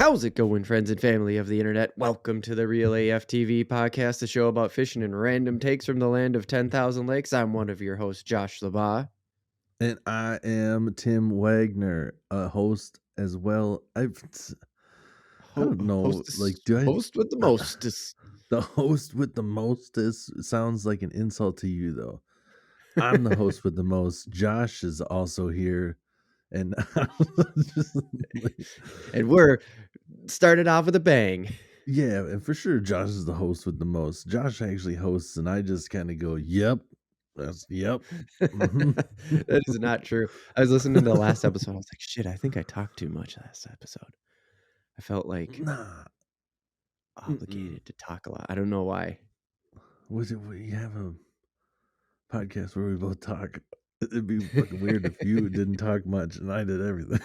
How's it going, friends and family of the internet? Welcome to the Real AF TV podcast, the show about fishing and random takes from the land of 10,000 lakes. I'm one of your hosts, Josh LaBaw. And I am Tim Wagner, a host as well. I don't know, like, Host with the mostest. the host with the mostest sounds like an insult to you, though. I'm the host with the most. Josh is also here, and And we're started off with a bang. yeah, and for sure, Josh is the host with the most. Josh actually hosts, and I just kind of go, "Yep, yep." That is not true. I was listening to the last episode. I was like, shit, I think I talked too much last episode. I felt like obligated to talk a lot. I don't know why. Was it? We have a podcast where we both talk. It'd be fucking weird if you didn't talk much and I did everything.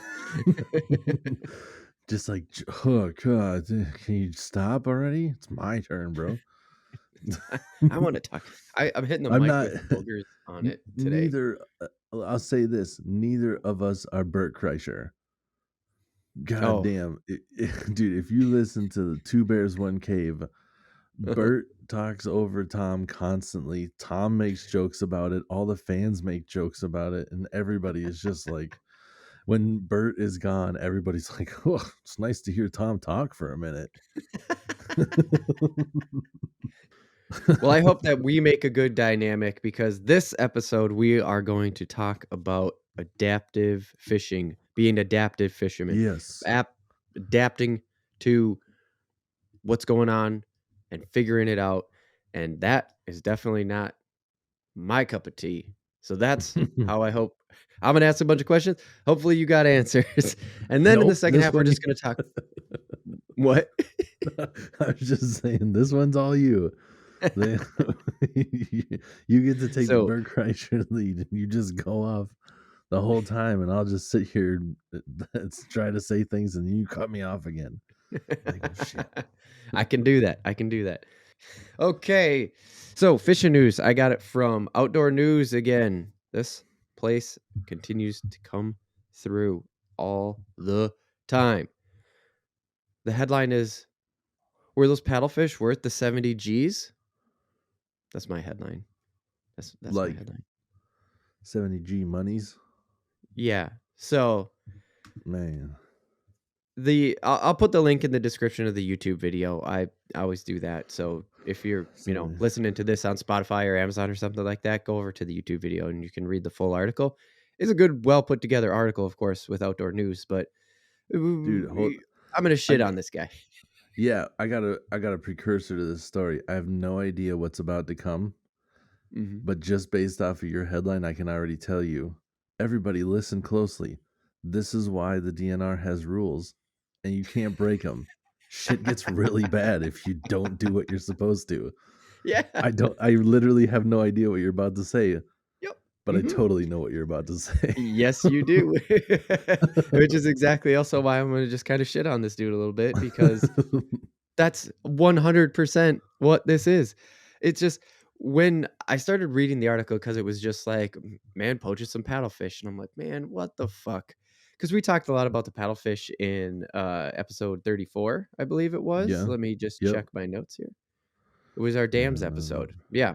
Just like, oh God, can you stop already? It's my turn, bro. I want to talk. I'm hitting the mic with boogers on it today. I'll say this: neither of us are Bert Kreischer. God damn, dude! If you listen to the Two Bears One Cave, Bert talks over Tom constantly. Tom makes jokes about it. All the fans make jokes about it, and everybody is just like, when Bert is gone, everybody's like, "Oh, it's nice to hear Tom talk for a minute." Well, I hope that we make a good dynamic, because this episode we are going to talk about adaptive fishing, being adaptive fishermen. Yes. Adapting to what's going on and figuring it out. And that is definitely not my cup of tea. So that's how I hope. I'm going to ask a bunch of questions. Hopefully you got answers. And then in the second half, we're just going to talk. What? I was just saying, this one's all you. You get to take the Bert Kreischer lead, and you just go off the whole time, and I'll just sit here and try to say things, and you cut me off again. Like, oh, shit. I can do that. Okay, so fishing news. I got it from Outdoor News again. This place continues to come through all the time. The headline is, were those paddlefish worth the 70 G's? That's my headline. That's like my headline. 70 G monies? Yeah. So, man, I'll put the link in the description of the YouTube video. I always do that. So if you're, listening to this on Spotify or Amazon or something like that, go over to the YouTube video and you can read the full article. It's a good, well put together article, of course, with Outdoor News. But dude, I'm gonna shit on this guy. Yeah, I got a precursor to this story. I have no idea what's about to come, but just based off of your headline, I can already tell you. Everybody, listen closely. This is why the DNR has rules, and you can't break them. Shit gets really bad if you don't do what you're supposed to. Yeah. I literally have no idea what you're about to say. Yep. But I totally know what you're about to say. Yes, you do. Which is exactly also why I'm going to just kind of shit on this dude a little bit, because that's 100% what this is. It's just, when I started reading the article, because it was just like, man, poaching some paddlefish. And I'm like, man, what the fuck? Because we talked a lot about the paddlefish in episode 34, I believe it was. Yeah. Let me just check my notes here. It was our dams episode. Yeah.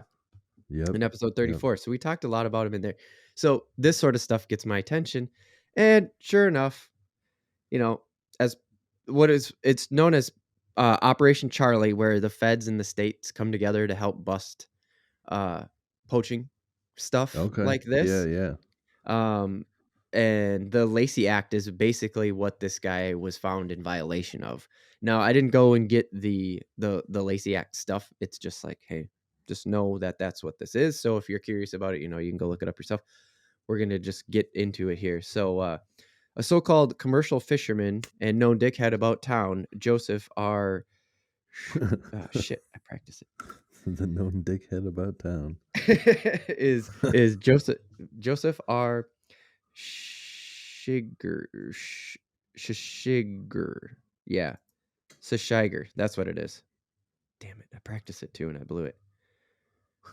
In episode 34. Yep. So we talked a lot about him in there. So this sort of stuff gets my attention. And sure enough, as it's known as Operation Charlie, where the feds and the states come together to help bust poaching stuff like this. Yeah. And the Lacey Act is basically what this guy was found in violation of. Now, I didn't go and get the Lacey Act stuff. It's just like, hey, just know that that's what this is. So if you're curious about it, you can go look it up yourself. We're going to just get into it here. So a so-called commercial fisherman and known dickhead about town, Joseph R. I practice it. The known dickhead about town is Joseph R. Shishiger. Yeah. Shishiger. That's what it is. Damn it. I practiced it too and I blew it.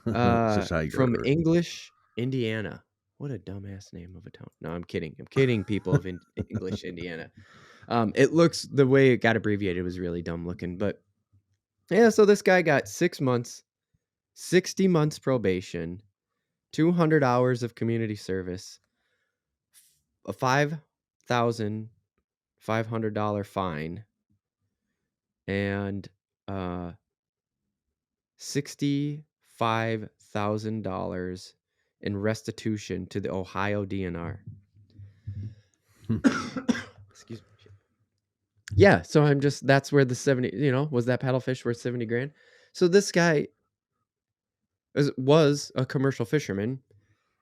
From English, Indiana. What a dumbass name of a town. No, I'm kidding. I'm kidding, people of English, Indiana. It looks the way it got abbreviated was really dumb looking, but yeah. So this guy got 6 months, 60 months probation, 200 hours of community service, a $5,500 fine, and $65,000 in restitution to the Ohio DNR. Excuse me. Yeah, so that's where the 70, was that paddlefish worth 70 grand? So this guy was a commercial fisherman,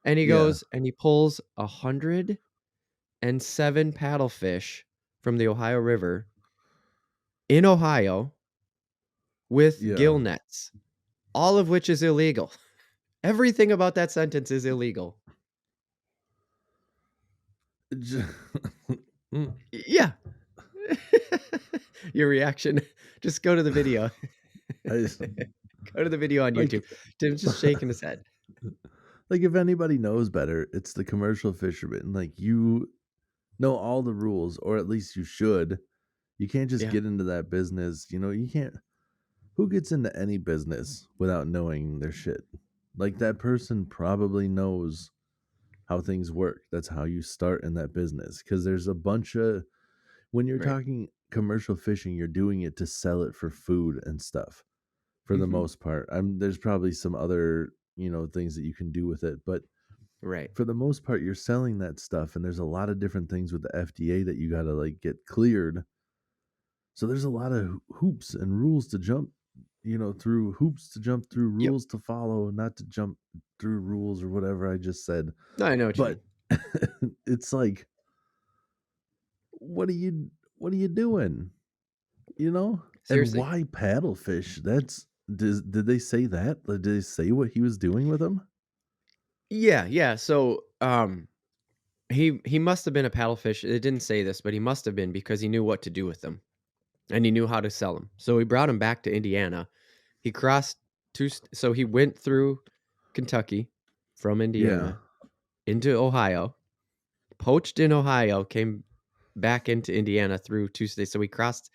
and he Yeah. goes and he pulls 107 paddlefish from the Ohio River in Ohio with gill Yeah. nets, all of which is illegal. Everything about that sentence is illegal. Mm, Yeah. Your reaction. Just go to the video. I just, Go to the video on like YouTube. Tim's just shaking his head. like if anybody knows better, it's the commercial fisherman. Like you know all the rules, or at least you should. You can't just Yeah, get into that business. You can't. Who gets into any business without knowing their shit? Like that person probably knows how things work. That's how you start in that business. Because there's a bunch of when you're right. talking commercial fishing, you're doing it to sell it for food and stuff. For the Mhm. most part, there's probably some other things that you can do with it, but Right, for the most part, you're selling that stuff, and there's a lot of different things with the FDA that you got to like get cleared. So there's a lot of hoops and rules to jump, through hoops to jump through, yep. rules to follow, not to jump through rules or whatever I just said. No, I know what you But mean. it's like, what are you doing? And Seriously. why paddlefish? Did they say that? Like, did they say what he was doing with them? Yeah, yeah, so, he must have been a paddlefish. It didn't say this, but he must have been because he knew what to do with them, and he knew how to sell them. So he brought them back to Indiana. He crossed so he went through Kentucky from Yeah. Indiana into Ohio, poached in Ohio, came back into Indiana through 2 states. So he crossed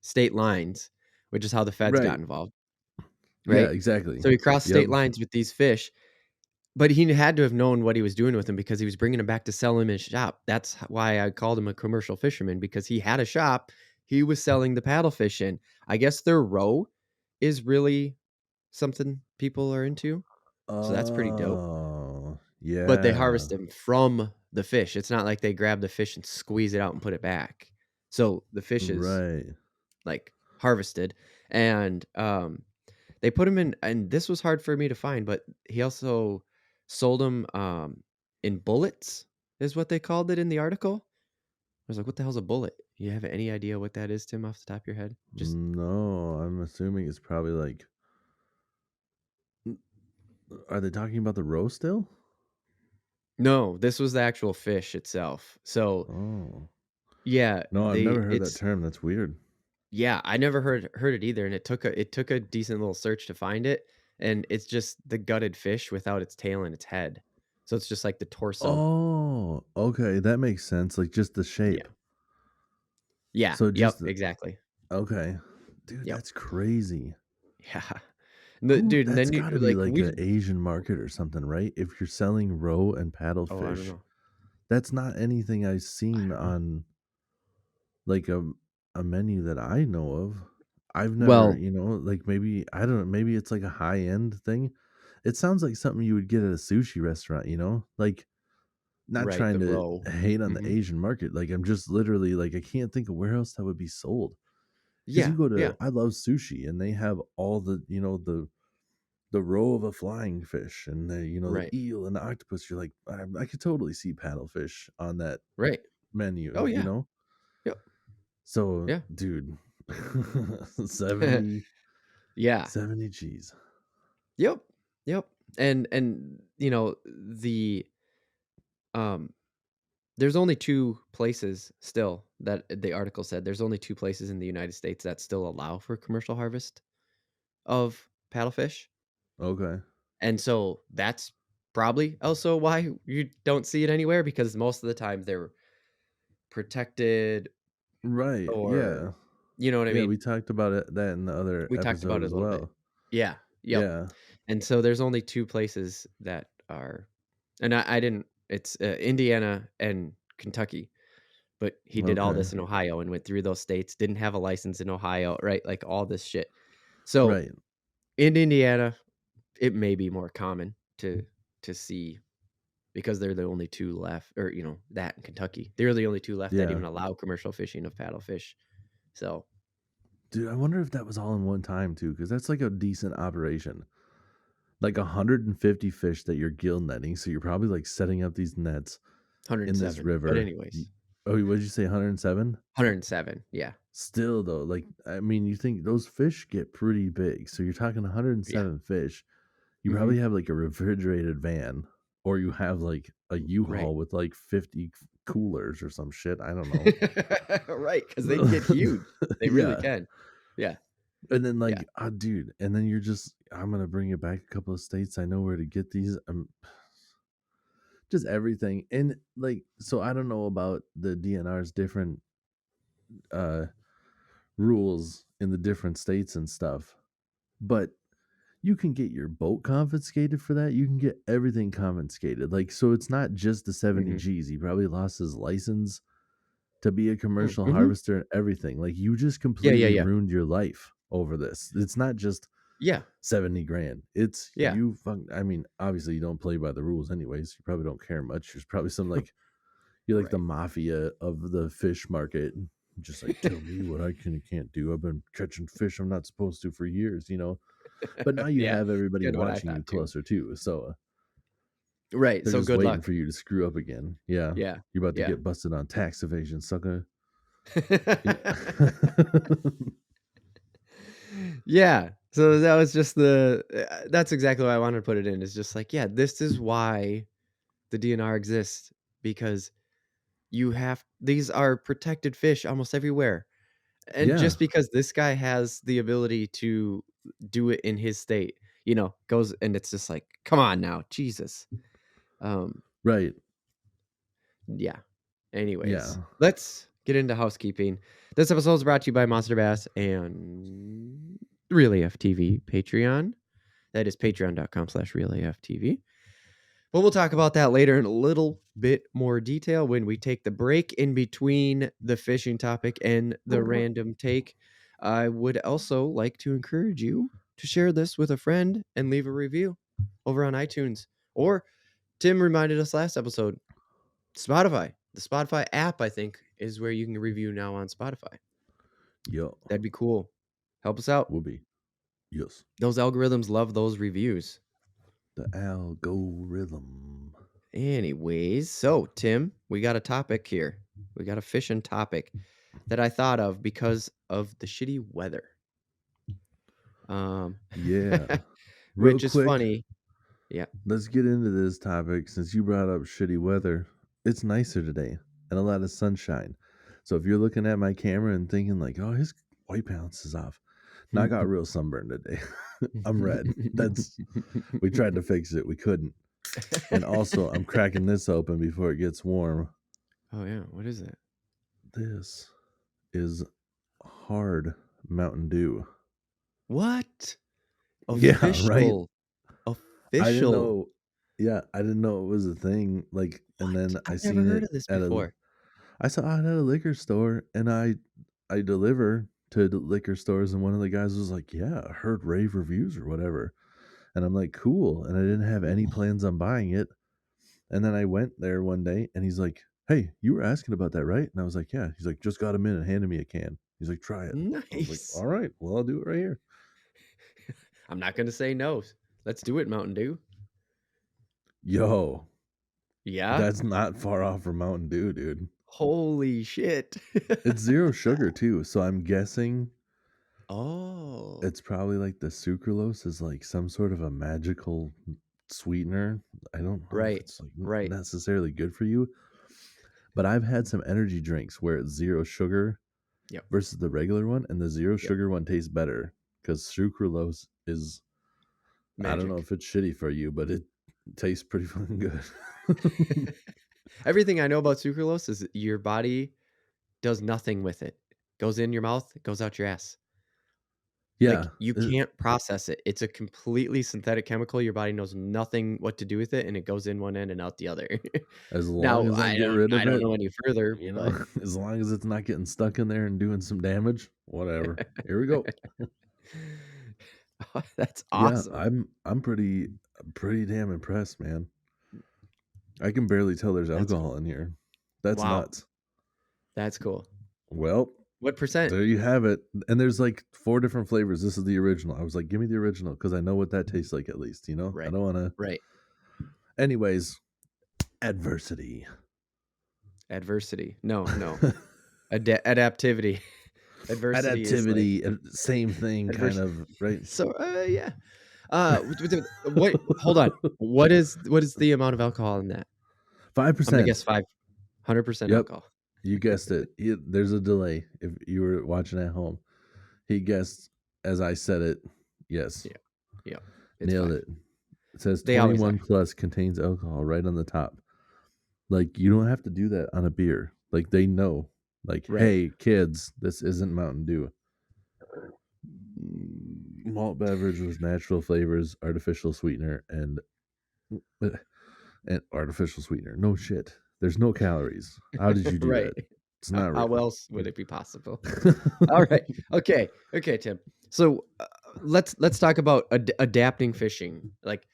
state lines, which is how the feds got Right. involved, Yeah, right? exactly. So he crossed Yep. state lines with these fish, but he had to have known what he was doing with them because he was bringing them back to sell them in his shop. That's why I called him a commercial fisherman, because he had a shop. He was selling the paddlefish in. I guess their roe is really something people are into, so that's pretty dope. Oh, But they yeah. harvest them from the fish. It's not like they grab the fish and squeeze it out and put it back. So the fish is Right. like harvested, and they put him in, and this was hard for me to find, but he also sold them in bullets, is what they called it in the article. I was like, what the hell's a bullet? You have any idea what that is, Tim, off the top of your head? Just No, I'm assuming it's probably like are they talking about the roe still? no, this was the actual fish itself. So Oh. yeah, No, I've they never heard that it's term. That's weird. yeah, I never heard it either, and it took a decent little search to find it, and it's just the gutted fish without its tail and its head. So it's just like the torso. Oh, okay, that makes sense. Like just the Yeah. shape. Yeah. So Yep. just the Exactly. okay. Dude, Yep. that's crazy. Yeah. Who Dude, and that's then you gotta be like like we a Asian market or something, right? If you're selling roe and oh, I don't paddlefish, know. that's not anything I've I seen don't know. on like a menu that I know of. I've never, Well, like maybe I don't know, maybe it's like a high end thing. It sounds like something you would get at a sushi restaurant, Like not right, trying the to roe. hate on the Mhm. Asian market. Like I'm just literally like I can't think of where else that would be sold. Because you Yeah, go yeah, to I love sushi and they have all the row of a flying fish and the right, eel and the octopus. You're like, I could totally see paddlefish on that right. menu, Oh, yeah. Yep, So, yeah. dude, 70, Yeah. 70 G's. Yep, yep. And, um there's only 2 places still that the article said there's only 2 places in the United States that still allow for commercial harvest of paddlefish, Okay. and so that's probably also why you don't see it anywhere, because most of the time they're protected, Right, or yeah. you know what I Yeah, mean? we talked about it that in the other We talked episode about it a as little bit. well. Yeah, yep. Yeah, And so there's only 2 places that are and I didn't it's, Indiana and Kentucky, but he did all okay. this in Ohio and went through those states, didn't have a license in Ohio, right? Like, all this shit. So, Right. in Indiana, it may be more common to see because they're the only 2 left or, that in Kentucky. They're the only 2 left that Yeah. even allow commercial fishing of paddlefish. So, Dude, I wonder if that was all in one time too, because that's like a decent operation. Like 150 fish that you're gill netting, so you're probably like setting up these nets in this 107. But river. anyways, Oh, what did you say? 107? 107, yeah. Still though, like I mean, you think those fish get pretty big. So you're talking Yeah. 107 fish. You probably Mhm. have like a refrigerated van, or you have like a Right. U-Haul with like 50 coolers or some shit. I don't know. Right, because they can get huge. They really Yeah. can. Yeah, And then yeah. like, dude, and then you're just, I'm gonna bring it back a couple of states. I know where to get these. Just everything. And like, so I don't know about the DNR's different uh rules in the different states and stuff, but you can get your boat confiscated for that. You can get everything confiscated. Like, so it's not just the 70 Mhm. G's. He probably lost his license to be a commercial Mhm. harvester and everything. Like, you just Yeah, yeah, completely yeah. ruined your life over this. It's not just Yeah, 70 grand. It's yeah. I mean, obviously you don't play by the rules anyways. You probably don't care much. There's probably some like, you're like the Right. mafia of the fish market. Just like, tell me what I can and can't do. I've been catching fish I'm not supposed to for years, you know? But now you Yeah, have it's everybody kinda what I watching you thought too. closer too. So Right, they're so just good waiting luck. for you to screw up again. Yeah. Yeah, You're about to yeah. get busted on tax evasion, sucker. You know? Yeah, so that was just that's exactly why I wanted to put it in, is just like, yeah, this is why the DNR exists, because these are protected fish almost everywhere, and yeah. just because this guy has the ability to do it in his state, goes and it's just like, "Come on now, Jesus." Um, Right. yeah. Anyways, Yeah. let's get into housekeeping. This episode is brought to you by Monster Bass and Real AF TV Patreon. That is patreon.com/realaftv. But we'll talk about that later in a little bit more detail when we take the break in between the fishing topic and the random take. I would also like to encourage you to share this with a friend and leave a review over on iTunes. Or Tim reminded us last episode, Spotify. The Spotify app, I think, is where you can review now on Spotify. Yo. That'd be cool. Help us out. Will be. Yes. Those algorithms love those reviews. The algorithm. Anyways, so Tim, we got a topic here. We got a fishing topic that I thought of because of the shitty weather. Um, Yeah. Real which is quick, funny. Yeah. let's get into this topic since you brought up shitty weather. It's nicer today and a lot of sunshine. So if you're looking at my camera and thinking like, "Oh, his white balance is off." No, I got real sunburned today. I'm red. That's We tried to fix it. We couldn't. And also, I'm cracking this open before it gets warm. Oh yeah, what is it? This is hard Mountain Dew. What? Yeah, right. Official. I didn't Official. know. Yeah, I didn't know it was a thing. Like, and What? then I I've never seen heard it of this at before. I saw it at a liquor store, and I deliver to the liquor stores, and one of the guys was like, "Yeah, I heard rave reviews or whatever," and I'm like, "Cool," and I didn't have any plans on buying it, and then I went there one day, and he's like, "Hey, you were asking about that, right?" And I was like, "Yeah." He's like, "Just got a minute, handed me a can." He's like, "Try it." I was like, Nice. "All right, well, I'll do it right here." I'm not gonna say no. Let's do it, Mountain Dew. Yo, Yeah? that's not far off from Mountain Dew, dude. Holy shit. It's zero sugar too, so I'm guessing Oh. it's probably like the sucralose is like some sort of a magical sweetener. I don't know if Right. it's like Right. necessarily good for you, but I've had some energy drinks where it's zero sugar Yep. versus the regular one, and the zero Yep. sugar one tastes better because sucralose is, I don't know Magic. if it's shitty for you, but it tastes pretty fucking good. Everything I know about sucralose is your body does nothing with it. Goes in your mouth, it goes out your ass. Yeah, Like, you can't process it. It's a completely synthetic chemical, your body knows nothing what to do with it, and it goes in one end and out the other. as long Now, as I I get don't rid I of don't it, know any further, you know, but as long as it's not getting stuck in there and doing some damage, whatever. Here we go. that's Yeah, awesome. I'm pretty damn impressed, man. I can barely tell there's That's cool. alcohol in here. That's Wow, nuts. that's cool. Well, What percent? there you have it. And there's like 4 different flavors. This is the original. I was like, "Give me the original," because I know what that tastes like at least, you know? I Right, don't wanna. right. Anyways, adversity. Adversity. No, no. Adaptivity. Adversity is like Adaptivity, same thing kind adverse of, right? so, yeah. What hold on. What is the amount of alcohol in that? I'm gonna guess 5%. 500% Yep, alcohol. you guessed it. There's a delay if you were watching at home. He guessed as I said it. Yes, Yeah, yeah. It's nailed 5. it. It says They always 21 are. plus contains alcohol right on the top. Like, you don't have to do that on a beer. Like, they know. Like, Right. hey, kids, this isn't Mountain Dew. Malt beverage with natural flavors, artificial sweetener, and artificial sweetener. No shit. There's no calories. How did you do Right. that? It's not How real. else would it be possible? Alright. Okay. Okay, Tim. So, let's talk about adapting fishing. Like,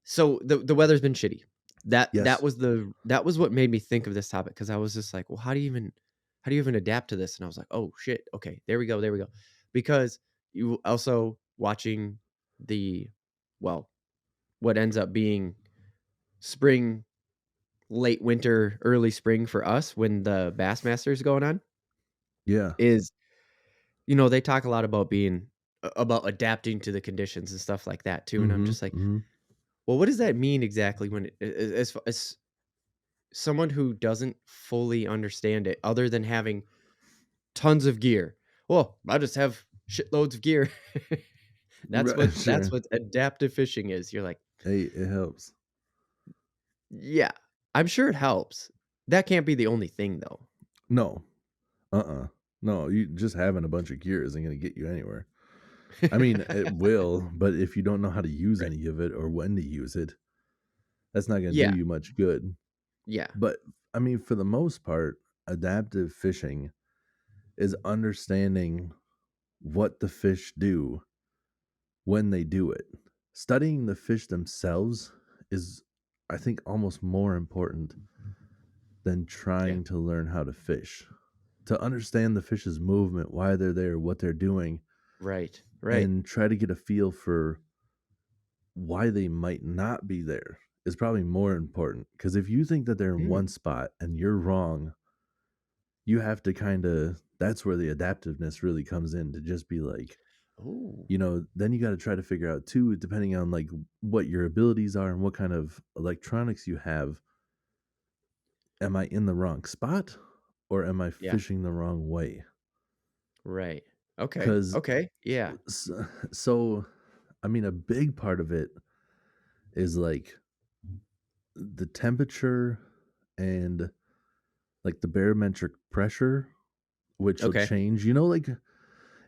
so the weather's been shitty. That Yes. was what made me think of this topic because I was just like, "Well, how do you even adapt to this?" And I was like, "Oh, shit. Okay. There we go, there we go." Because you also watching the well, what ends up being spring, late winter, early spring for us when the Bassmasters going on Yeah. is, they talk a lot about being about adapting to the conditions and stuff like that too, and I'm Mm-hmm. just like, Mm-hmm. "Well, what does that mean exactly when as someone who doesn't fully understand it other than having tons of gear?" Well, I just have shitloads of gear. That's Right. that's Sure. what adaptive fishing is. You're like, Hey, it helps. "Yeah, I'm sure it helps." That can't be the only thing though. No. No, you just having a bunch of gear isn't going to get you anywhere. I mean, it will, but if you don't know how to use Right. any of it or when to use it, that's not going to do Yeah, you much good. yeah. But I mean, for the most part, adaptive fishing is understanding what the fish do when they do it. Studying the fish themselves is, I think, almost more important than Yeah. trying to learn how to fish. To understand the fish's movement, why they're there, what they're doing, Right, right. and try to get a feel for why they might not be there is probably more important. Because if you think that they're in Mm. one spot and you're wrong, you have to kind of, that's where the adaptiveness really comes in to just be like, Oh, then you got to try to figure out too, depending on like what your abilities are and what kind of electronics you have. Am I in the wrong spot or am I yeah. fishing the wrong way? Right. Okay, Because okay, yeah. so, I mean, a big part of it is like the temperature and like the barometric pressure, which will Okay. change. Like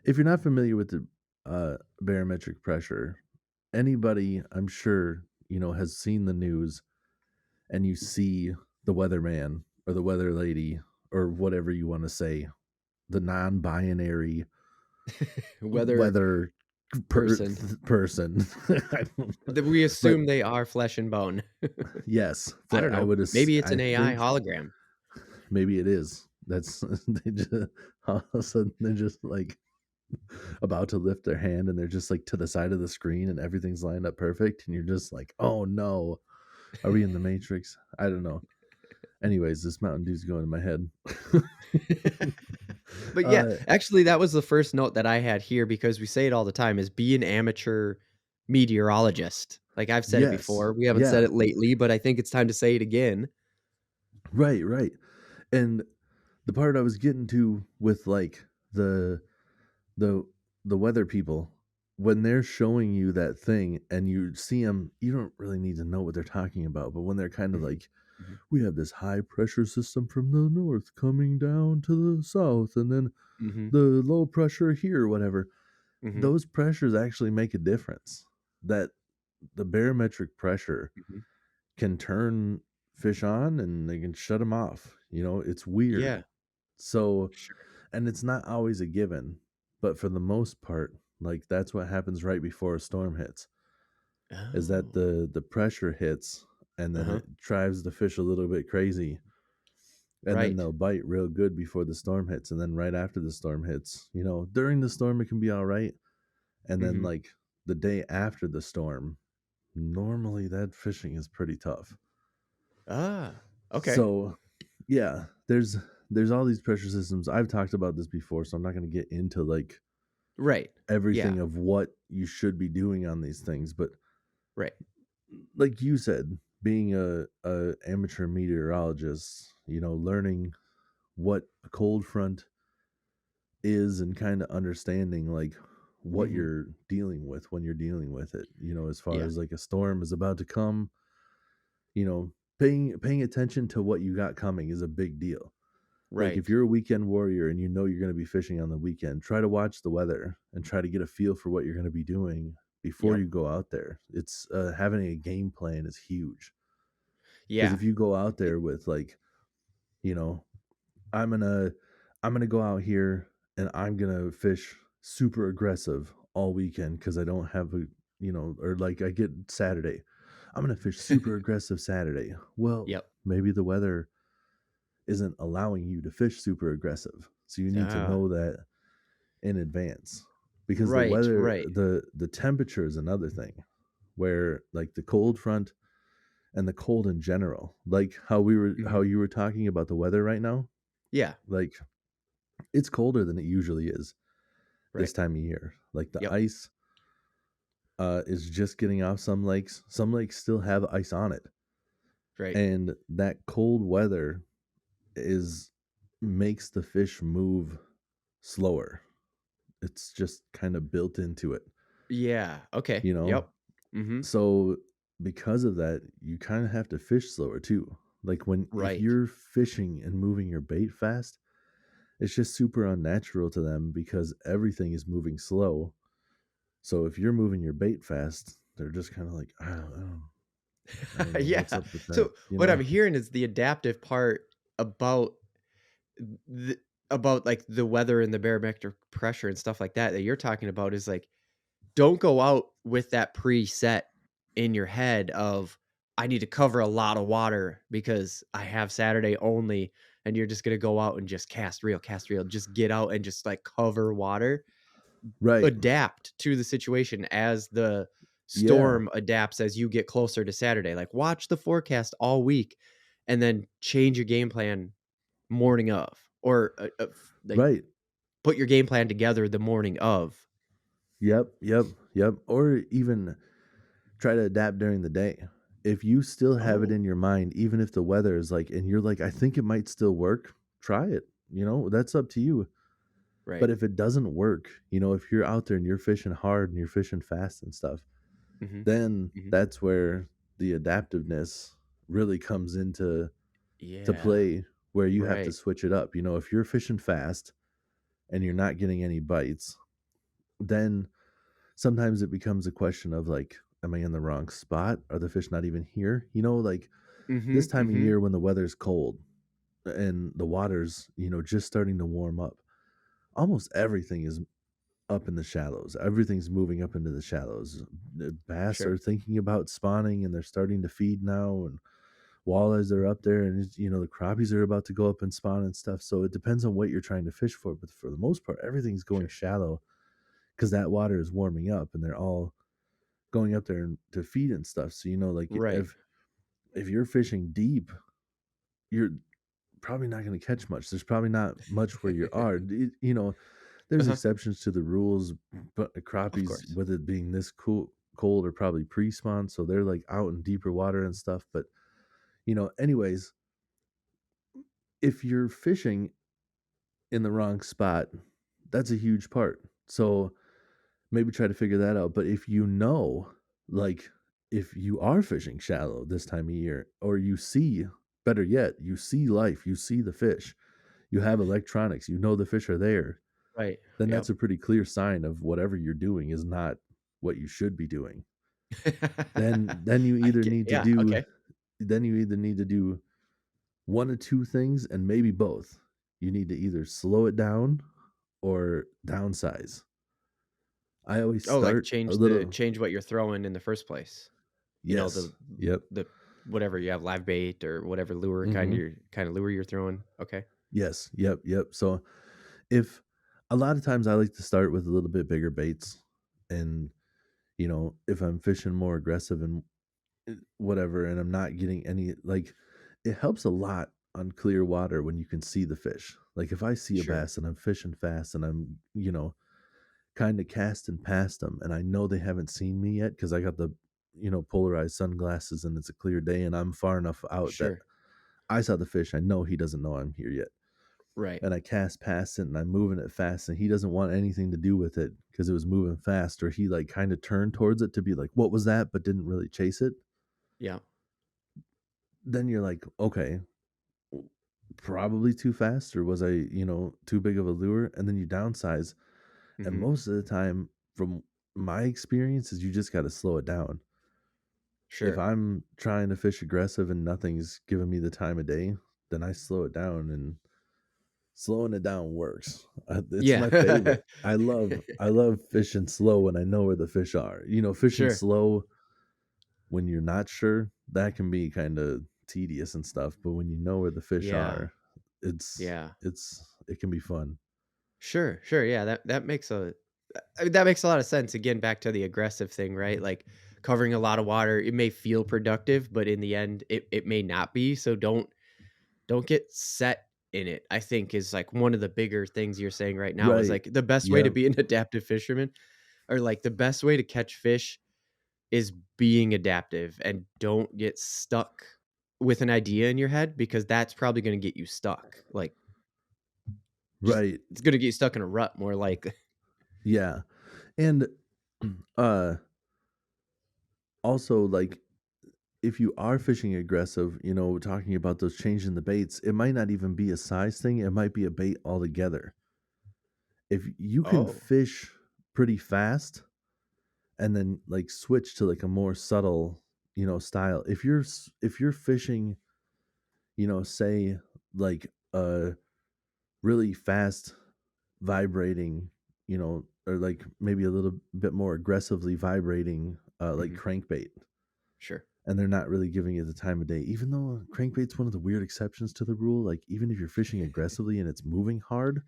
if you're not familiar with the barometric pressure, anybody I'm sure has seen the news and you see the weatherman or the weather lady or whatever you want to say, the non-binary Weather weather person. person. That we But assume they are flesh and bone. yes, I don't I know. would Maybe it's I an AI think hologram. maybe it is. That's they just all of a sudden they're just like about to lift their hand and they're just like to the side of the screen and everything's lined up perfect and you're just like, oh no, are we in the Matrix? I don't know. Anyways, this Mountain Dew's going in my head. But yeah, uh, actually, that was the first note that I had here because we say it all the time is be an amateur meteorologist. Like I've said it yes, before. We haven't said yeah, it lately, but I think it's time to say it again. right, right. And the part I was getting to with like the the the weather people when they're showing you that thing and you see them, you don't really need to know what they're talking about. But when they're kind of Mhm. like, Mhm. we have this high pressure system from the north coming down to the south, and then Mhm. the low pressure here, whatever, Mhm. those pressures actually make a difference. That the barometric pressure Mhm. can turn fish on and they can shut them off. It's weird. Yeah. So, Sure. and it's not always a given, but for the most part, like that's what happens right before a storm hits, is that Oh. the pressure hits and then Uh-huh. it drives the fish a little bit crazy, and then Right. they'll bite real good before the storm hits, and then right after the storm hits, during the storm it can be all right, and then Mhm. like the day after the storm, normally that fishing is pretty tough. Ah, okay. So, yeah, there's all these pressure systems. I've talked about this before, so I'm not going to get into like Right. Yeah. everything of what you should be doing on these things, but Right. like you said, being a amateur meteorologist, learning what a cold front is and kind of understanding like what Mhm. you're dealing with when you're dealing with it, as far Yeah. as like a storm is about to come, paying attention to what you got coming is a big deal. Like if Right. you're a weekend warrior and you know you're going to be fishing on the weekend, try to watch the weather and try to get a feel for what you're going to be doing before Yep. you go out there. It's having a game plan is huge, because Yeah. if you go out It there with like, you know, I'm gonna I'm gonna go out here and I'm gonna fish super aggressive all weekend because I don't have a, or like I get Saturday, I'm gonna fish super aggressive Saturday. Well, Yep. maybe the weather isn't allowing you to fish super aggressive, so you need to Ah. know that in advance, because the Right, weather, right. the temperature is another thing, where like the cold front and the cold in general, like how Mhm. you were talking about the weather right now, Yeah. like it's colder than it usually is Right. this time of year. Like the Yep. ice is just getting off some lakes. Some lakes still have ice on it, Right. and that cold weather is makes the fish move slower. It's just kind of built into it, Yeah. Okay. you know? Yep. Mhm. So because of that, you kind of have to fish slower too. Like if Right. you're fishing and moving your bait fast, it's just super unnatural to them because everything is moving slow. So if you're moving your bait fast, they're just kind of like, I don't know what's Yeah. up with that, So, what I'm hearing is the adaptive part about the about, like, the weather and the barometric pressure and stuff like that you're talking about is, like, don't go out with that preset in your head of, "I need to cover a lot of water because I have Saturday only," and you're just gonna go out and just cast reel, just get out and just, like, cover water. Right. Adapt to the situation as the Yeah. storm adapts as you get closer to Saturday. Like, watch the forecast all week and then change your game plan morning of, or, like, Right. put your game plan together the morning of. Yep. Yep. Yep. Or even try to adapt during the day. If you still have it Oh, in your mind, even if the weather is like, and you're like, I think it might still work, try it. That's up to you. right. But if it doesn't work, if you're out there and you're fishing hard and you're fishing fast and stuff, Mhm. then Mhm. that's where the adaptiveness really comes into to Yeah. play, where you have to Right. switch it up. If you're fishing fast and you're not getting any bites, then sometimes it becomes a question of like, am I in the wrong spot? Are the fish not even here? Like this Mhm. time of Mhm. year when the weather's cold and the water's, just starting to warm up, almost everything is up in the shallows. Everything's moving up into the shallows. The bass Sure. are thinking about spawning and they're starting to feed now, and walleyes are up there, and the crappies are about to go up and spawn and stuff. So it depends on what you're trying to fish for, but for the most part, everything's going Sure. shallow because that water is warming up and they're all going up there to feed and stuff. So like Right. if you're fishing deep, you're probably not going to catch much. There's probably not much where you are. There's Uh-huh. exceptions to the rules, but the Of crappies, course. with it being this cold, are probably pre-spawn, so they're like out in deeper water and stuff. But anyways, if you're fishing in the wrong spot, that's a huge part. So maybe try to figure that out. But if you know, like, if you are fishing shallow this time of year, or you see, better yet, you see life, you see the fish, you have electronics, you know the fish are there, Right. then Yep. that's a pretty clear sign of whatever you're doing is not what you should be doing. Then you I either get need to yeah, do okay. then you either need to do one of two things and maybe both. You need to either slow it down or downsize. I always Oh, like start a little. change what you're throwing in the first place. You know, Yes. Yep. the whatever you have, live bait or whatever lure Mhm. kind of lure you're throwing. Okay. Yes. Yep, yep. So, if a lot of times I like to start with a little bit bigger baits, and, if I'm fishing more aggressive and whatever, and I'm not getting any, like, it helps a lot on clear water when you can see the fish. Like, if I see a Sure. bass and I'm fishing fast and I'm, kinda casting past them, and I know they haven't seen me yet because I got the, polarized sunglasses and it's a clear day and I'm far enough out that Sure. I saw the fish, I know he doesn't know I'm here yet. Right. And I cast past it and I'm moving it fast and he doesn't want anything to do with it because it was moving fast, or he, like, kinda turned towards it to be like, "What was that?" but didn't really chase it. Yeah. Then you're like, "Okay, w probably too fast, or was I, too big of a lure?" And then you downsize, and Mhm. most of the time, from my experience, is you just gotta slow it down. If Sure. I'm trying to fish aggressive and nothing's giving me the time of day, then I slow it down, and slowing it down works. It's my Yeah. favorite. I love fishing slow when I know where the fish are. Fishing Sure. slow when you're not sure, that can be kinda tedious and stuff, but when you know where the fish Yeah. are, it's Yeah. it can be fun. Sure, sure, yeah, that makes I mean, that makes a lot of sense, again, back to the aggressive thing, right? Like, covering a lot of water, it may feel productive, but in the end, it may not be, so don't get set in it, I think is, like, one of the bigger things you're saying right now is, Right. like, the best way to Yep. be an adaptive fisherman or, like, the best way to catch fish is being adaptive and don't get stuck with an idea in your head because that's probably gonna get you stuck, like, just Right. it's gonna get you stuck in a rut more likely. Yeah. And, uh, also, like, if you are fishing aggressive, talking about those changing the baits, it might not even be a size thing, it might be a bait altogether. If you can Oh, fish pretty fast and then, like, switch to, like, a more subtle, style. If you're fishing, say, like, a really fast vibrating, or, like, maybe a little bit more aggressively vibrating, like, mhm, crankbait, sure. and they're not really giving you the time of day. Even though crankbait's one of the weird exceptions to the rule, like, even if you're fishing aggressively and it's moving hard,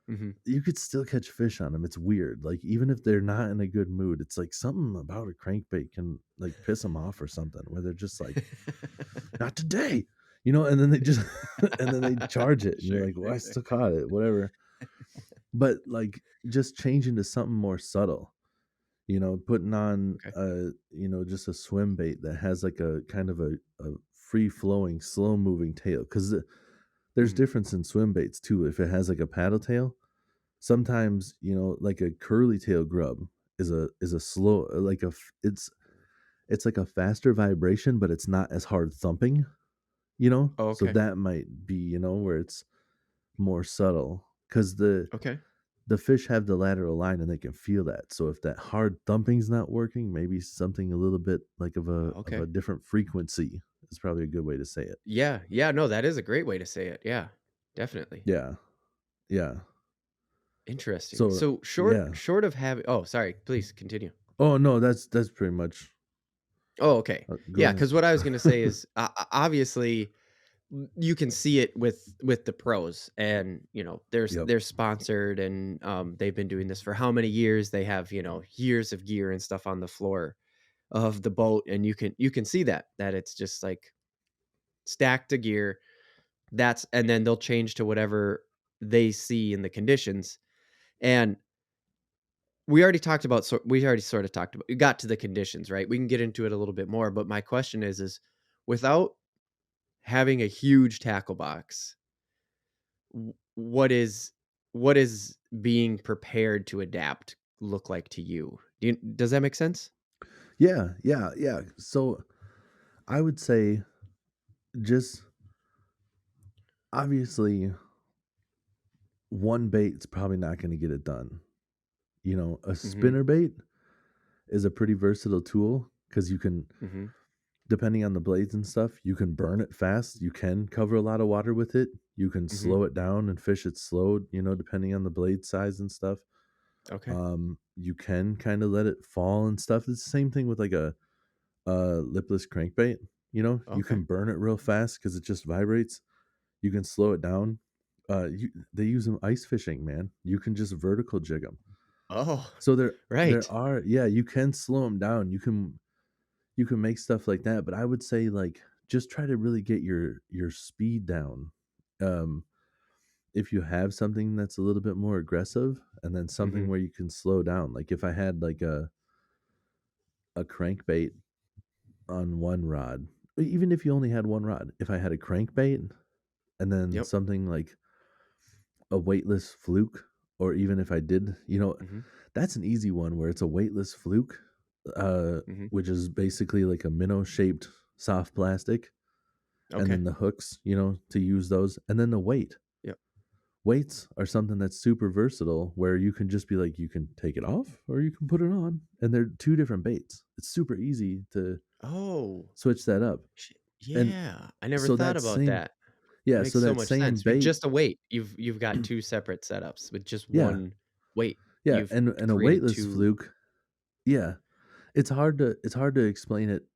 Mhm. you could still catch fish on them. It's weird. Like, even if they're not in a good mood, it's like something about a crankbait can, like, piss them off or something, where they're just like, "Not today," and then they just and then they charge it, and you're Sure, like, "Well, sure, I sure. still caught it, whatever." But, like, just changing to something more subtle, putting on, Okay. just a swim bait that has, like, a kind of a free flowing, slow moving tail, 'cause there's Mhm. difference in swim baits too. If it has, like, a paddle tail, sometimes, like, a curly tail grub is a slow, like, it's like a faster vibration, but it's not as hard thumping, Oh, so okay. that might be, where it's more subtle, because Okay. the fish have the lateral line and they can feel that. So if that hard thumping's not working, maybe something a little bit like of a Okay. different frequency is probably a good way to say it. Yeah, yeah, no, that is a great way to say it, yeah, definitely. Yeah. Yeah. Interesting. So So, yeah. short of having oh, sorry, please continue. Oh no, that's pretty much. Oh, okay. Go Yeah, ahead. because what I was gonna say is, obviously, you can see it with the pros, and Yep. they're sponsored, and they've been doing this for how many years? They have years of gear and stuff on the floor of the boat, and you can see that it's just like stacked to gear. That's and then they'll change to whatever they see in the conditions. And we already sort of talked about we got to the conditions, right? We can get into it a little bit more, but my question is without having a huge tackle box, what is being prepared to adapt look like to you? Does that make sense? Yeah, yeah, yeah. So I would say just obviously one bait's probably not going to get it done. You know, a Mhm, spinner bait is a pretty versatile tool because you can, mhm, depending on the blades and stuff, you can burn it fast. You can cover a lot of water with it. You can mhm. slow it down and fish it slow, you know, depending on the blade size and stuff. Okay, You can kind of let it fall and stuff. It's the same thing with like a lipless crankbait. You know, you okay. can burn it real fast because it just vibrates. You can slow it down. They use them ice fishing, man. You can just vertical jig them. Oh, So there right. are, yeah, you can slow them down. You can make stuff like that, but I would say like just try to really get your speed down. Um, if you have something that's a little bit more aggressive, and then something Mhm, where you can slow down. Like if I had like a crankbait on one rod, even if you only had one rod, if I had a crankbait and then yep, something like a weightless fluke, or even if I did, mhm, that's an easy one where it's a weightless fluke, mhm. which is basically like a minnow shaped soft plastic, and Okay, then the hooks, to use those, and then the weight. yep. Weights are something that's super versatile where you can just be like, you can take it off or you can put it on, and they're two different baits. It's super easy to Oh, switch that up. sh And yeah, I never so thought that about same, that. yeah, Makes so so that much same sense. With bait, just a weight, you've got 2 separate setups. With just yeah, 1 weight, yeah, you've and a created weightless 2. fluke, yeah, it's hard to explain it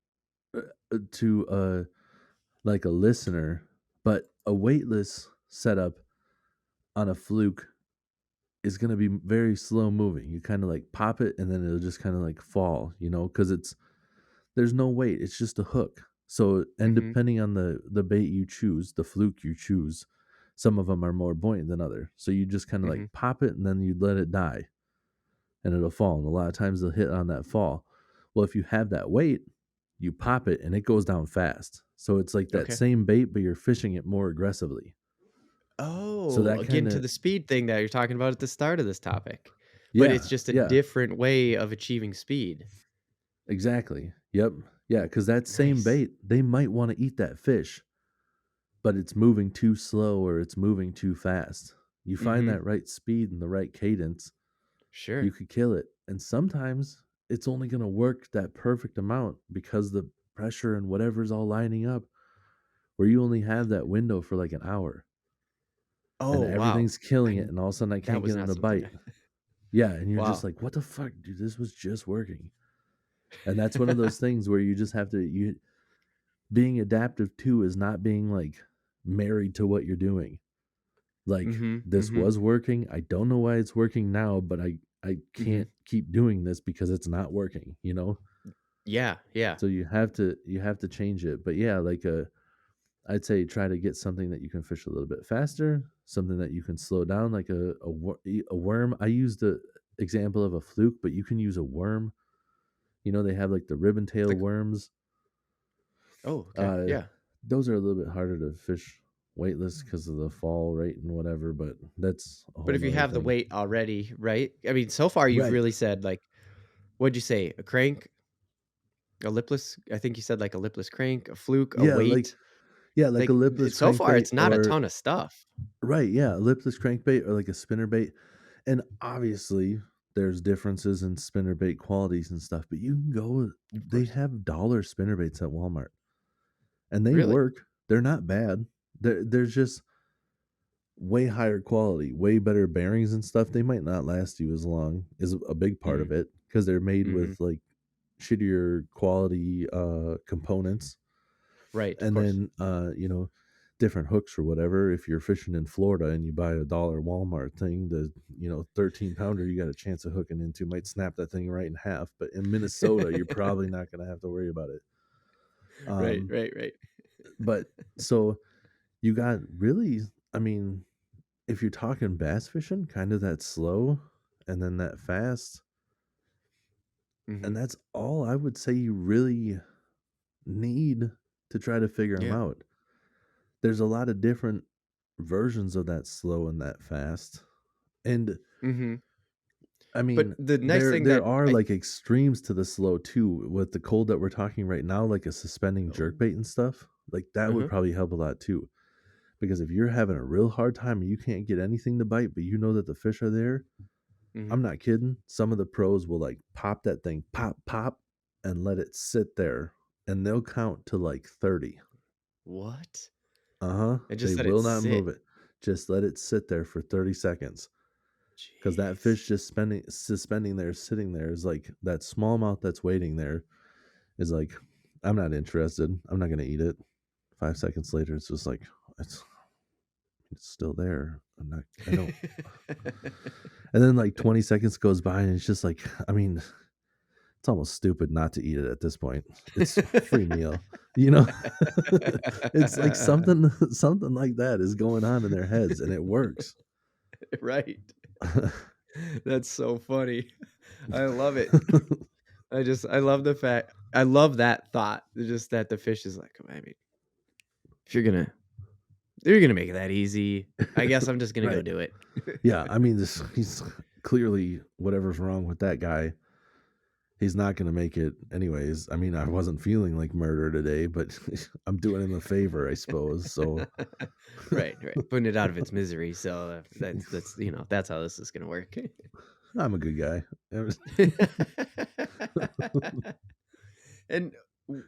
to like a listener, but a weightless setup on a fluke is going to be very slow moving. You kind of like pop it and then it'll just kind of like fall, because there's no weight. It's just a hook. So, and Mhm, depending on the bait you choose, the fluke you choose, some of them are more buoyant than other. So you just kind of like mhm. pop it and then you let it die and it'll fall. And a lot of times they'll hit on that fall. Well, if you have that weight, you pop it and it goes down fast. So it's like that Okay. same bait, but you're fishing it more aggressively. So Oh, that kind again to of, the speed thing that you're talking about at the start of this topic, but it's yeah, just a yeah, different way of achieving speed. exactly. Yep. Yeah. Cause that same Nice. bait, they might want to eat that fish, but it's moving too slow or it's moving too fast. You find Mhm. that right speed and the right cadence, you Sure. could kill it. And sometimes it's only going to work that perfect amount because the pressure and whatever's all lining up, where you only have that window for like an hour and Oh, wow. everything's killing it. I And all of a sudden I That can't was get them not to something bite. Yeah. And you're just wow. like, what the fuck, dude? This was just working. And that's one of those things where you just have to, being adaptive too is not being like married to what you're doing. Like, Mhm, this mhm. was working. I don't know why it's working now, but I Mhm. can't keep doing this because it's not working. Yeah, yeah. So you have to change it. But yeah, like I'd say try to get something that you can fish a little bit faster, something that you can slow down, like a worm. I used the example of a fluke, but you can use a worm. They have like the ribbon tail Like worms. oh, okay, Uh, yeah. those are a little bit harder to fish weightless because of the fall rate and whatever, but that's a But whole if you nother have the thing. weight already, right? I mean, so far you've Right. really said, like what'd you say? A crank, a lipless I think you said, like, a lipless crank, a fluke, a Yeah, weight. like a Like, lipless so far, crankbait it's not a or ton of stuff. right, yeah, a lipless crankbait or like a spinner bait. And obviously there's differences in spinner bait qualities and stuff, but you can go Of they course. have dollar spinner baits at Walmart and they Really? work. They're not bad. There's just way higher quality, way better bearings and stuff. They might not last you as long is a big part Mhm, of it because they're made mhm. with like shittier quality components. Right, of And course. then different hooks or whatever. If you're fishing in Florida and you buy a dollar Walmart thing, the 13 pounder you got a chance of hooking into might snap that thing right in half. But in Minnesota, you're probably not going to have to worry about it. Right, Um, right, right. but so you got really, I mean, if you're talking bass fishing, kind of that slow and then that fast, and Mhm. that's all I would say you really need to try to figure them Yeah. out. There's a lot of different versions of that slow and that fast. And Mhm. I But mean, the nice there thing there that are, I like, extremes to the slow too. With the cold that we're talking right now, like a suspending Oh. jerkbait and stuff, like, that would Uh-huh. probably help a lot too. Because if you're having a real hard time and you can't get anything to bite, but you know that the fish are there, Mhm. I'm not kidding. Some of the pros will, like, pop that thing, pop, pop, and let it sit there, and they'll count to, like, 30. What? Uh-huh. And They just let it will not sit. move it. Just let it sit there for 30 seconds. Because that Jeez. fish just suspending there, sitting there is like that smallmouth that's waiting there is like, I'm not interested. I'm not gonna eat it. 5 seconds later, it's just like it's it's still there. I'm not. I don't. And then like 20 seconds goes by, and it's just like, I mean, it's almost stupid not to eat it at this point. It's a free meal, you know. It's like something like that is going on in their heads, and it works. Right. That's so funny. I love it. I love the fact I love that thought, just that the fish is like, I mean, if you're gonna make it that easy, I guess I'm just gonna go Right. do it. Yeah, I mean, this he's clearly whatever's wrong with that guy, he's not gonna make it anyways. I mean, I wasn't feeling like murder today, but I'm doing him a favor, I suppose. So Right, right. Putting it out of its misery, so, that's, that's how this is gonna work. I'm a good guy. And w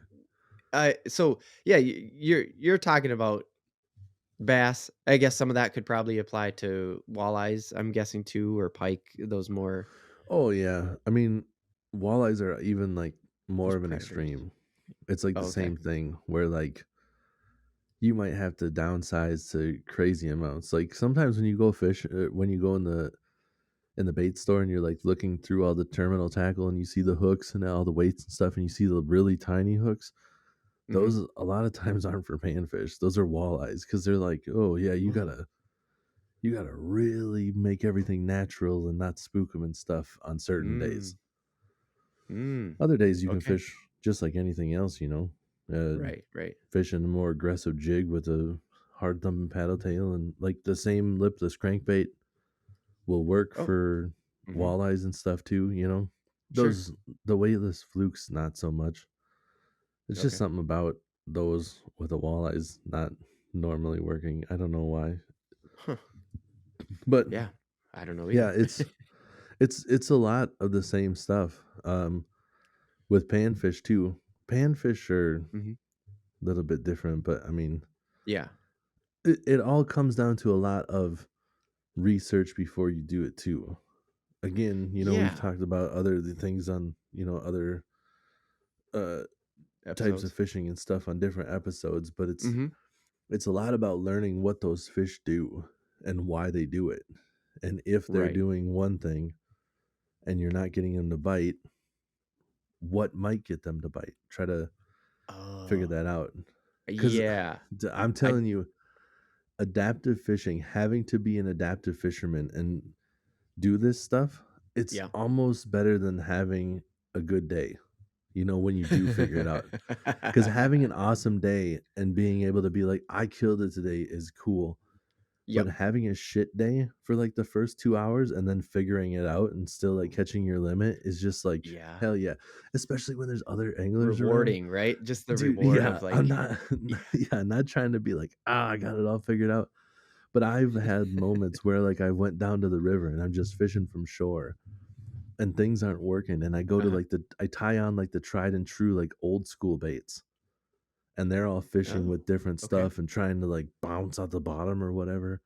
I so, yeah, you're talking about bass. I guess some of that could probably apply to walleyes, I'm guessing too, or pike, those more Oh yeah, I mean, walleyes are even like more those of an predators. extreme. It's like the Oh, okay. same thing where like you might have to downsize to crazy amounts. Like sometimes when you go fish, when you go in the bait store and you're like looking through all the terminal tackle and you see the hooks and all the weights and stuff and you see the really tiny hooks, Mhm. those a lot of times aren't for panfish. Those are walleyes because they're like, oh yeah, Oh. you gotta really make everything natural and not spook them and stuff on certain days. Mm. Mm. Other days you can Okay. fish just like anything else, you know, Right, right. fishing a more aggressive jig with a hard thumping paddle tail and like the same lipless crankbait will work Oh, for mhm. walleyes and stuff too, you know. Sure. Those the weightless flukes not so much. It's just Okay. something about those with the walleyes not normally working. I don't know why. Huh. But Yeah. I don't know yeah, either. it's a lot of the same stuff. With panfish too. Panfish are a Mhm. little bit different, but I mean, Yeah. it all comes down to a lot of research before you do it too. Again, you know, we've Yeah. talked about other things on, you know, other uh types of Episodes. fishing and stuff on different episodes, but Mhm. it's a lot about learning what those fish do and why they do it. And if they're Right. doing one thing and you're not getting them to bite, what might get them to bite? Try to figure Oh, that out. Cuz yeah. I'm I telling you, adaptive fishing, having to be an adaptive fisherman and do this stuff, it's yeah. almost better than having a good day. You know, when you do figure it out. Because having an awesome day and being able to be like, I killed it today is cool. But Yep. having a shit day for like the first 2 hours and then figuring it out and still like catching your limit is just like, Yeah. hell yeah. Especially when there's other anglers around. Rewarding, right? Just the Dude, reward yeah, of I'm like not, yeah. yeah, not trying to be like, I got it all figured out. But I've had moments where like I went down to the river and I'm just fishing from shore and things aren't working. And I go to Uh-huh. like I tie on like the tried and true, like old school baits and they're all fishing Oh, with different okay. stuff and trying to like bounce out the bottom or whatever.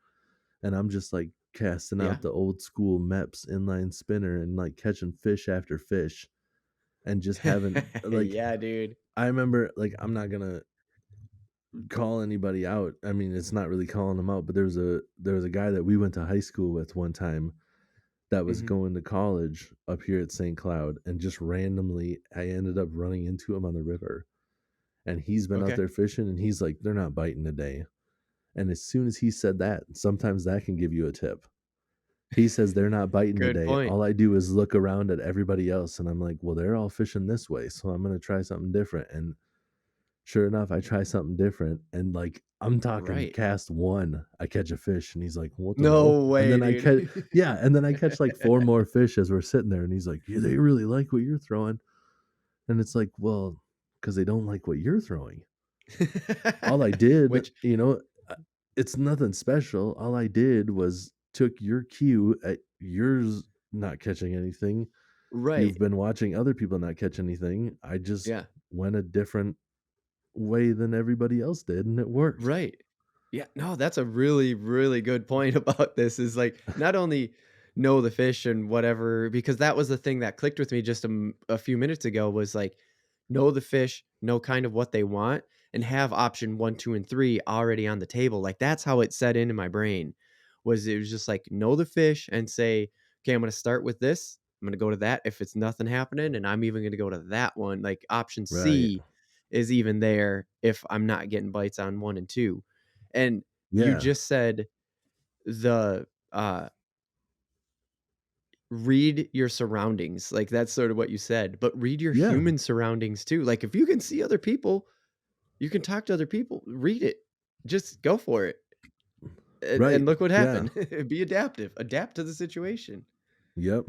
And I'm just like casting Yeah. out the old school MEPS inline spinner and like catching fish after fish and just having like Yeah, dude. I remember like I'm not gonna call anybody out. I mean, it's not really calling them out, but there was a guy that we went to high school with one time that was Mhm. going to college up here at St. Cloud and just randomly I ended up running into him on the river. And he's been out Okay. there fishing and he's like, they're not biting today. And as soon as he said that, sometimes that can give you a tip. He says they're not biting Good today. point. All I do is look around at everybody else and I'm like, well, they're all fishing this way. So I'm going to try something different. And sure enough, I try something different, and, like, I'm talking Right. cast 1, I catch a fish, and he's like, "What the hell?" No And way, then I dude. catch yeah, and then I catch, like, 4 more fish as we're sitting there, and he's like, "Yeah, they really like what you're throwing." And it's like, "Well, because they don't like what you're throwing. All I did, Which uh, it's nothing special. All I did was took your cue at yours not catching anything. right. You've been watching other people not catch anything. I just Yeah. went a different way than everybody else did, and it worked." Right. Yeah, no, that's a really, really good point about this is like not only know the fish and whatever, because that was the thing that clicked with me just a few minutes ago was like know the fish, know kind of what they want, and have option one, two, and three already on the table. Like that's how it set into my brain. Was it was just like know the fish and say, okay, I'm gonna start with this. I'm gonna go to that if it's nothing happening, and I'm even gonna go to that one. Like option Right. C is even there if I'm not getting bites on one and two. And you Yeah. just said the read your surroundings. Like that's sort of what you said, but read your Yeah. human surroundings too. Like if you can see other people, you can talk to other people, read it. Just go for it. Right. And look what Yeah. happened. Be adaptive. Adapt to the situation. Yep.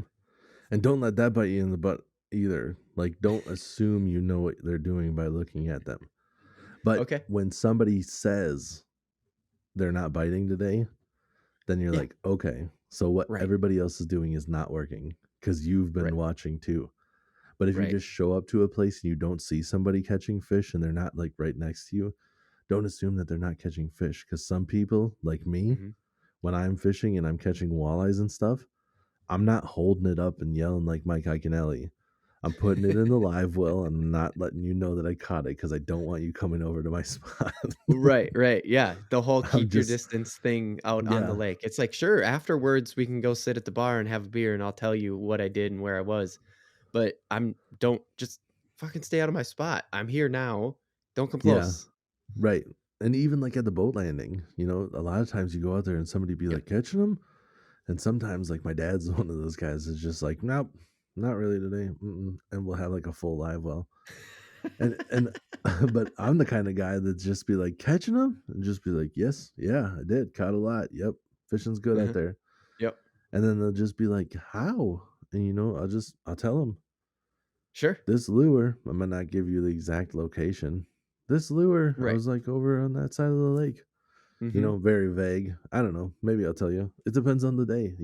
And don't let that bite you in the butt either. Like, don't assume you know what they're doing by looking at them. But Okay. when somebody says they're not biting today, then you're Yeah. like, okay, so what Right. everybody else is doing is not working because you've been Right. watching too. But if you Right. just show up to a place and you don't see somebody catching fish and they're not like right next to you, don't assume that they're not catching fish. Because some people, like me, Mhm. when I'm fishing and I'm catching walleyes and stuff, I'm not holding it up and yelling like Mike Iaconelli. I'm putting it in the live well and I'm not letting you know that I caught it because I don't want you coming over to my spot. Right, right, yeah, the whole I'm keep your just, distance thing out on the yeah, lake. It's like, "Sure, afterwards, we can go sit at the bar and have a beer, and I'll tell you what I did and where I was, but I'm don't just fucking stay out of my spot. I'm here now. Don't come yeah, close." right. And even like at the boat landing, a lot of times you go out there and somebody be Yep. like catching them. And sometimes like my dad's one of those guys is just like, nope, not really today. Mm-mm. And we'll have like a full live well. And but I'm the kind of guy that just be like catching them and just be like, yes, yeah, I did. Caught a lot. Yep. Fishing's good out Uh-huh. there. Yep. And then they'll just be like, how? And I'll tell them Sure. this lure, I'm gonna not give you the exact location. This lure, I Right. was like over on that side of the lake. Mhm. Very vague. I don't know. Maybe I'll tell you. It depends on the day.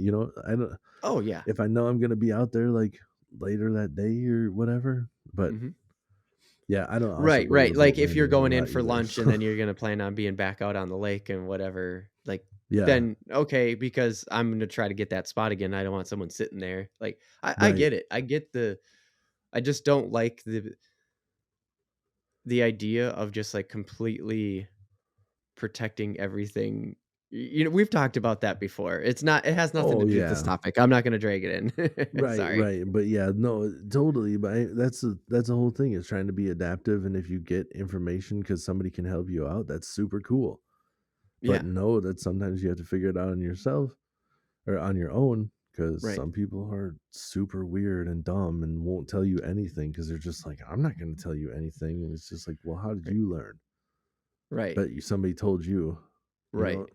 I don't Oh, yeah. if I know I'm gonna be out there like later that day or whatever. But Mhm. yeah, I don't also Right, go to right, the boat like, if you're landings a going in lot for either. lunch and So then you're gonna plan on being back out on the lake and whatever, like, yeah, then, okay, because I'm gonna try to get that spot again, I don't want someone sitting there, like, I right. get it, I get the I just don't like the idea of just, like, completely protecting everything. We've talked about that before, it has nothing to Oh do with this yeah. topic, I'm not gonna drag it in. Right, Sorry. right. But yeah, no, totally. But that's the whole thing is trying to be adaptive. And if you get information because somebody can help you out, that's super cool. But Yeah, know that sometimes you have to figure it out on yourself or on your own because right, some people are super weird and dumb and won't tell you anything because they're just like, I'm not going to tell you anything. And it's just like, well, how did right, you learn? right, Bet you somebody told you, you right. know,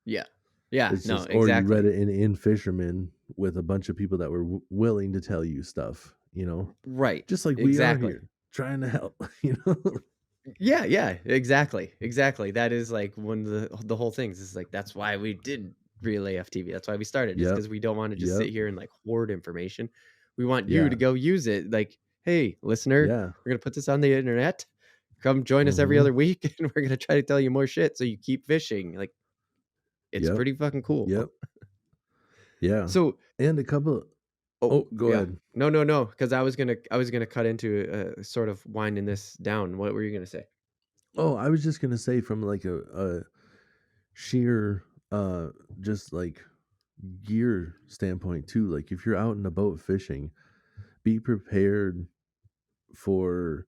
Yeah. Yeah, it's no, just, or you read exactly. it in Fisherman with a bunch of people that were willing to tell you stuff, Right, just like we are exactly. here trying to help, you know? Yeah, yeah, exactly, exactly. That is like one of the whole things is like that's why we did Relay FTV. That's why we started is Yep. because we don't want to just Yep. sit here and like hoard information. We want you to Yeah. go use it. Like, hey, listener, Yeah. we're gonna put this on the internet. Come join us every Hmm. other week, and we're gonna try to tell you more shit so you keep fishing. Like, it's Yep. pretty fucking cool. Yep. Yeah. So, And a couple, oh oh, go yeah, ahead. no, no, no, because I was gonna cut into sort of winding this down. What were you gonna say? Oh, I was just gonna say from like a sheer just like gear standpoint too. Like if you're out in a boat fishing, be prepared for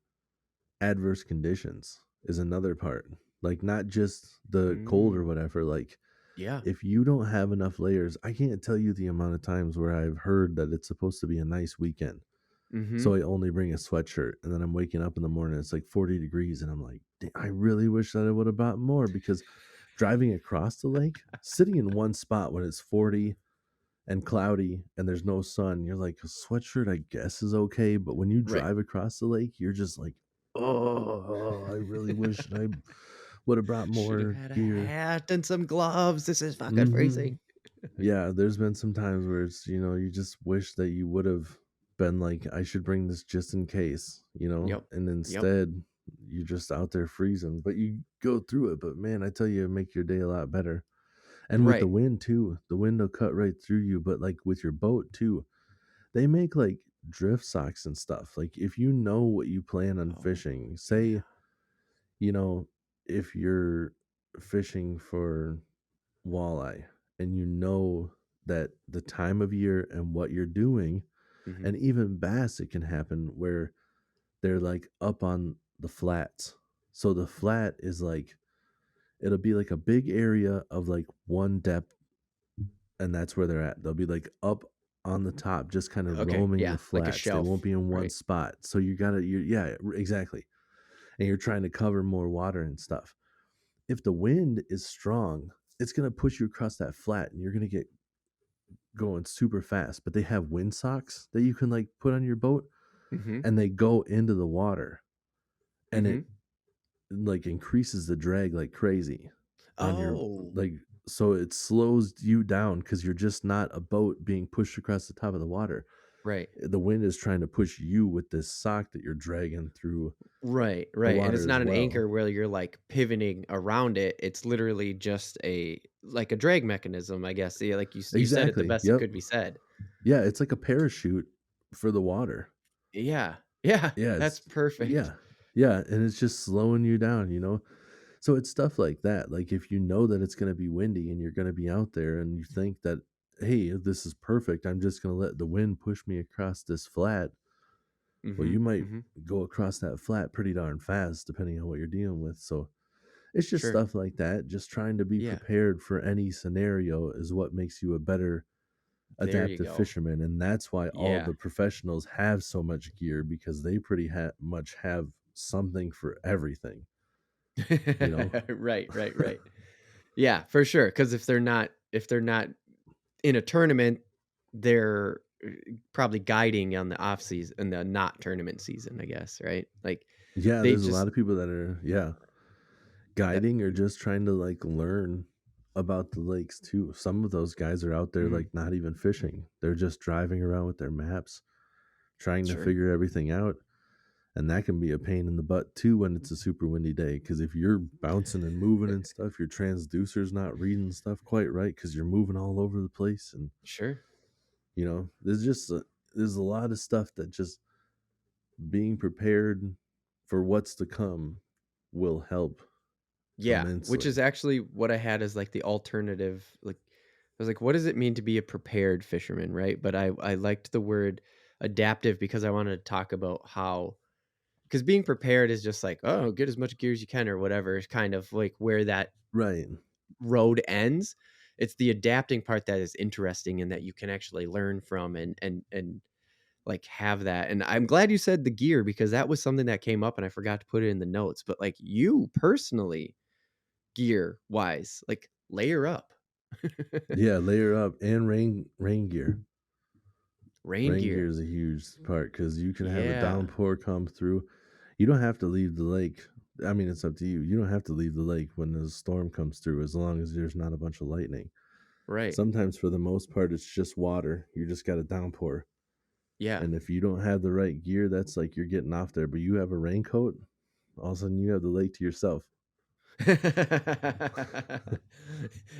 adverse conditions is another part. Like not just the cold or Mm, whatever. Like yeah. if you don't have enough layers, I can't tell you the amount of times where I've heard that it's supposed to be a nice weekend. Mhm. So I only bring a sweatshirt, and then I'm waking up in the morning, it's like 40 degrees, and I'm like, I really wish that I would have bought more because driving across the lake, sitting in one spot when it's 40 and cloudy and there's no sun, you're like, a sweatshirt, I guess, is okay. But when you Right. drive across the lake, you're just like, oh, I really wish I would have brought Should have more had a gear. hat and some gloves. This is fucking Hmm. freezing. Yeah, there's been some times where it's, you just wish that you would have been like, I should bring this just in case, Yep. and Yep. instead you're just out there freezing, but you go through it. But man, I tell you, it make your day a lot better. And with the Right. wind too, the wind will cut right through you. But like with your boat too, they make like drift socks and stuff. Like if you know what you plan on Oh, fishing, say, yeah. you know, if you're fishing for walleye and you know that the time of year and what you're doing, Mhm. and even bass, it can happen where they're like up on the flats. So the flat is like, it'll be like a big area of like one depth, and that's where they're at. They'll be like up on the top, just kind of Okay, roaming the yeah, like a flats. They won't shelf, be in one right? spot. So yeah, exactly. And you're trying to cover more water and stuff. If the wind is strong, it's going to push you across that flat and you're going to get going super fast. But they have wind socks that you can like put on your boat, Mhm. and they go into the water, and it Mhm. like increases the drag like crazy on your, Oh, like, so it slows you down because you're just not a boat being pushed across the top of the water. right. The wind is trying to push you with this sock that you're dragging through Right, the right, and it's water as not an well. anchor where you're, like, pivoting around it, it's literally just a like a drag mechanism, I guess, yeah, like, you said it the Exactly. best it Yep. could be said. Yeah, it's like a parachute for the water. Yeah, yeah, Yeah, that's perfect. yeah. Yeah, and it's just slowing you down. So it's stuff like that. Like if you know that it's going to be windy and you're going to be out there and you think that, hey, this is perfect, I'm just going to let the wind push me across this flat. Well, you Mhm, might mhm, go across that flat pretty darn fast depending on what you're dealing with. So it's just sure, stuff like that. Just trying to be yeah, prepared for any scenario is what makes you a better there you adaptive go. fisherman. And that's why all Yeah. the professionals have so much gear, because they pretty much have something for everything, you know? Right, right, right. Yeah, for sure. Because if they're not in a tournament, they're, probably guiding on the off season in the not tournament season, I guess, right? Like, Yeah, they there's a just lot of people that are, yeah, that guiding or just trying to like learn about the lakes too. Some of those guys are out there mhm, like not even fishing. They're just driving around with their maps, trying to sure. figure everything out. And that can be a pain in the butt too when it's a super windy day. Cause if you're bouncing and moving and stuff, your transducer's not reading stuff quite right because you're moving all over the place. And, Sure. there's a lot of stuff that just being prepared for what's to come will help Yeah, which is immensely. actually what I had as, like, the alternative, like, I was like, "What does it mean to be a prepared fisherman?" Right? But I liked the word adaptive because I wanted to talk about how, because being prepared is just like, "Oh, get as much gear as you can," or whatever, is kind of like where that Right. road ends. It's the adapting part that is interesting and that you can actually learn from and like have that. And I'm glad you said the gear because that was something that came up and I forgot to put it in the notes. But like you personally, gear wise, like layer up. Yeah, layer up, and rain gear. Rain Rain gear gear. is a huge part because you can have a Yeah. downpour come through. You don't have to leave the lake. I mean, it's up to you. You don't have to leave the lake when the storm comes through, as long as there's not a bunch of lightning. Right. Sometimes, for the most part, it's just water. You just got a downpour. Yeah. And if you don't have the right gear, that's like you're getting off there. But you have a raincoat, all of a sudden you have the lake to yourself.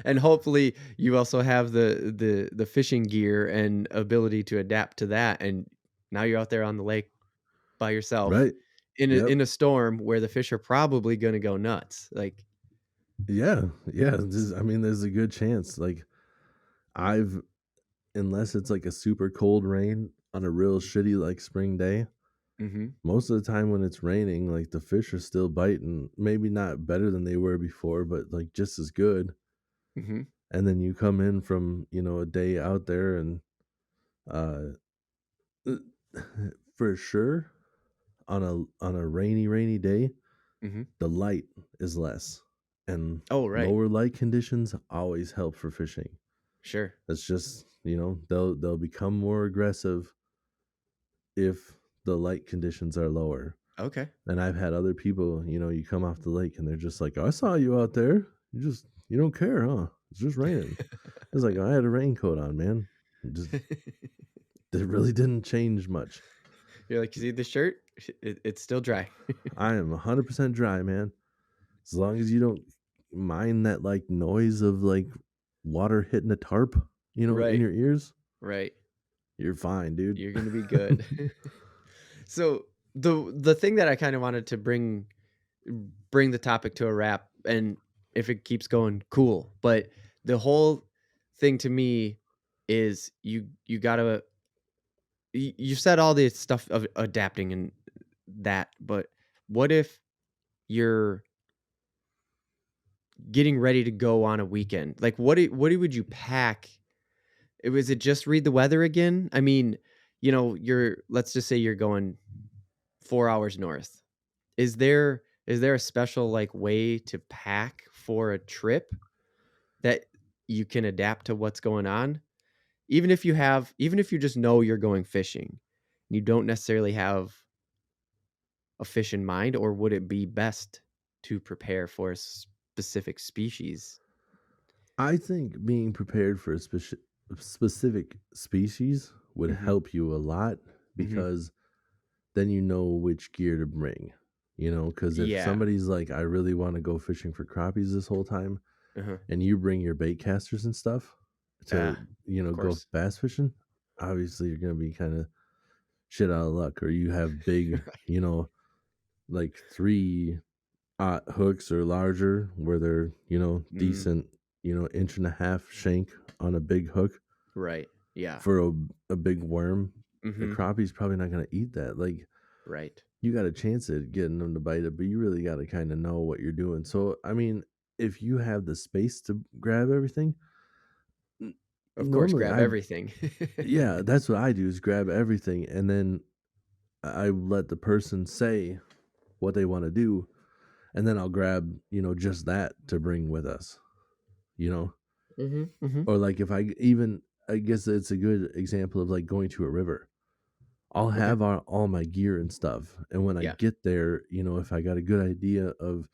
And hopefully you also have the fishing gear and ability to adapt to that, and now you're out there on the lake by yourself Right. in a Yep. in a storm where the fish are probably gonna go nuts, like, Yeah. Yeah. s I mean, there's a good chance. Like, I've, unless it's like a super cold rain on a real shitty like spring day, mhm, most of the time when it's raining, like the fish are still biting, maybe not better than they were before, but like just as good. mhm. And then you come in from, a day out there and uh for sure on a rainy day, Mhm. the light is less, and Oh, right. lower light conditions always help for fishing. Sure. That's just, they'll become more aggressive if the light conditions are lower. Okay. And I've had other people, you come off the lake and they're just like, "I saw you out there. You don't care, huh? It's just raining." It's like, "I had a raincoat on, man." It really didn't change much. You're like, "You see the shirt? It's still dry." I am 100% dry, man. As long as you don't mind that like noise of like water hitting a tarp, in Right. your ears, Right. you're fine, dude. You're gonna be good. So, the thing that I kinda wanted to bring the topic to a wrap, and if it keeps going, cool, but the whole thing to me is you gotta you said all this stuff of adapting and that, but what if you're getting ready to go on a weekend? Like, would you pack? Was it just read the weather again? I mean, you're let's just say you're going 4 hours north. Is there a special, like, way to pack for a trip that you can adapt to what's going on? Even if you just know you're going fishing, you don't necessarily have a fish in mind, or would it be best to prepare for a specific species? I think being prepared for a specific species would Mhm, help you a lot mhm. because then you know which gear to bring. Because if Yeah. somebody's like, "I really want to go fishing for crappies this whole time," Uh-huh. and you bring your bait casters and stuff to, Of go course. bass fishing, obviously you're going to be kind of shit out of luck. Or you have big, Right. like 3 hooks or larger where they're, Mm, decent, inch and a half shank on a big hook right. Yeah. for a big worm. A Mhm. crappie's probably not going to eat that. Like, Right. you got a chance at getting them to bite it, but you really got to kind of know what you're doing. So, I mean, if you have the space to grab everything, n- Of course, normally grab everything. yeah, that's what I do is grab everything and then I let the person say what they want to do, and then I'll grab, just that to bring with us, you know? Mhm, mhm. Or like if I guess it's a good example of like going to a river. I'll Okay. have all my gear and stuff. And when I Yeah. get there, if I got a good idea of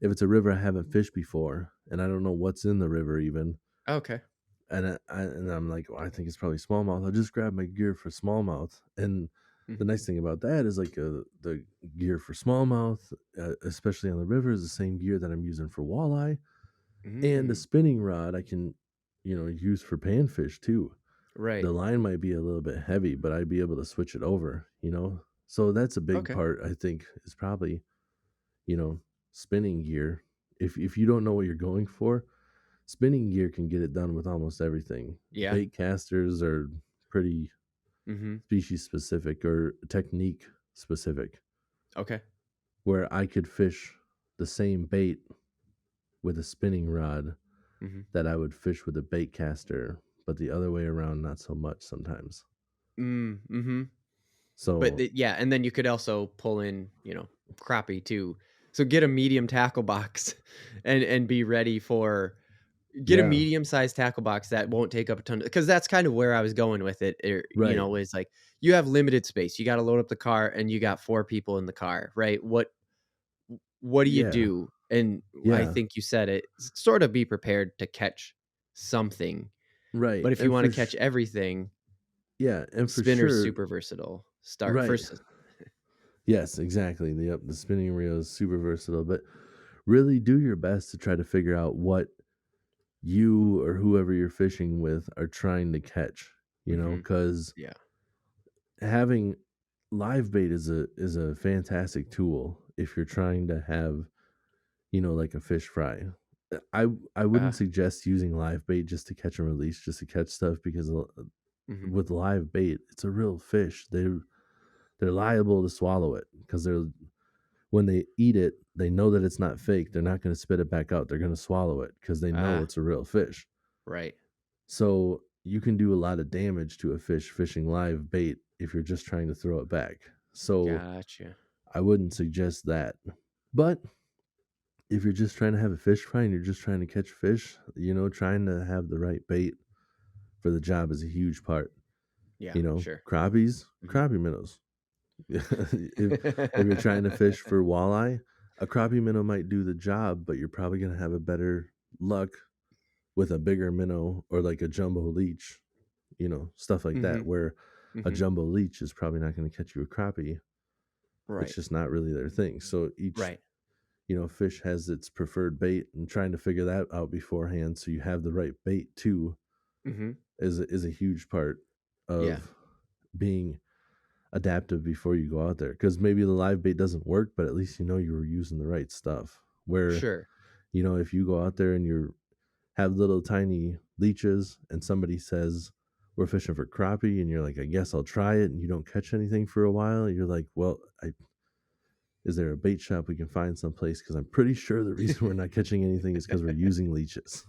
if it's a river I haven't fished before and I don't know what's in the river even, Okay. and I'm like, well, I think it's probably smallmouth. I'll just grab my gear for smallmouth. And the Mhm, nice thing about that is like the gear for smallmouth, especially on the river, is the same gear that I'm using for walleye, and the mm. spinning rod I can, use for panfish too. Right. The line might be a little bit heavy, but I'd be able to switch it over. So that's a big Okay. part, I think, is probably, you know, spinning gear. If you don't know what you're going for, spinning gear can get it done with almost everything. Yeah. Bait casters are pretty Mhm. species specific or technique specific, Okay. where I could fish the same bait with a spinning rod Mhm. that I would fish with a bait caster, but the other way around, not so much sometimes. Mhm. But So, yeah, and then you could also pull in, crappie too. So get a medium tackle box and be ready for get a yeah, medium-sized tackle box that won't take up a ton, because that's kind of where I was going with it, right. is like, you have limited space. You gotta load up the car and you got 4 people in the car, right? What do you Yeah, do? And I yeah, think you said it, sort of be prepared to catch something, right. but if you wanna catch everything, Yeah, and for spinner's sure, super versatile. Start right. first. Yes, exactly. The spinning reel is super versatile, but really do your best to try to figure out what you or whoever you're fishing with are trying to catch, Mhm. because Yeah. having live bait is a fantastic tool if you're trying to have, like a fish fry. I wouldn't Ah. suggest using live bait just to catch and release, just to catch stuff because Mhm. with live bait, it's a real fish. They're liable to swallow it because when they eat it, they know that it's not fake. They're not going to spit it back out. They're going to swallow it because they know Ah, it's a real fish. right. So you can do a lot of damage to a fish fishing live bait if you're just trying to throw it back. So Gotcha. I wouldn't suggest that. But if you're just trying to have a fish fry and you're just trying to catch fish, trying to have the right bait for the job is a huge part. Yeah, sure. Crappies, Mhm. crappie minnows. If you're trying to fish for walleye, a crappie minnow might do the job, but you're probably going to have a better luck with a bigger minnow or like a jumbo leech, stuff like that, Mhm. where a Mhm. jumbo leech is probably not going to catch you a crappie. It's Right. just not really their thing. So each, Right. fish has its preferred bait, and trying to figure that out beforehand so you have the right bait too Mhm. is a huge part Yeah. of being adaptive before you go out there, because maybe the live bait doesn't work, but at least you were using the right stuff. Where Sure. if you go out there and you have little tiny leeches and somebody says we're fishing for crappie and you're like, I guess I'll try it, and you don't catch anything for a while, you're like, well, is there a bait shop we can find someplace, because I'm pretty sure the reason we're not catching anything is because we're using leeches.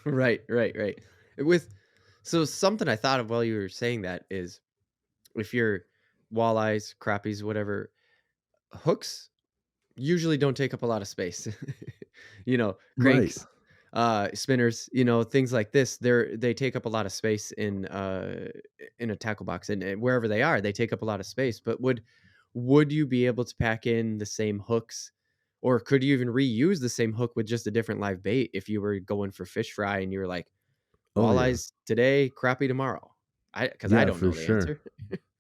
Right, right, right. With so something I thought of while you were saying that is if you're walleyes, crappies, whatever, hooks usually don't take up a lot of space. Right. Cranks, spinners, things like this, they take up a lot of space in a tackle box, and wherever they are, they take up a lot of space. But would you be able to pack in the same hooks, or could you even reuse the same hook with just a different live bait if you were going for fish fry and you were like, Oh yeah. walleyes today, crappie tomorrow? Because I Yeah, don't for know the sure. answer.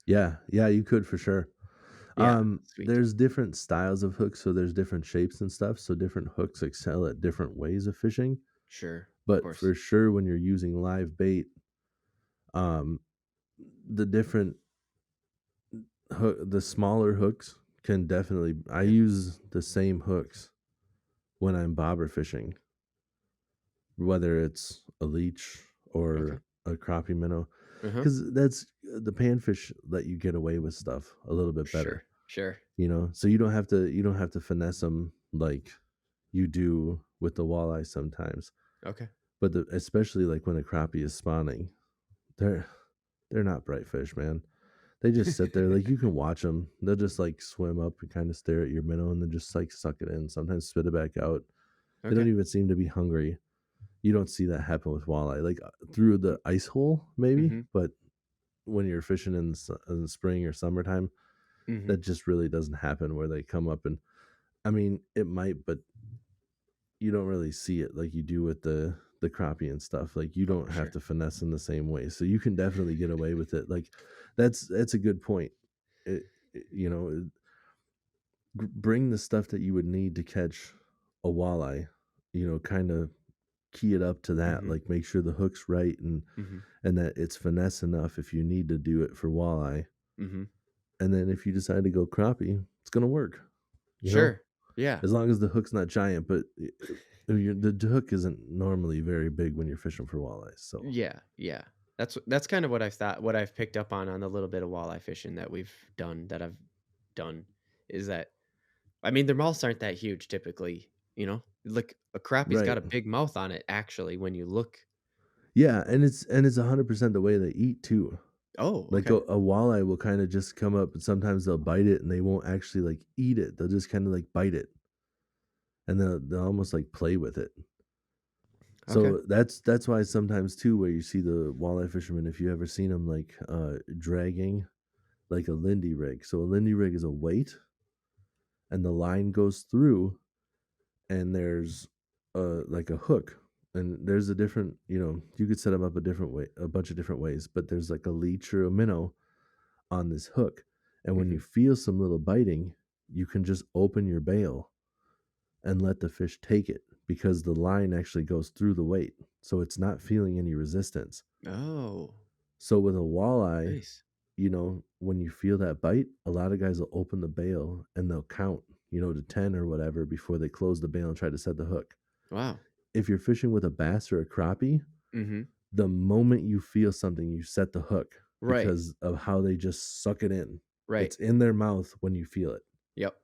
Yeah, yeah, you could for sure. Yeah, sweet. There's different styles of hooks, so there's different shapes and stuff. So different hooks excel at different ways of fishing. Sure, of But course. for sure, when you're using live bait, um, the different the smaller hooks can definitely. I Yeah. use the same hooks when I'm bobber fishing, whether it's a leech Okay. or a crappie minnow, Uh-huh. because that's the panfish let you get away with stuff a little bit Sure, better. sure. So you don't have to finesse them like you do with the walleye sometimes. Okay. But especially like when a crappie is spawning, they're they're not bright fish, man. They just sit there. Like, you can watch them. They'll just like swim up and kind of stare at your minnow and then just like suck it in. Sometimes spit it back out. They don't Okay. even seem to be hungry. You don't see that happen with walleye. Like, through the ice hole, maybe, Mhm, but when you're fishing in the spring or summertime, mhm. that just really doesn't happen where they come up and, I mean, it might, but you don't really see it like you do with the crappie and stuff. Like, you Oh, don't have sure. to finesse in the same way, so you can definitely get away with it. Like, that's a good point. It bring the stuff that you would need to catch a walleye. Kind of key it up to that. Mhm, Like, make sure the hook's right, mhm, and that it's finesse enough if you need to do it for walleye. mhm. And then if you decide to go crappie, it's gonna work. You know, Sure. Yeah. as long as the hook's not giant, but the hook isn't normally very big when you're fishing for walleyes. So Yeah, yeah. That's kind of what I've thought what I've picked up on the little bit of walleye fishing that I've done, is that I mean, their mouths aren't that huge typically, you know? Like, a crappie's got right, a big mouth on it actually when you look. yeah, and it's 100% the way they eat too. Oh, Like, a, okay. a walleye will kind of just come up, and sometimes they'll bite it, and they won't actually like eat it. They'll just kind of like bite it, and they'll almost like play with it. Okay. So that's why sometimes too, where you see the walleye fishermen, if you ever seen them like dragging like a lindy rig. So a lindy rig is a weight, and the line goes through, and there's like a hook, and there's a different, you could set them up a different way, a bunch of different ways, but there's like a leech or a minnow on this hook, and when you Mhm. feel some little biting, you can just open your bail and let the fish take it, because the line actually goes through the weight, so it's not feeling any resistance. Oh, So with a walleye, nice. when you feel that bite, a lot of guys will open the bail and they'll count, to 10 or whatever before they close the bail and try to set the hook. Wow. If you're fishing with a bass or a crappie, Mhm. the moment you feel something, you set the hook Right, because of how they just suck it in. right. It's in their mouth when you feel it. Yep.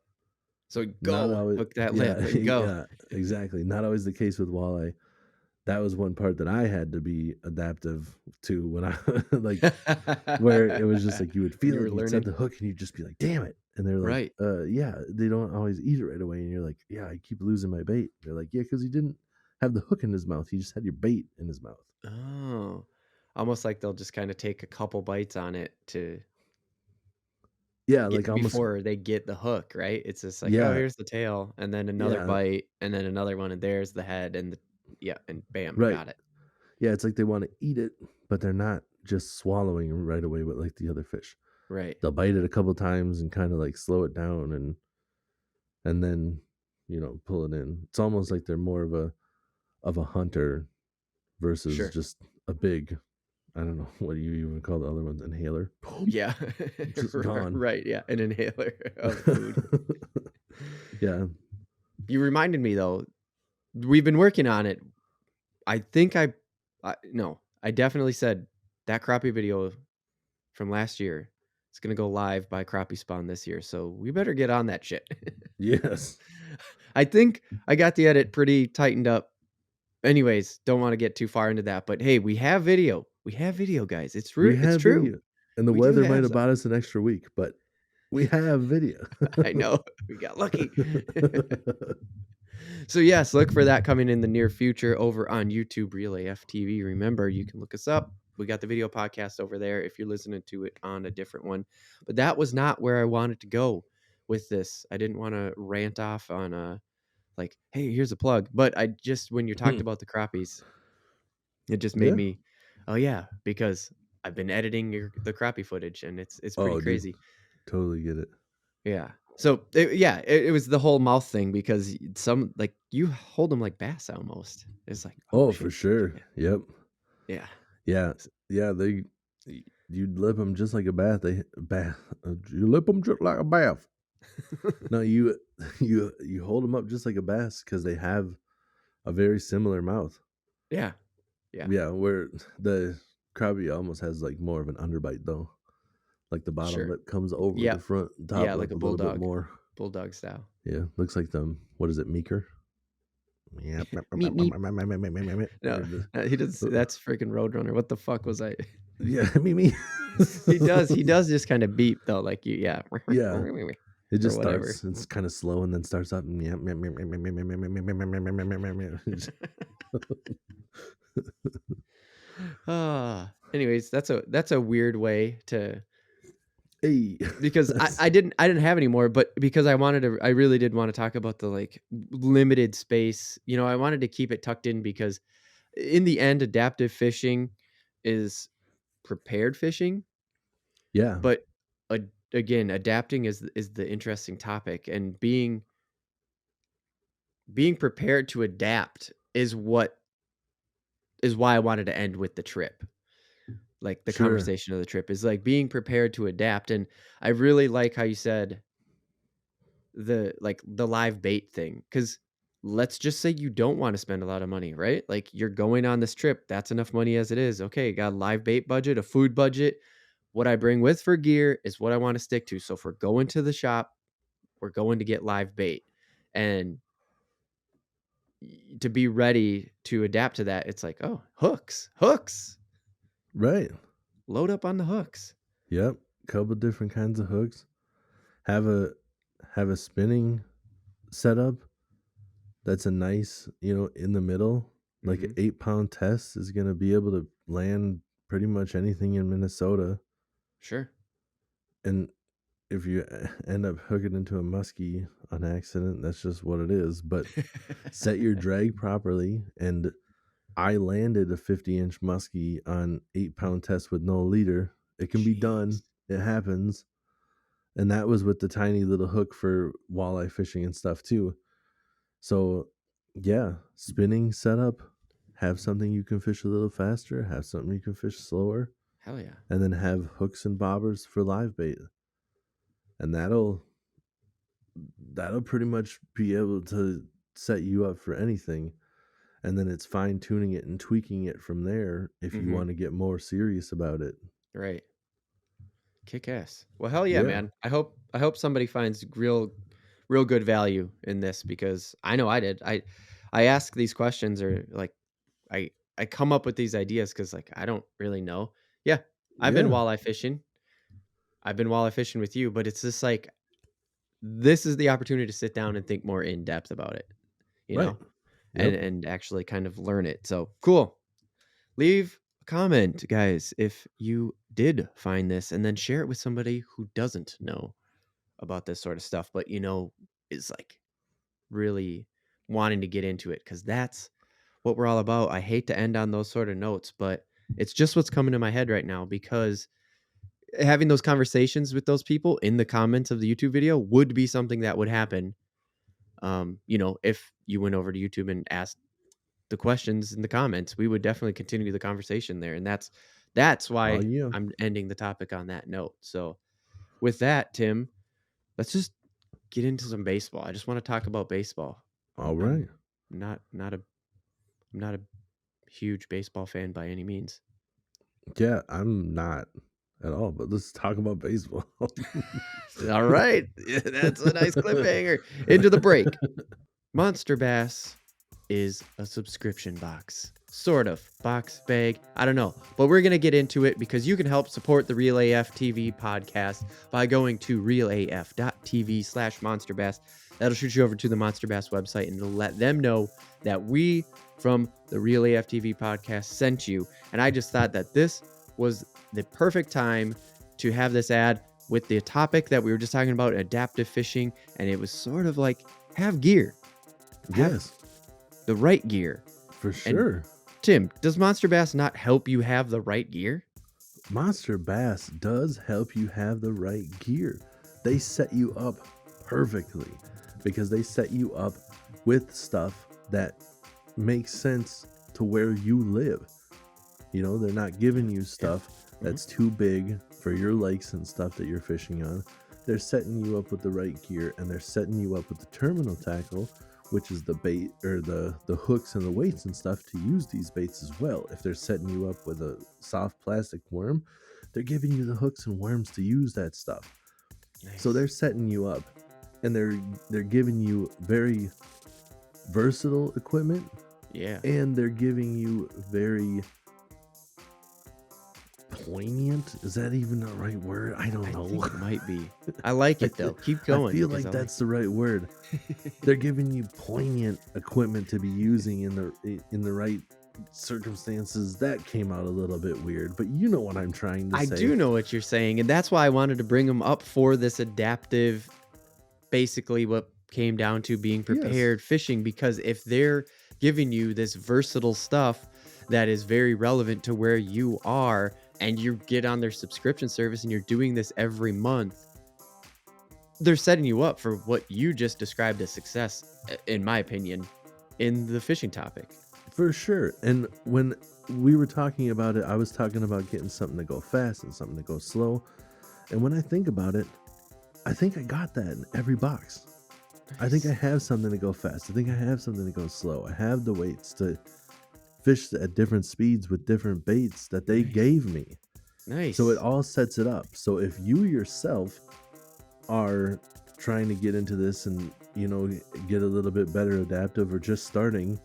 So Not go, always, hook that yeah, lip and go. yeah, exactly. Not always the case with walleye. that was one part that I had to be adaptive to when I like where it was just like you would When feel you it, were and you'd set learning. the hook, and you'd just be like, "Damn it!" And they're like, Right. yeah, they don't always eat it right away." And you're like, "Yeah, I keep losing my bait." They're like, "Yeah, because he didn't have the hook in his mouth. He just had your bait in his mouth." Oh. Almost like they'll just kinda take a couple bites on it to Yeah, like get almost. before they get the hook, right? It's just like, "Oh, Yeah, here's the tail," and then another yeah, bite, and then another one, and there's the head, and the yeah, and bam, right. got it. Yeah, it's like they want to eat it, but they're not just swallowing right away with like the other fish. Right. They'll bite it a couple times and kind of like slow it down, and then pull it in. It's almost like they're more of a hunter versus Sure. just a big, I don't know, what do you even call the other ones? Inhaler. Yeah. Just gone. Right, yeah, an inhaler of food. Yeah. You reminded me, though, we've been working on it. I think I no, I definitely said that crappie video from last year, it's gonna go live by crappie spawn this year, so we better get on that shit. Yes. I think I got the edit pretty tightened up. Anyways, don't wanna get too far into that, but hey, we have video. We have video, guys. We It's have true. video. And the We do weather might have have some. bought us an extra week, but we have video. I know. We got lucky. So, yes, look for that coming in the near future over on YouTube Relay FTV. Remember, you can look us up. We got the video podcast over there if you're listening to it on a different one. But that was not where I wanted to go with this. I didn't want to rant off on like, hey, here's a plug. But I just when you talked about the crappies, it just made Yeah. me, oh yeah, because I've been editing the crappie footage and it's pretty Oh, dude, crazy. totally get it. Yeah. So yeah, it was the whole mouth thing because some like you hold them like bass almost. It's like, oh Oh, for shit, sure. yeah, Yep. yeah, Yeah. S- Yeah, you'd lip them just like a bath. You lip them just like a bath. No, you you hold them up just like a bass because they have a very similar mouth. yeah, yeah, Yeah, where the crappie almost has like more of an underbite though. Like the bottom sure, lip comes over the yep, front yeah, top like lip a a little bit bulldog, more. bulldog style. Yeah, looks like them. What is it, meeker? Yeah. Meep meep. No, Or the- he does. That's freaking Roadrunner. What the fuck was I? yeah, me. He does. He does just kind of beep though, like you, yeah, Yeah, it or just whatever. starts. It's kind of slow and then starts up. Ah, anyways, that's a weird way to Hey, because that's I didn't have any more, but because I really did want to talk about the like limited space. You know, I wanted to keep it tucked in because in the end, adaptive fishing is prepared fishing, yeah, but again, adapting is the interesting topic, and being prepared to adapt is why I wanted to end with the trip. Like the sure, conversation of the trip is like being prepared to adapt, and I really like how you said the live bait thing, because let's just say you don't want to spend a lot of money, right? Like you're going on this trip, that's enough money as it is. Okay, got a live bait budget, a food budget. What I bring with for gear is what I want to stick to. So if we're going to the shop, we're going to get live bait. And to be ready to adapt to that, it's like, oh, hooks, right. load up on the hooks. Yep, couple different kinds of hooks. Have a have a spinning setup that's a nice, in the middle. Like an Hmm. 8 pound test is gonna be able to land pretty much anything in Minnesota. Sure. And if you end up hooking into a muskie on accident, that's just what it is. But set your drag properly. And I landed a 50-inch muskie on 8 pound test with no leader. It can be done. Jeez. It happens. And that was with the tiny little hook for walleye fishing and stuff too. So yeah, spinning setup, have something you can fish a little faster, have something you can fish slower, Hell yeah. and then have hooks and bobbers for live bait. And that'll pretty much be able to set you up for anything. And then it's fine tuning it and tweaking it from there if you Hmm. want to get more serious about it. Right. Kick ass. Well, hell yeah, Yeah. man. I hope somebody finds real good value in this because I know I did. I ask these questions or like I come up with these ideas because like I don't really know. Yeah, I've been Yeah, walleye fishing. I've been walleye fishing with you, but it's just like this is the opportunity to sit down and think more in depth about it, you right. know, Yep. and actually kind of learn it. So cool. Leave a comment, guys, if you did find this, and then share it with somebody who doesn't know about this sort of stuff, but is like really wanting to get into it because that's what we're all about. I hate to end on those sort of notes, but it's just what's coming to my head right now because having those conversations with those people in the comments of the YouTube video would be something that would happen. If you went over to YouTube and asked the questions in the comments, we would definitely continue the conversation there. And that's Oh why yeah. I'm ending the topic on that note. So with that, Tim, let's just get into some baseball. I just want to talk about baseball. All right. I'm not a I'm not a huge baseball fan by any means. Yeah, I'm not at all, but let's talk about baseball. All right. That's a nice cliffhanger. Into the break. Monster Bass is a subscription box. Sort of. Box, bag, I don't know. But we're going to get into it because you can help support the Real AF TV podcast by going to realaf.tv/monsterbass. That'll shoot you over to the Monster Bass website and it'll let them know that we from the Real AF TV podcast sent you. And I just thought that this was the perfect time to have this ad with the topic that we were just talking about, adaptive fishing. And it was sort of like have gear. Have Yes, the right gear. for And sure. Tim, does Monster Bass not help you have the right gear? Monster Bass does help you have the right gear. They set you up perfectly because they set you up with stuff that makes sense to where you live. They're not giving you stuff that's too big for your lakes and stuff that you're fishing on. They're setting you up with the right gear, and they're setting you up with the terminal tackle, which is the bait or the hooks and the weights and stuff to use these baits as well. If they're setting you up with a soft plastic worm, they're giving you the hooks and worms to use that stuff. Nice. So they're setting you up, and they're giving you very versatile equipment, Yeah. and they're giving you very poignant. Is that even the right word? I don't know. I think it might be. I like it though. Keep going. I feel like that's the right word. They're giving you poignant equipment to be using in the right circumstances. That came out a little bit weird, but you know what I'm trying to say. I do know what you're saying, and that's why I wanted to bring them up for this adaptive, basically what came down to being prepared fishing, because if they're giving you this versatile stuff that is very relevant to where you are, and you get on their subscription service and you're doing this every month, they're setting you up for what you just described as success, in my opinion, in the fishing topic. For sure. And when we were talking about it, I was talking about getting something to go fast and something to go slow. And when I think about it, I think I got that in every box. I think I have something to go fast. I think I have something to go slow. I have the weights to fish at different speeds with different baits that they gave me. Nice. So it all sets it up. So if you yourself are trying to get into this and, get a little bit better adaptive, or just starting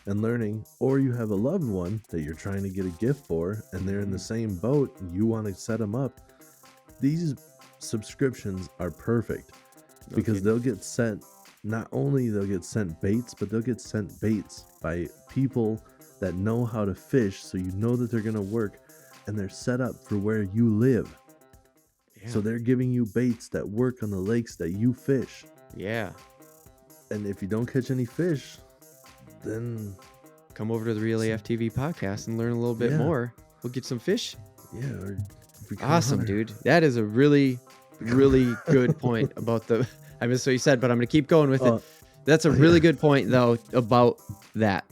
and learning, or you have a loved one that you're trying to get a gift for and they're in the same boat and you want to set them up, these subscriptions are perfect because they'll get sent, not only they'll get sent baits, but they'll get sent baits by people that know how to fish, so you know that they're going to work, and they're set up for where you live. Yeah. So they're giving you baits that work on the lakes that you fish. Yeah. And if you don't catch any fish, then come over to the Real AF TV podcast and learn a little bit more. We'll get some fish. Yeah. Or awesome, dude. That is a really, really good point about the. I missed what you said, but I'm going to keep going with it. That's a really good point, though, about that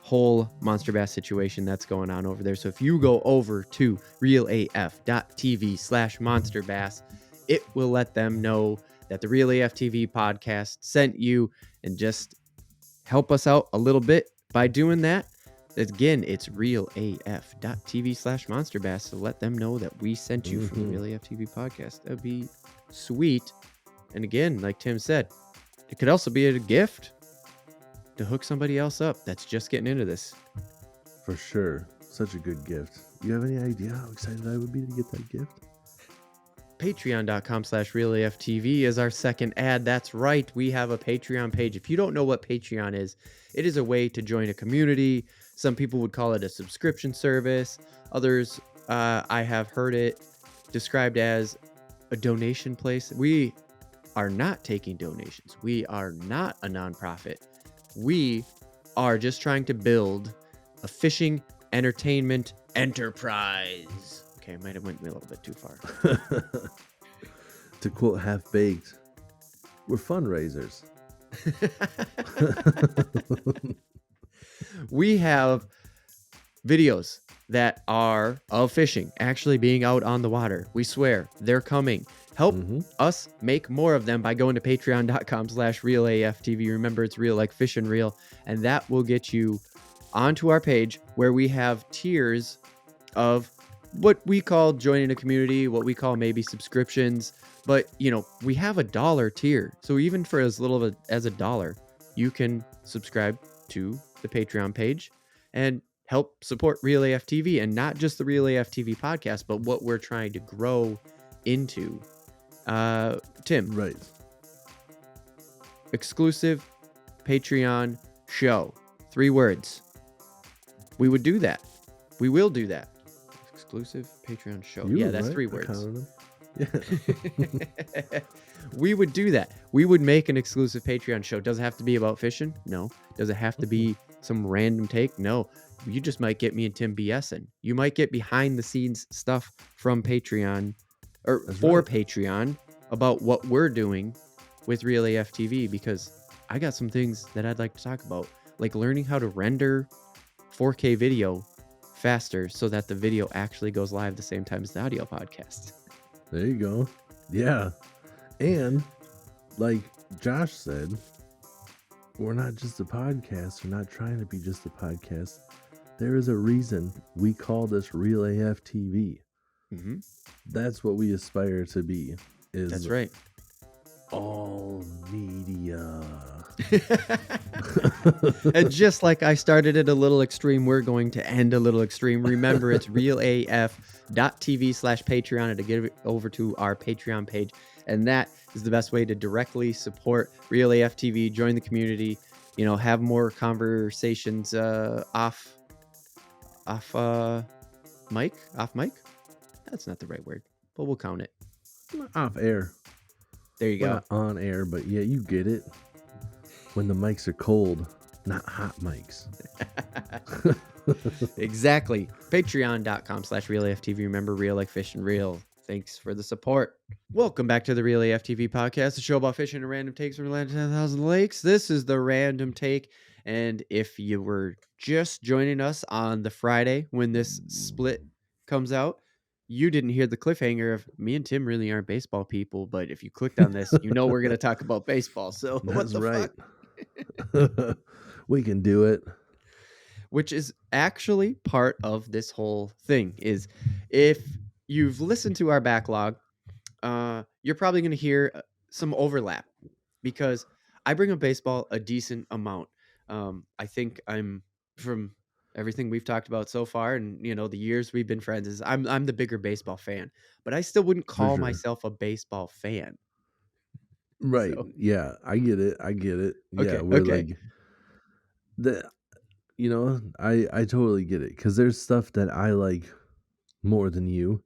whole Monster Bass situation that's going on over there. So if you go over to realaf.tv/monsterbass, it will let them know that the Real AF TV podcast sent you, and just help us out a little bit by doing that. Again, it's realaf.tv/monsterbass. So let them know that we sent you from the Real AF TV podcast. That'd be sweet. And again, like Tim said, it could also be a gift to hook somebody else up that's just getting into this. For sure. Such a good gift. You have any idea how excited I would be to get that gift? Patreon.com/realaftv is our second ad. That's right. We have a Patreon page. If you don't know what Patreon is, it is a way to join a community. Some people would call it a subscription service. Others, I have heard it described as a donation place. We are not taking donations. We are not a nonprofit. We are just trying to build a fishing entertainment enterprise. Okay, I might have went a little bit too far. To quote Half Baked, we're fundraisers. We have videos that are of fishing, actually being out on the water. We swear they're coming. Help us make more of them by going to patreon.com/realaftv. Remember, it's real like fish and reel. And that will get you onto our page where we have tiers of what we call joining a community, what we call maybe subscriptions. But, we have $1 tier. So even for as little as $1, you can subscribe to the Patreon page and help support Real AF TV, and not just the Real AF TV podcast, but what we're trying to grow into. Tim. Right. Exclusive Patreon show. 3 words. We would do that. We will do that. Exclusive Patreon show. That's right. 3 words. Yeah. We would do that. We would make an exclusive Patreon show. Does it have to be about fishing? No. Does it have to be some random take? No. You just might get me and Tim BSing. You might get behind the scenes stuff from Patreon or Patreon about what we're doing with Real AF TV, because I got some things that I'd like to talk about, like learning how to render 4K video faster so that the video actually goes live the same time as the audio podcast. There you go. Yeah. And like Josh said, we're not just a podcast. We're not trying to be just a podcast. There is a reason we call this Real AF TV. That's what we aspire to be. That's right. All media. And just like I started it a little extreme, we're going to end a little extreme. Remember, it's realaf.tv/Patreon, and to get over to our Patreon page. And that is the best way to directly support Real AF TV, join the community, have more conversations off mic. That's not the right word, but we'll count it. Off air. There you go. Not on air, but yeah, you get it. When the mics are cold, not hot mics. Exactly. Patreon.com/RealAFTV. Remember, real like fish and real. Thanks for the support. Welcome back to the Real AF TV podcast, a show about fishing and random takes from the land of 10,000 lakes. This is the random take. And if you were just joining us on the Friday when this split comes out, you didn't hear the cliffhanger of me and Tim really aren't baseball people. But if you clicked on this, we're going to talk about baseball. So that's right. We can do it. Which is actually part of this whole thing, is if you've listened to our backlog, you're probably going to hear some overlap, because I bring up baseball a decent amount. I think from everything we've talked about so far, and the years we've been friends, is I'm the bigger baseball fan, but I still wouldn't call myself a baseball fan. Right. So. Yeah, I get it. Okay, yeah, we're like I totally get it, because there's stuff that I like more than you,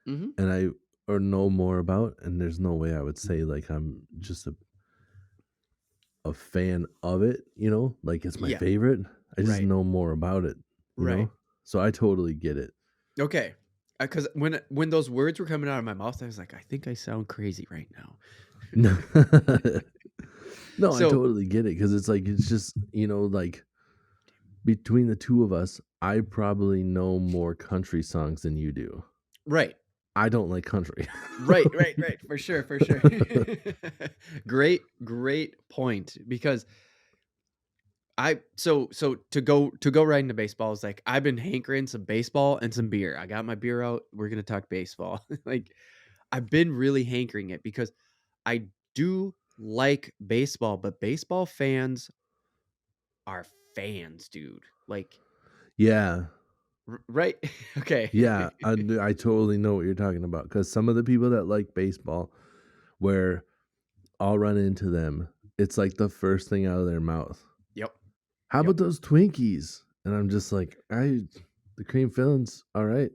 and I know more about, and there's no way I would say like I'm just a fan of it, like it's my favorite. I just know more about it, you know? So I totally get it. Okay. Because when those words were coming out of my mouth, I was like, I think I sound crazy right now. No, I totally get it, because it's like, it's just, like between the two of us, I probably know more country songs than you do. Right. I don't like country. Right. For sure. Great point. Because so to go right into baseball is like, I've been hankering some baseball and some beer. I got my beer out. We're going to talk baseball. Like, I've been really hankering it, because I do like baseball, but baseball fans are fans, dude. Like, Yeah. Right? Okay. Yeah, I totally know what you're talking about because some of the people that like baseball, where I'll run into them, it's like the first thing out of their mouth. Yep. "How Yep. about those Twinkies?" And I'm just like, the cream filling's alright."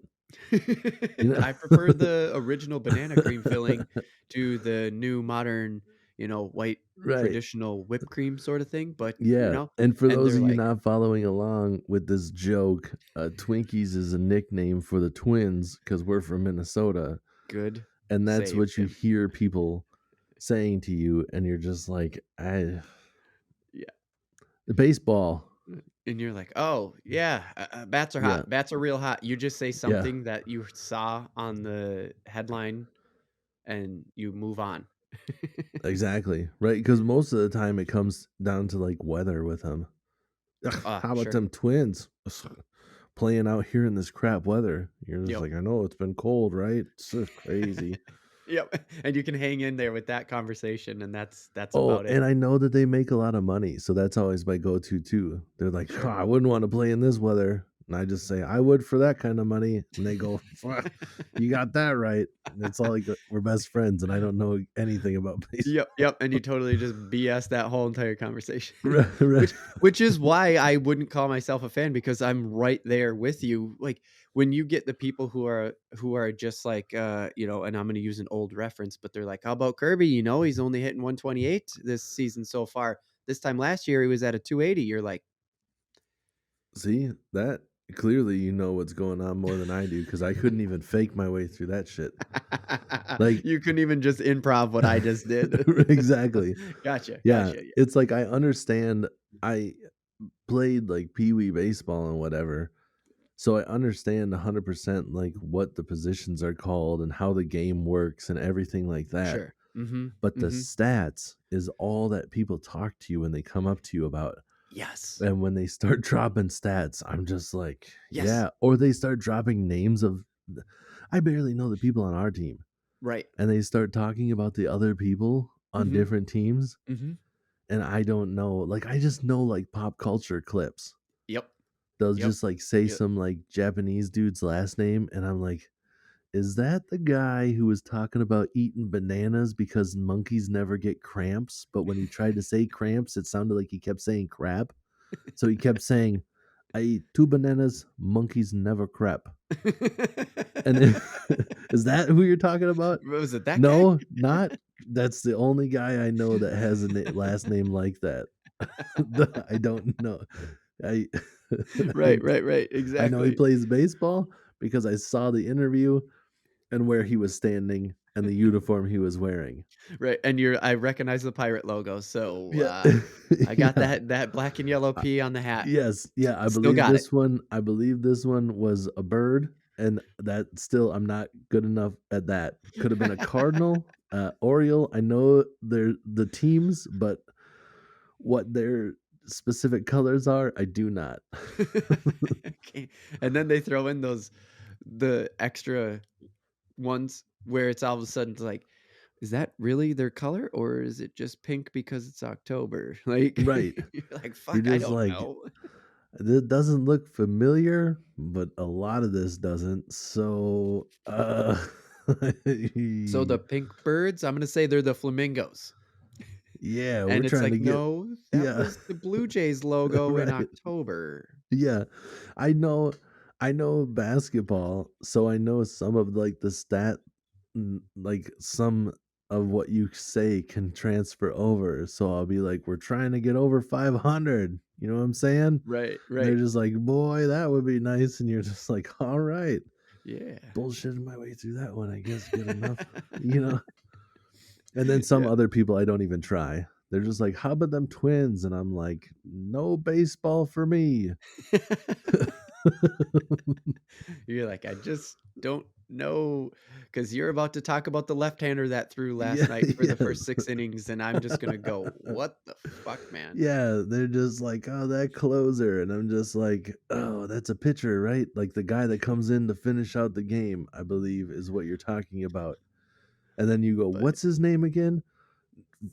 You know? I prefer the original banana cream filling to the new modern, white Right. traditional whipped cream sorta thing, but, Yeah, and for and those they're of you like, not following along with this joke, Twinkies is a nickname for the Twins because 'cause we're from Minnesota, "Good and that's save, what you Tim." hear people saying to you, and you're just like, Yeah, the baseball." and you're like, "Oh, yeah, bats are Yeah, hot. Bats are real hot." You just say yeah, something that you saw on the headline, and you move on. exactly, right? Because most of the time it comes down to, like, weather with them. Ah, How about sure. them Twins playing out here in this crap weather? You're just Yep. like, "I know it's been cold, right? It's just crazy." Yep, and you can hang in there with that conversation, and that's Oh, about it. and I know that they make a lot of money, so that's always my go-to too. They're like, "Oh, Sure. I wouldn't wanna play in this weather." And I just say, "I would for that kind of money." And they go, "You got that right." And it's all like, we're best friends, and I don't know anything about Yep, baseball. yep, and you totally just BS that whole entire conversation, Right. which is why I wouldn't call myself a fan because I'm right there with you. Like, when you get the people who are just like, and I'm gonna use an old reference, but they're like, "How about Kirby? He's only hitting 128 this season so far. This time last year, he was at a 280." You're like, See, that clearly you know what's going on more than I do because I couldn't even fake my way through that shit. Like you couldn't even just improv what I just did. exactly. Gotcha, Yeah, gotcha, yeah. it's like I understand I played, like, pee-wee baseball and whatever, so I understand 100%, like, what the positions are called and how the game works and everything like that, Sure. Mhm, but the mhm. stats is all that people talk to you when they come up to you about, Yes. and when they start dropping stats, I'm just like, Yes. "Yeah," or they start dropping names of I barely know the people on our team, Right. and they start talking about the other people on Mhm, different teams, mhm. and I don't know, like, I just know, like, pop culture clips. Yep, They'll yep, just, like, say yep. some, like, Japanese dude's last name, and I'm like, "Is that the guy who was talking about eating bananas because monkeys never get cramps, but when he tried to say cramps, it sounded like he kept saying crap?" So he kept saying, "I eat 2 bananas, monkeys never crap." And then is that who you're talking about? Was it that guy? No, not that's the only guy I know that has a last name like that. I don't know. I I Right, right, right, I know he exactly. plays baseball because I saw the interview and where he was standing and the uniform he was wearing. Right, and I recognize the pirate logo, so, Yeah. I got Yeah. that black and yellow Uh, P on the hat. yes, yeah, Still got it. I believe this one was a bird, and that still I'm not good enough at that. Could have been a cardinal, oriole. I know they're the teams, but what their specific colors are, I do not. Okay, and then they throw in the extra ones where it's all of a sudden it's like, "Is that really their color, or is it just pink because it's October?" Like, Right. you're like, You're "Fuck, I just don't like, know." "This doesn't look familiar, but a lot of this doesn't." So, So the pink birds, I'm gonna say they're the flamingos. yeah, we're And it's trying to like, get "No, that yeah, was the Blue Jays logo in right. October." Yeah. I know I know basketball, so I know some of, like, the like, some of what you say can transfer over, so I'll be like, "We're trying to get over 500." You know what I'm saying? Right, And they're right. just like, "Boy, that would be nice," and you're just like, "Alright. Yeah. Bullshitting my way through that one, I guess, good enough." You know? And then some Yeah. other people I don't even try. They're just like, "How about them Twins?" And I'm like, "No baseball for me." You're like, "I just don't know, because 'cause you're about to talk about the left-hander that threw last Yeah, night for the first yes. 6 innings, and I'm just gonna go, 'What the fuck, man?'" Yeah, they're just like, "Oh, that closer," and I'm just like, "Oh, that's a pitcher, right?" Like, the guy that comes in to finish out the game, I believe, is what you're talking about, and then you go, But "What's his name again?"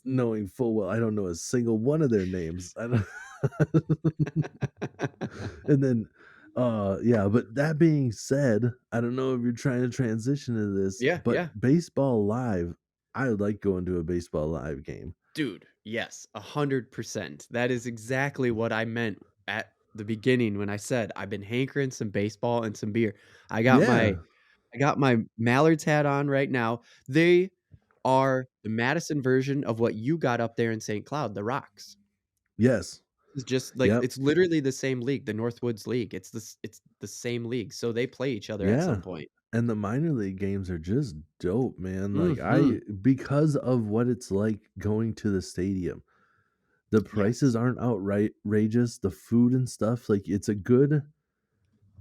Knowing full well I don't know a single one of their names. I don't and then Yeah, but that being said, I don't know if you're trying to transition to this, Yeah, but yeah. baseball live, I would like going to a baseball live game. Dude, yes, 100%. That is exactly what I meant at the beginning when I said, "I've been hankering some baseball and some beer." I got my Yeah. I got my Mallards hat on right now. They are the Madison version of what you got up there in St. Cloud, the Rocks. Yes. It's just like Yep. it's literally the same league, the Northwoods League. It's the same league, so they play each other at Yeah. some point. And the minor league games are just dope, man. Like Mhm. I because of what it's like going to the stadium. The prices Yes, aren't outrageous, the food and stuff, like it's a good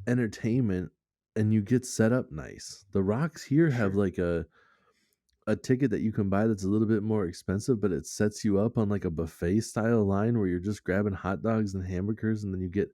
entertainment and you get set up nice. The Rocks for here have sure. like a ticket that you can buy that's a little bit more expensive, but it sets you up on like a buffet style line where you're just grabbing hot dogs and hamburgers and then you get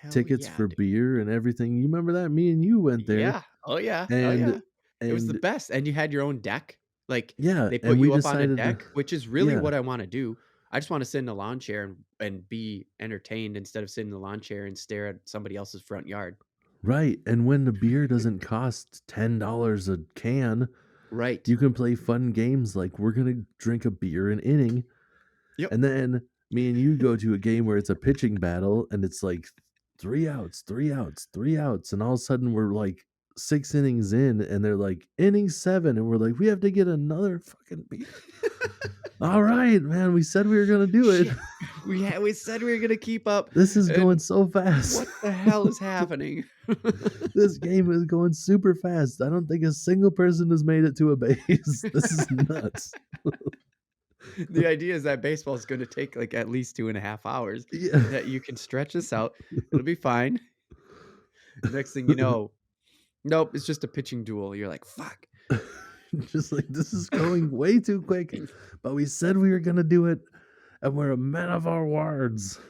Hell tickets yeah, for dude. beer and everything. You remember that? Me and you went there Yeah. Oh, yeah. Oh, and yeah. It was the and best, and you had your own deck. Like, yeah, they put and we you up on a decided to deck, which is really yeah, what I wanna do. I just wanna sit in a lawn chair and be entertained instead of sitting in the lawn chair and stare at somebody else's front yard. right. And when the beer doesn't cost $10 a can, Right. you can play fun games like we're gonna drink a beer an inning. Yep. And then me and you go to a game where it's a pitching battle and it's like 3 outs, 3 outs, 3 outs, and all of a sudden we're like 6 innings in and they're like, "Inning 7," and we're like, "We have to get another fucking beer." "All right, man, we said we were gonna do it." Shit. We said we were gonna keep up, This is going and so fast. what the hell is happening? This game is going super fast. I don't think a single person has made it to a base. This is nuts. The idea is that baseball is gonna take, like, at least 2.5 hours, Yeah. that you can stretch this out. It'll be fine. Next thing you know, nope, it's just a pitching duel. You're like, "Fuck." Just like this is going way too quick, but we said we were gonna do it, and we're a men of our words.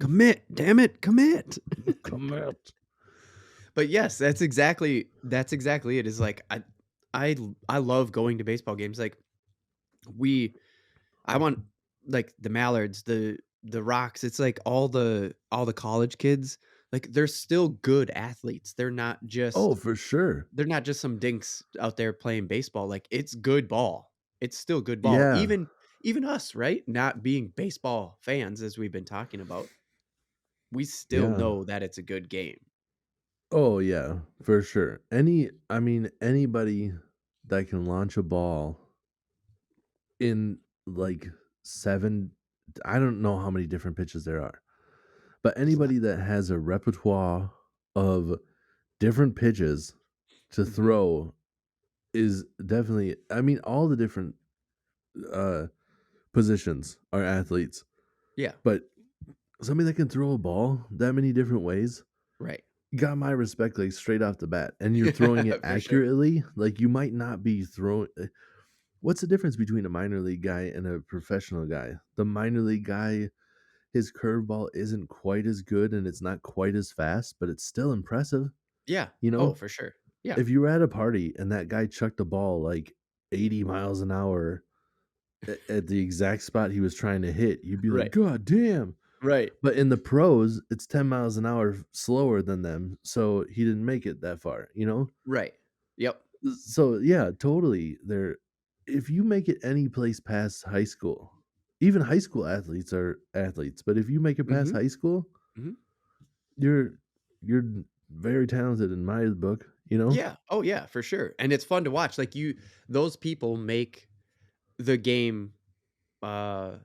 Commit, damn it, commit. Commit. But yes, that's exactly it. Is like I I love going to baseball games. Like we I want like the Mallards, the Rocks. It's like all the college kids. Like they're still good athletes. Oh, for sure. They're not just some dinks out there playing baseball. Like it's good ball. It's still good ball. Yeah, Even us, right? Not being baseball fans as we've been talking about, we still yeah. know that it's a good game. Oh, yeah, for sure. I mean, anybody that can launch a ball in like 7 I don't know how many different pitches there are, but There's a lot. anybody that has a repertoire of different pitches to Mhm. throw is definitely I mean, all the different, uh, positions are athletes, Yeah, but somebody that can throw a ball that many different ways right. got my respect, like, straight off the bat, and you're throwing it For sure. accurately, like, you might not be throwing what's the difference between a minor league guy and a professional guy? The minor league guy, his curveball isn't quite as good and it's not quite as fast, but it's still impressive, Yeah. you Oh, know? for sure. Yeah. If you were at a party and that guy chucked a ball, like, 80 miles an hour at the exact spot he was trying to hit, you'd be like, Right. "God damn." Right. But in the pros, it's 10 miles an hour slower than them, so he didn't make it that far, you know? Right. Yep. So, yeah, totally, there if you make it any place past high school, even high school athletes are athletes, but if you make it past Mhm. high school, Mhm. you're you're very talented in my book, you know? Yeah. Oh, yeah, for sure, and it's fun to watch, like, those people make the game, uh,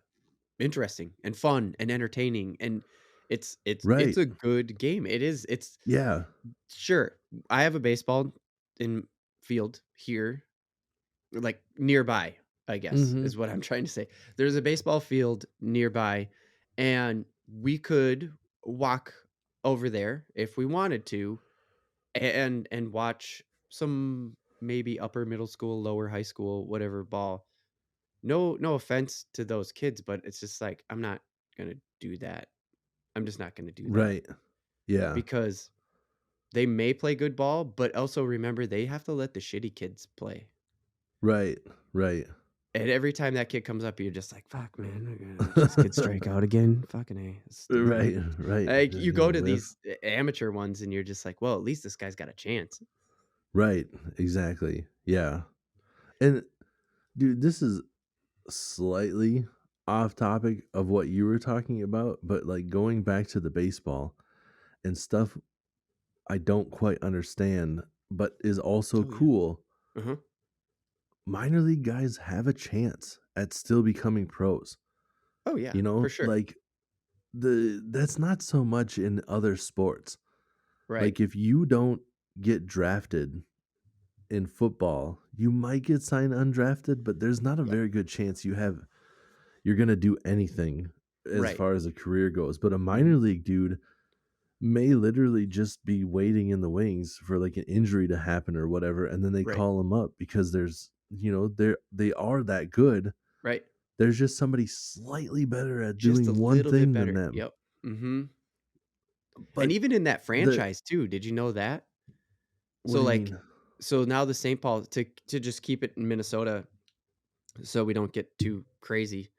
interesting and fun and entertaining, and it's Right. a good game. It's Yeah. sure, I have a baseball in field here, like, nearby, I guess, Mhm. is what I'm trying to say. There's a baseball field nearby, and we could walk over there if we wanted to and watch some maybe upper middle school, lower high school, whatever ball. No offense to those kids, but it's just like, I'm not gonna do that. I'm just not gonna do that Right. Yeah. because they may play good ball, but also remember they have to let the shitty kids play. Right. Right. And every time that kid comes up, you're just like, "Fuck, man, this kid strike out again? Fucking A, that's stupid." Right, right. Like, Just you go gonna to whiff. these amateur ones, and you're just like, "Well, at least this guy's got a chance." Right, exactly. Yeah. And dude, this is slightly off topic of what you were talking about, but like going back to the baseball and stuff I don't quite understand, but is also Oh, yeah. cool. Uh-huh. Minor league guys have a chance at still becoming pros. Oh, yeah, You for know, sure. like that's not so much in other sports. Right. Like if you don't get drafted in football, you might get signed undrafted, but there's not a Yep. very good chance you're going to do anything as Right. far as a career goes. But a minor Mhm. league dude may literally just be waiting in the wings for like an injury to happen or whatever, and then they Right. call him up because they are that good. Right. There's just somebody slightly better at Just a doing one little bit thing than better. them. Yep. Mhm. And But even in that the franchise too, did you know that? what So, do you like mean? so now the St. Paul to just keep it in Minnesota so we don't get too crazy,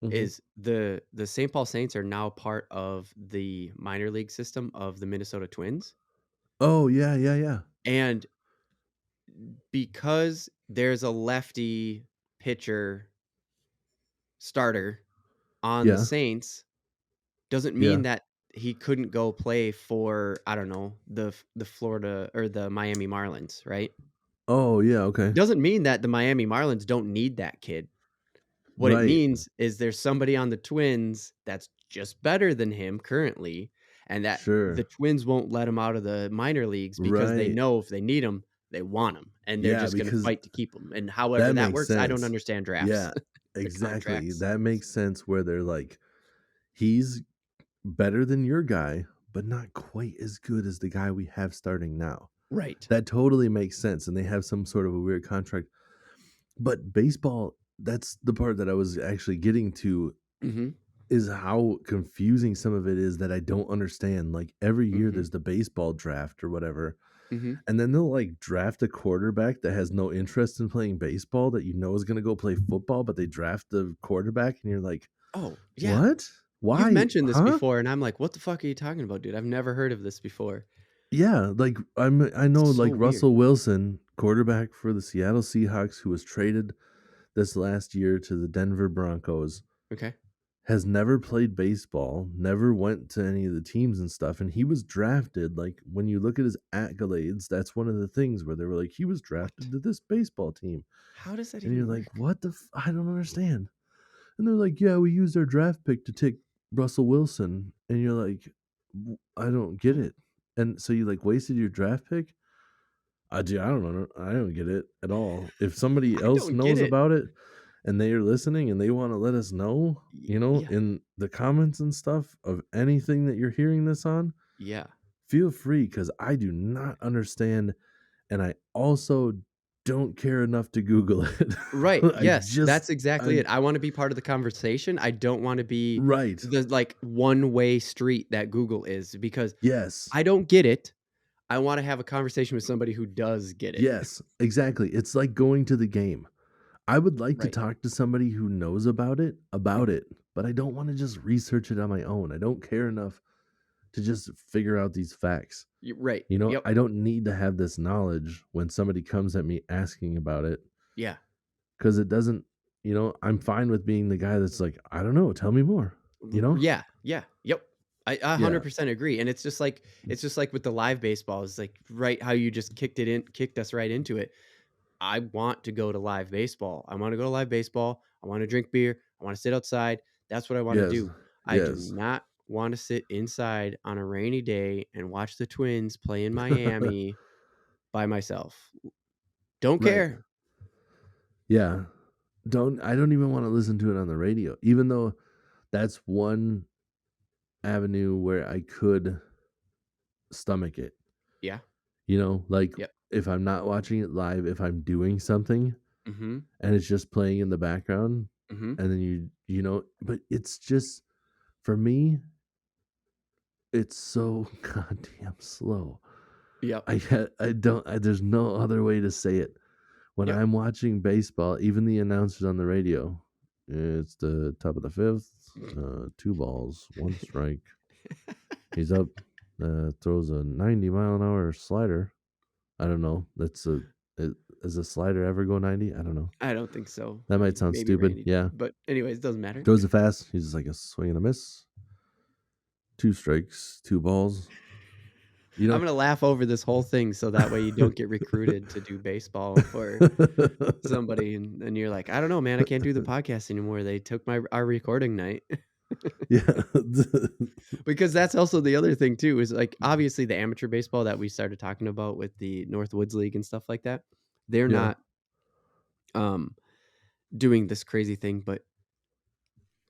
Mhm. is the St. Paul Saints are now part of the minor league system of the Minnesota Twins, Oh, yeah, yeah, yeah. and because there's a lefty pitcher starter on the Yeah, Saints, doesn't yeah. mean that he couldn't go play for, I don't know, the Florida or the Miami Marlins, right? Oh, yeah, okay. Doesn't mean that the Miami Marlins don't need that kid. What it Right. means is there's somebody on the Twins that's just better than him currently, and that the Sure. Twins won't let him out of the minor leagues because they Right. know if they need him, they want him, and they're Yeah, just gonna because fight to keep him, and however that that makes works, I don't sense. understand drafts, Yeah, the exactly. contracts. That makes sense where they're like, he's better than your guy, but not quite as good as the guy we have starting now. Right. That totally makes sense, and they have some sort of a weird contract. But baseball, that's the part that I was actually getting to, Mhm, is how confusing some of it is that I don't understand. Like every year mhm, there's the baseball draft or whatever, mhm. and then they'll like draft a quarterback that has no interest in playing baseball that you know is going to go play football, but they draft the quarterback and you're like, Oh, yeah. "What? You've Why? mentioned this Huh?" before, and I'm like, "What the fuck are you talking about, dude? I've never heard of this before." Yeah, like I know It's so like weird. Russell Wilson, quarterback for the Seattle Seahawks who was traded this last year to the Denver Broncos, Okay. has never played baseball, never went to any of the teams and stuff, and he was drafted. Like when you look at his accolades, that's one of the things where they were like, he was What? drafted to this baseball team, How does that and you're even like, work? what the? I don't understand. And they're like, yeah, we used our draft pick to take Russell Wilson, and you're like, I don't get Oh, it. And so you like wasted your draft pick. I don't know. I don't get it at all. If somebody I else don't get knows it. about it and they are listening and they want to let us know, Yeah. in the comments and stuff of anything that you're hearing this on, Yeah. feel free because I do not understand. And I also don't care enough to Google it. Right, I yes, just, that's exactly I, it. I wanna be part of the conversation. I don't wanna be right. the, like, one-way street that Google is because Yes. I don't get it. I wanna have a conversation with somebody who does get it. Yes. Exactly. It's like going to the game. I would like to Right. talk to somebody who knows about Mhm. it, but I don't wanna just research it on my own. I don't care enough to just figure out these facts. Y right. I Yep. don't need to have this knowledge when somebody comes at me asking about it Yeah. because it doesn't, I'm fine with being the guy that's like, I don't know, tell me more, you know? Yeah, yeah, yep. I Yeah. 100% agree, and it's just like with the live baseball, it's like, right how you just kicked us right into it. I want to go to live baseball. I wanna go to live baseball. I wanna drink beer. I wanna sit outside. That's what I wanna Yes. do. I do Yes. not wanna sit inside on a rainy day and watch the Twins play in Miami by myself. Don't Right. care. Yeah. I don't even want to listen to it on the radio, even though that's one avenue where I could stomach it. Yeah. Like Yep. if I'm not watching it live, if I'm doing something Mhm. and it's just playing in the background, Mhm. and then but it's just for me, it's so goddamn slow. Yep. I don't. There's no other way to say it. When Yep. I'm watching baseball, even the announcers on the radio, it's the top of the fifth, 2 balls, 1 strike. He's up, throws a 90-mile-an-hour slider. I don't know. I Does a slider ever go 90? I don't know. I don't think so. That might sound Maybe stupid. Randy did, Yeah. but anyways, doesn't matter. Throws it fast. He's just like a swing and a miss. 2 strikes, 2 balls. You I'm know? gonna laugh over this whole thing so that way you don't get recruited to do baseball for somebody, and you're like, "I don't know, man, I can't do the podcast anymore. They took our recording night." Yeah. Because that's also the other thing too, is, like, obviously the amateur baseball that we started talking about with the Northwoods League and stuff like that, they're Yeah. not, um, doing this crazy thing, but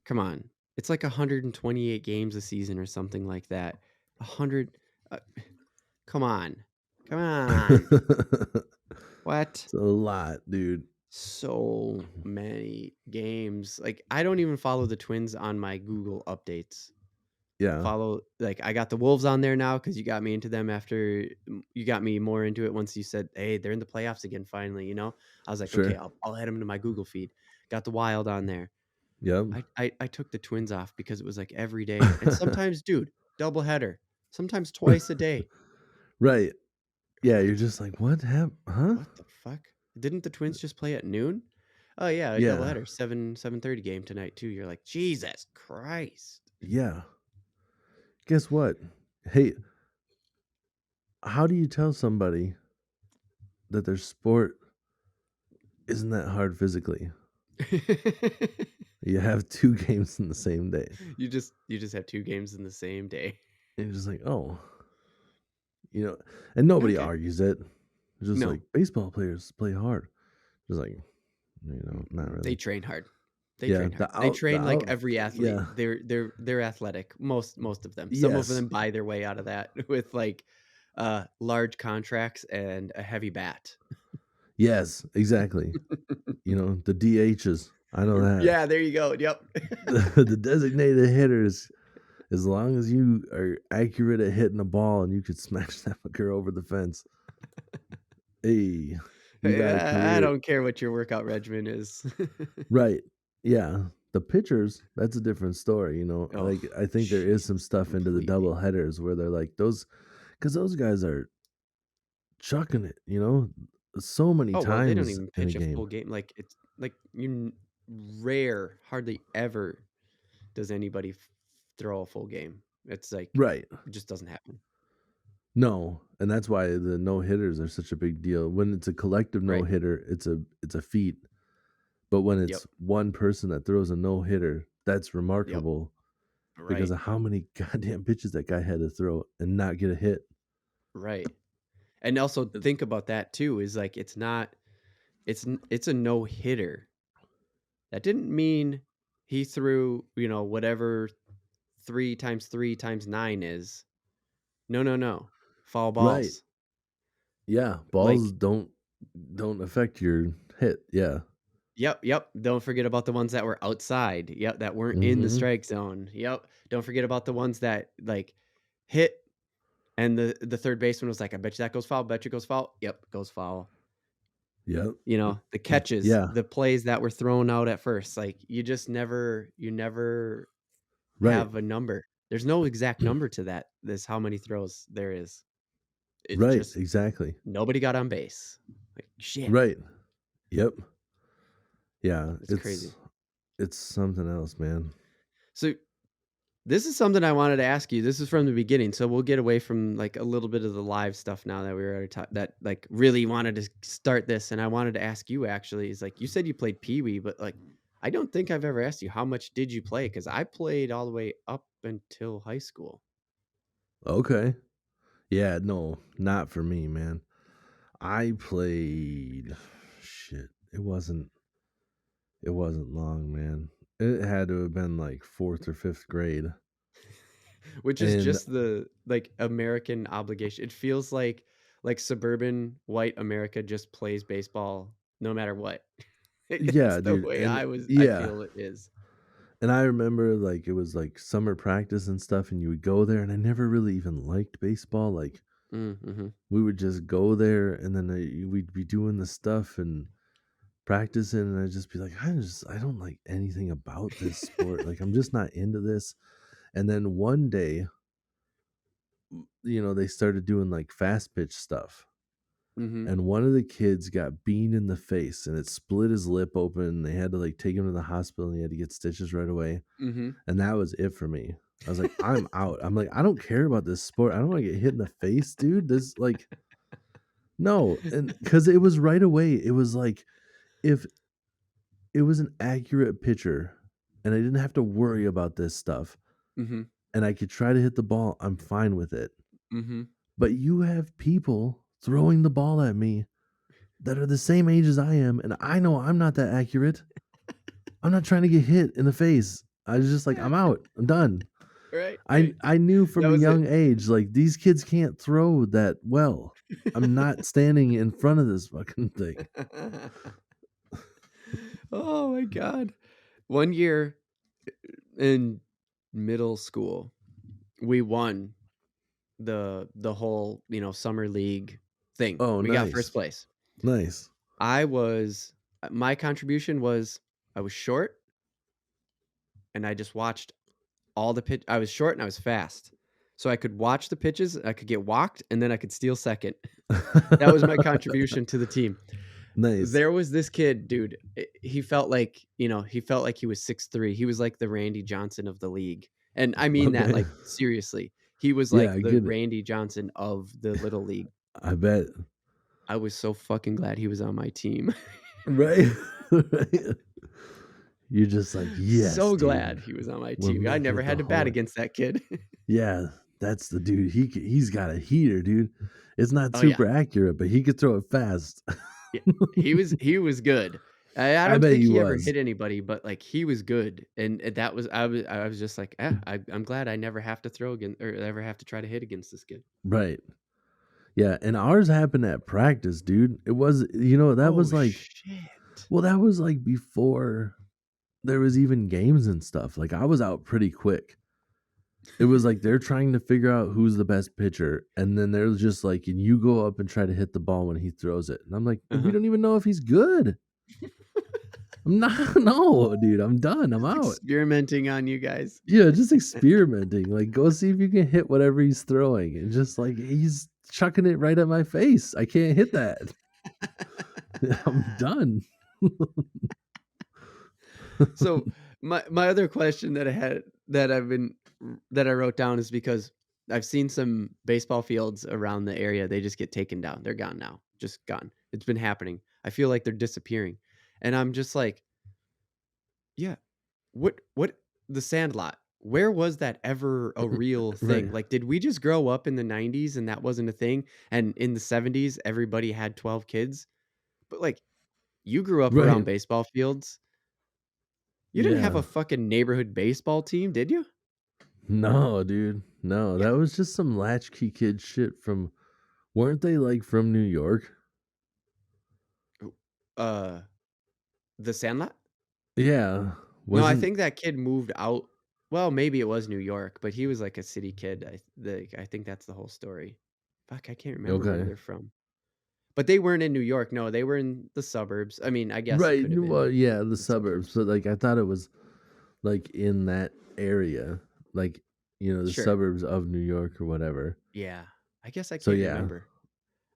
come on. It's like 128 games a season or something like that. 100 uh, come on. Come on. What? It's a lot, dude. So many games. Like, I don't even follow the Twins on my Google updates. Yeah. Like, I got the Wolves on there now because you got me into them after you got me more into it once you said, "Hey, they're in the playoffs again finally," you know? I was like, "Okay, Sure. I'll add them to my Google feed." Got the Wild on there. Yep. I took the Twins off because it was, like, every day, and sometimes, dude, doubleheader, sometimes twice a day. Right. Yeah, you're just like, "What happened? Huh?" What the fuck? Didn't the Twins just play at noon? Oh, yeah, a Yeah. doubleheader, 7:30 game tonight too. You're like, "Jesus Christ." Yeah. Guess what? Hey, how do you tell somebody that their sport isn't that hard physically? You have 2 games in the same day. You just have 2 games in the same day. And you're just like, "Oh," you know, and nobody Okay. argues it. It's just No, like, "Baseball players play hard." Just like, not they really. train hard. They Yeah, train hard. They the train like out every athlete. yeah. They're athletic, most of them. Some of Yes. them buy their way out of that with, like, large contracts and a heavy bat. Yes, exactly. The DHs, I know that. Yeah, there you go. Yep. The designated hitters, as long as you are accurate at hitting a ball and you could smash that fucker over the fence, hey, you got a I career. don't care what your workout regimen is. Right. Yeah. The pitchers, that's a different story, Oh, like, I think there is some Jesus, stuff into the completely. double headers where they're like because those guys are chucking it, so many Oh, well, they don't times even in a pitch a full game. game. Like, it's like rare, hardly ever does anybody throw a full game. It's like Right. it just doesn't happen. No, and that's why the no hitters are such a big deal. When it's a collective no Right. hitter, it's a feat. But when Yep. it's one person that throws a no hitter, that's Yep. remarkable because Right. of how many goddamn pitches that guy had to throw and not get a hit. Right. And also Uh, think about that too, is like it's a no hitter. That didn't mean he threw, whatever 3 times 3 times 9 is. No, no, no. Foul Right. balls. Yeah, balls Like, don't affect your hit. Yeah. yep, yep. Don't forget about the ones that were outside. Yep, that weren't in the Mhm. strike zone. Yep. Don't forget about the ones that like hit and the third baseman was like, "I bet you that goes foul. Bet you it goes foul." Yep, goes foul. Yep. The catches, Yeah. the plays that were thrown out at first, like you never Right. have a number. There's no exact number to that. This how many throws there is. It's Right, just exactly. nobody got on base. Like, shit. Right. Yep. Yeah, It's it's crazy. it's something else, man. So this is something I wanted to ask you. This is from the beginning, so we'll get away from like a little bit of the live stuff now that we were already that like really wanted to start this, and I wanted to ask you actually. Is like you said you played Pee Wee, but like I don't think I've ever asked you how much did you play because I played all the way up until high school. Okay. Yeah, no, not for me, man. I played shit. It wasn't long, man. It had to have been like 4th or 5th grade. Which is And just the like American obligation. It feels like suburban white America just plays baseball no matter what. It's yeah, the dude, way and I yeah. feel it is. And I remember like it was like summer practice and stuff and you would go there and I never really even liked baseball. Like Mm, mhm. we would just go there and then we'd be doing the stuff and practicing, and I'd just be like, I don't like anything about this sport. Like, I'm just not into this. And then one day, they started doing like fast pitch stuff. Mhm. And one of the kids got beamed in the face and it split his lip open. They had to like take him to the hospital and he had to get stitches right away. Mhm. And that was it for me. I was like, I'm out. I'm like, I don't care about this sport. I don't want to get hit in the face, dude. This like no. And because it was right away, it was like if it was an accurate pitcher and I didn't have to worry about this stuff Mhm. and I could try to hit the ball, I'm fine with it. Mhm. But you have people throwing the ball at me that are the same age as I am, and I know I'm not that accurate. I'm not trying to get hit in the face. I was just like, I'm out. I'm done. Right, I right. I knew That from a was it. young age, like these kids can't throw that well. I'm not standing in front of this fucking thing. Oh my god. One year in middle school, we won the whole, summer league thing. Oh, We got first nice. place. Nice. I was my contribution was I was short and I just watched all the pitch. I was short and I was fast. So I could watch the pitches, I could get walked, and then I could steal second. That was my contribution to the team. Nice. There was this kid, dude. He felt like, he felt like he was 6'3". He was like the Randy Johnson of the league. And I mean that Okay. like seriously. He was Yeah, like I the get it. Randy Johnson of the little league. I bet. I was so fucking glad he was on my team. Right? Right. You're just like, yes, So glad dude. he was on my We're team. I making never it to had to bat home. against that kid. Yeah, that's the dude. He's got a heater, dude. It's not Oh yeah. super accurate, but he could throw it fast. Yeah. He was good. I I don't bet think he he ever was. hit anybody, but like he was good. And that was I was just like, I'm glad I never have to throw again or ever have to try to hit against this kid. Right. Yeah, and ours happened at practice, dude. It was, that Oh was like, shit. well, that was like before there was even games and stuff. Like I was out pretty quick. It was like they're trying to figure out who's the best pitcher, and then they're just like, and you go up and try to hit the ball when he throws it. And I'm like, we Uh-huh. don't even know if he's good. I'm not, no, dude. I'm done. I'm Just out. experimenting on you guys. Yeah, just experimenting. Like, go see if you can hit whatever he's throwing. And just like, he's chucking it right at my face. I can't hit that. I'm done. So my other question that I had that I wrote down is because I've seen some baseball fields around the area. They just get taken down. They're gone now. Just gone. It's been happening. I feel like they're disappearing. And I'm just like, yeah, what the Sandlot? Where was that ever a real Right. thing? Like, did we just grow up in the 90s and that wasn't a thing? And in the 70s, everybody had 12 kids? But like, you grew up around Right. baseball fields. You didn't have Yeah. a fucking neighborhood baseball team, did you? No, dude. No, Yeah. that was just some latchkey kid shit from, weren't they like from New York? Uh, the Sandlot? Yeah. No, I Wasn't, think that kid moved out. Well, maybe it was New York, but he was like a city kid. I think that's the whole story. Fuck, I can't remember where okay. they're from. But they weren't in New York. No, they were in the suburbs. I mean, I guess it Right. could have been Well, yeah, the the suburbs. suburbs. But like, I thought it was like in that area, like, the Sure. suburbs of New York or whatever. Yeah. I guess I So can't yeah, remember.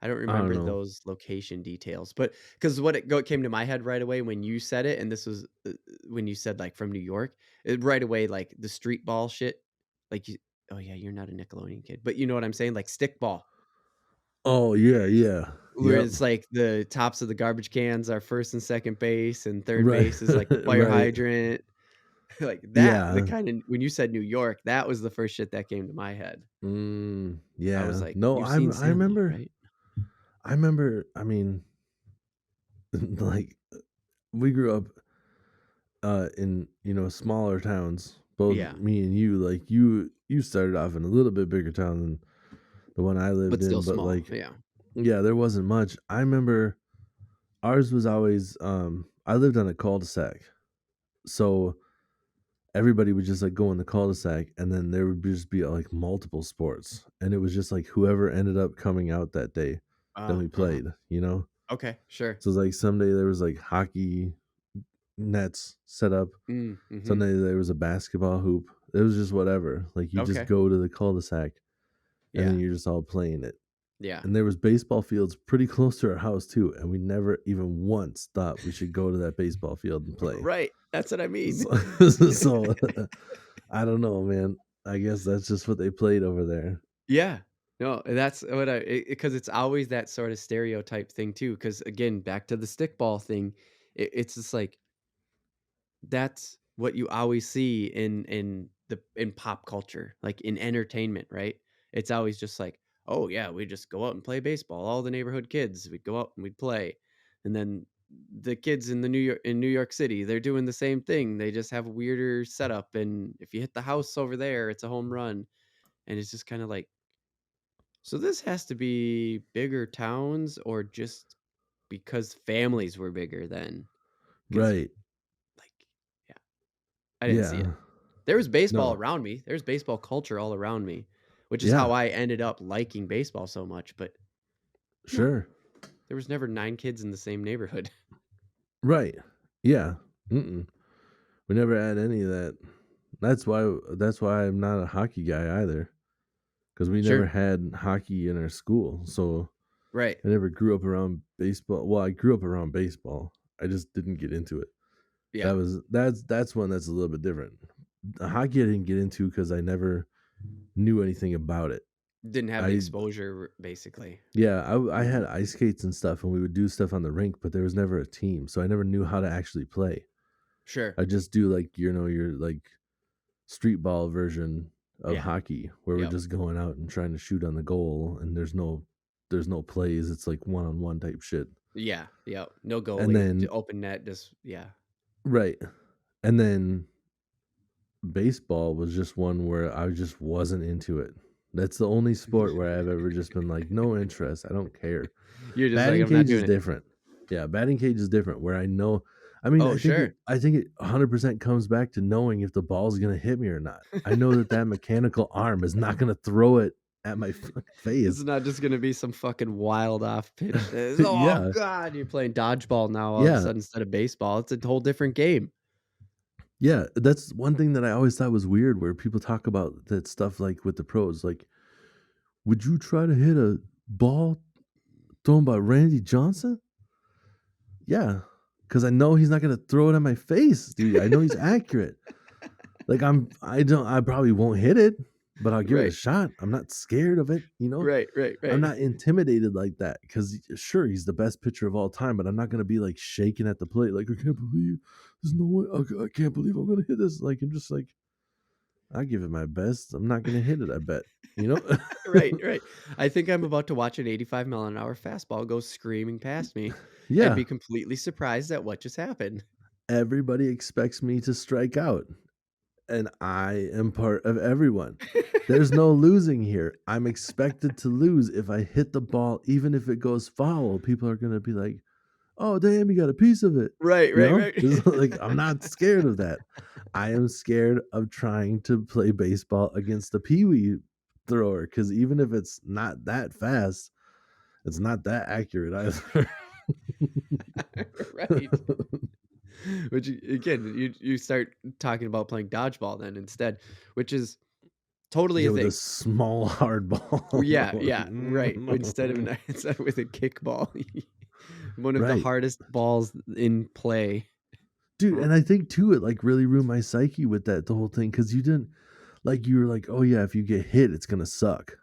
I don't I don't remember know. those location details, but because came to my head right away when you said it, and this was when you said like from New York, right away like the street ball shit. Like you, oh yeah, you're not a Nickelodeon kid, but you know what I'm saying, like stick ball, Oh yeah, yeah. where Yep. it's like the tops of the garbage cans are first and second base, and third Right. base is like the fire Right. hydrant, like that. The Yeah. kind of when you said New York, that was the first shit that came to my head. I was Yeah. like, No, you've seen I Sandlot, remember right? I remember, I mean, like we grew up in, smaller towns. Both Yeah, me and you, like you started off in a little bit bigger town than the one I lived but still in, but small. like Yeah. yeah, there wasn't much. I remember ours was always I lived on a cul-de-sac. So everybody would just like go in the cul-de-sac and then there would just be like multiple sports and it was just like whoever ended up coming out that day, then we Uh-huh. played, you know? Okay, sure. So it's like someday there was like hockey nets set up. Mhm. Sunday there was a basketball hoop. It was just whatever. Like you just Okay. go to the cul-de-sac and then Yeah. you're just all playing it. Yeah. And there was baseball fields pretty close to our house too, and we never even once thought we should go to that baseball field and play. Right. That's what I mean. So, so I don't know, man. I guess that's just what they played over there. Yeah. No, that's what because it's always that sort of stereotype thing too. Because again, back to the stickball thing, it's just like that's what you always see in pop culture, like in entertainment, right? It's always just like, oh yeah, we just go out and play baseball. All the neighborhood kids, we'd go out and we'd play, and then the kids in New York City, they're doing the same thing. They just have a weirder setup, and if you hit the house over there, it's a home run, and it's just kind of like, so this has to be bigger towns or just because families were bigger then? Because Right. like, yeah, I didn't see it. Yeah. There was baseball No. around me. There's baseball culture all around me, which is how Yeah. I ended up liking baseball so much, but no, Sure. there was never 9 kids in the same neighborhood. Right. Yeah. Mm-mm. We never had any of that. That's why I'm not a hockey guy either. Because we never Sure. had hockey in our school. So Right. I never grew up around baseball. Well, I grew up around baseball. I just didn't get into it. Yeah. That's one that's a little bit different. The hockey I didn't get into because I never knew anything about it. Didn't have the I exposure basically. Yeah, I had ice skates and stuff, and we would do stuff on the rink, but there was never a team, so I never knew how to actually play. Sure. I just do like your like street ball version of Yeah. hockey where we're Yep. just going out and trying to shoot on the goal, and there's no plays. It's like one on one type shit. Yeah. Yep. No And goalie. then Open net. Just yeah. right, and then baseball was just one where I just wasn't into it. That's the only sport where I've ever just been like, no interest. I don't care. You're just like, Batting I'm not cage is doing it. different. Yeah, batting cage is different where I know. I mean, Oh, sure. I think it 100% comes back to knowing if the ball's going to hit me or not. I know that that mechanical arm is not going to throw it at my fucking This is face. not just gonna be some fucking wild off pitch. Oh Yeah. god, you're playing dodgeball now all of a Yeah. sudden instead of baseball. It's a whole different game. Yeah, that's one thing that I always thought was weird where people talk about that stuff like with the pros like, "Would you try to hit a ball thrown by Randy Johnson?" Yeah, because I know he's not gonna throw it at my face, dude. I know he's accurate. Like I probably won't hit it, but I'll give it a Right. shot. I'm not scared of it, you know? Right, right, I'm right. not intimidated like that because sure, he's the best pitcher of all time, but I'm not gonna be like shaking at the plate, like, I can't believe there's no way I can't believe I'm gonna hit this. Like I'm just like, I give it my best. I'm not gonna hit it, I bet. You know? Right, right. I think I'm about to watch an 85-mile-an-hour fastball go screaming past me and Yeah. be completely surprised at what just happened. Everybody expects me to strike out. And I am part of everyone. There's no losing here. I'm expected to lose if I hit the ball, even if it goes foul. People are gonna be like, "Oh, damn, you got a piece of it." Right, You right, know, right. it's like I'm not scared of that. I am scared of trying to play baseball against a peewee thrower because even if it's not that fast, it's not that accurate either. Right. Which again, you start talking about playing dodgeball then instead, which is totally Yeah, a with a thing. small hard ball. Yeah, Like, yeah, right. Instead of instead with a kickball, one of the right. hardest balls in play. Dude, and I think too, it like really ruined my psyche with that the whole thing because you didn't like you were like, oh yeah, if you get hit, it's gonna suck.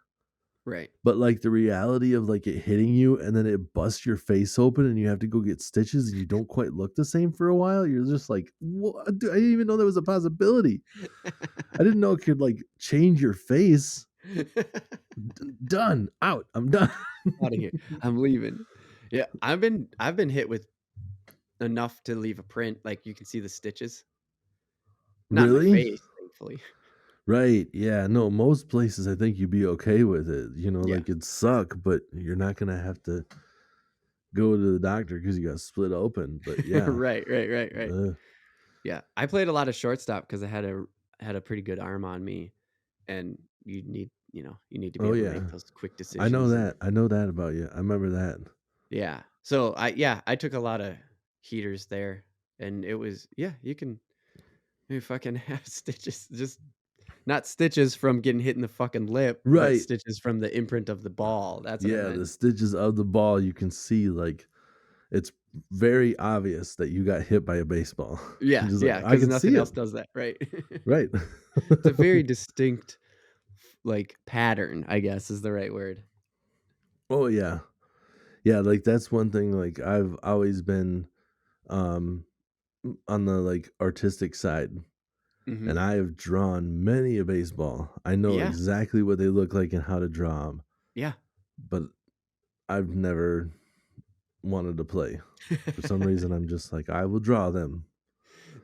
Right. But like the reality of like it hitting you and then it busts your face open and you have to go get stitches and you don't quite look the same for a while, you're just like, what? Dude, I didn't even know that was a possibility. I didn't know it could like change your face. Done. Out. I'm done. Out of here. I'm leaving. Yeah, I've been hit with enough to leave a print. Like you can see the stitches. Not in my Really? face, thankfully. Right. Yeah. No, most places I think you'd be okay with it. You know, Yeah. like it'd suck, but you're not gonna have to go to the doctor because you got split open. But yeah. Right, right, right, right. Uh, Yeah. I played a lot of shortstop because I had a pretty good arm on me, and you need to be oh able to make yeah. those quick decisions and I know that about you. I remember that. yeah. So I took a lot of heaters there, and it was you can you fucking have stitches, just not stitches from getting hit in the fucking lip, but Right. stitches from the imprint of the ball. That's what I Yeah, meant. the stitches of the ball, you can see, like, it's very obvious that you got hit by a baseball. Yeah, Just like, yeah, I because can see nothing it. else does that, right? Right. It's a very distinct, like, pattern, I guess is the right word. Oh, yeah. Yeah, like, that's one thing, like, I've always been, um, on the, like, artistic side, Mhm. and I have drawn many a baseball. I know Yeah, exactly what they look like and how to draw them, yeah. but I've never wanted to play. For some reason, I'm just like, "I will draw them,"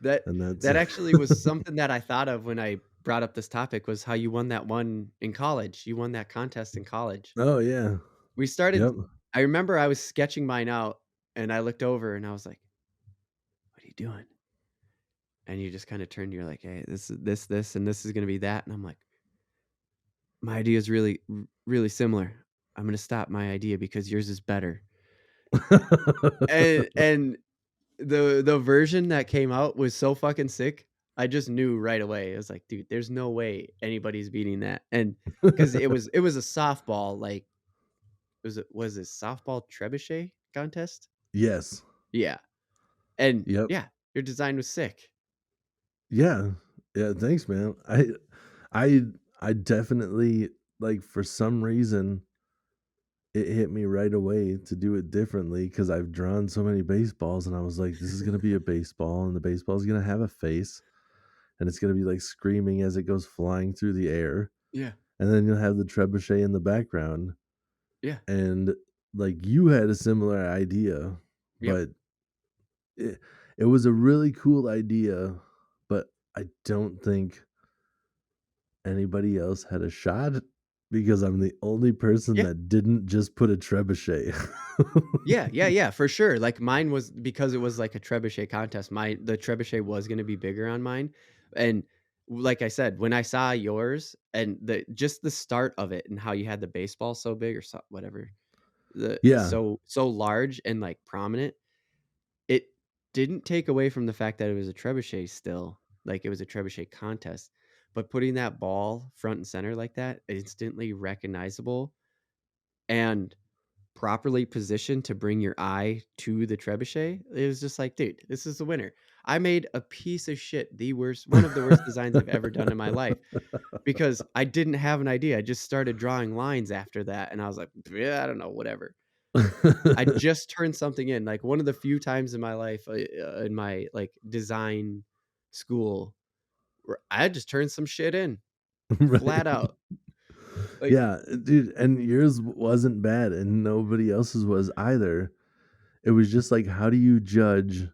That and that's that actually was something that I thought of when I brought up this topic, was how you won that one in college. You won that contest in college. Oh, yeah. We started Yep. I remember I was sketching mine out, and I looked over and I was like, "What are you doing?" And you just kinda turned, you're like, "Hey, this is this, and this is gonna be that." And I'm like, "My idea is really similar. I'm gonna stop my idea because yours is better." And the version that came out was so fucking sick. I just knew right away. I was like, "Dude, there's no way anybody's beating that." And because it was a softball, like, was it softball trebuchet contest? Yes. Yeah. And Yep. yeah, your design was sick. Yeah. Yeah, thanks, man. I I definitely, like, for some reason, it hit me right away to do it differently because 'cause I've drawn so many baseballs, and I was like, "This is gonna be a baseball, and the baseball's gonna have a face, and it's gonna be, like, screaming as it goes flying through the air, Yeah. and then you'll have the trebuchet in the background." Yeah. And, like, you had a similar idea, Yep. but it it was a really cool idea, but I don't think anybody else had a shot because I'm the only person Yeah. that didn't just put a trebuchet. Yeah, yeah, yeah, for sure. Like, mine was, because it was like a trebuchet contest, the trebuchet was gonna be bigger on mine, and like I said, when I saw yours and the start of it and how you had the baseball so big, or whatever, Yeah, so large and, like, prominent, it didn't take away from the fact that it was a trebuchet still, like, it was a trebuchet contest, but putting that ball front and center like that, instantly recognizable and properly positioned to bring your eye to the trebuchet, it was just like, "Dude, this is the winner." I made a piece of shit, the worst one of the worst designs I've ever done in my life, because I didn't have an idea. I just started drawing lines after that, and I was like, "Yeah, I don't know, whatever." I just turned something in, like, one of the few times in my life, in my, like, design school, where I just turned some shit in, right. flat out. Like, Yeah, dude, and yours wasn't bad, and nobody else's was either. It was just like, how do you judge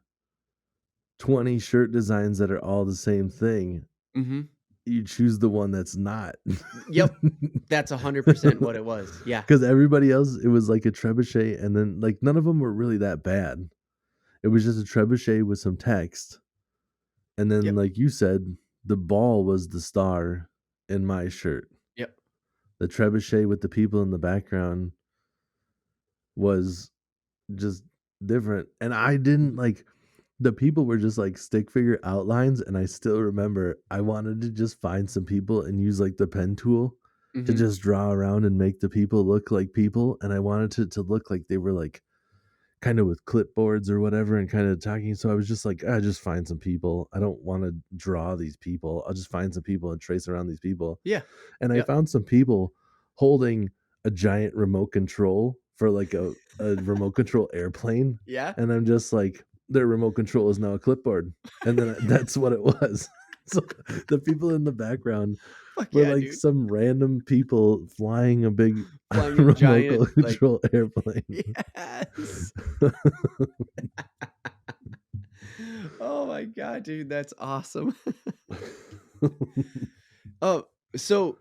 20 shirt designs that are all the same thing? mhm. You choose the one that's not. Yep. That's 100% what it was. Yeah. Because everybody else, it was like a trebuchet, and then, like, none of them were really that bad. It was just a trebuchet with some text, and then, Yep. like you said, the ball was the star in my shirt. Yep. The trebuchet with the people in the background was just different, and I didn't like the people were just, like, stick figure outlines, and I still remember I wanted to just find some people and use, like, the pen tool to Mhm. just draw around and make the people look like people, and I wanted it to look like they were, like, kinda with clipboards or whatever and kinda talking, so I was just like, just find some people. I don't wanna draw these people. I'll just find some people and trace around these people." Yeah. And I Yep. found some people holding a giant remote control for, like, a remote control airplane, Yeah? and I'm just like, "Their remote control is now a clipboard," and then that's what it was. So, the people in the background Fuck were, yeah, like, dude. some random people flying a big Flying a remote giant, like, control airplane. yes. Oh my god, dude, that's awesome. Oh, so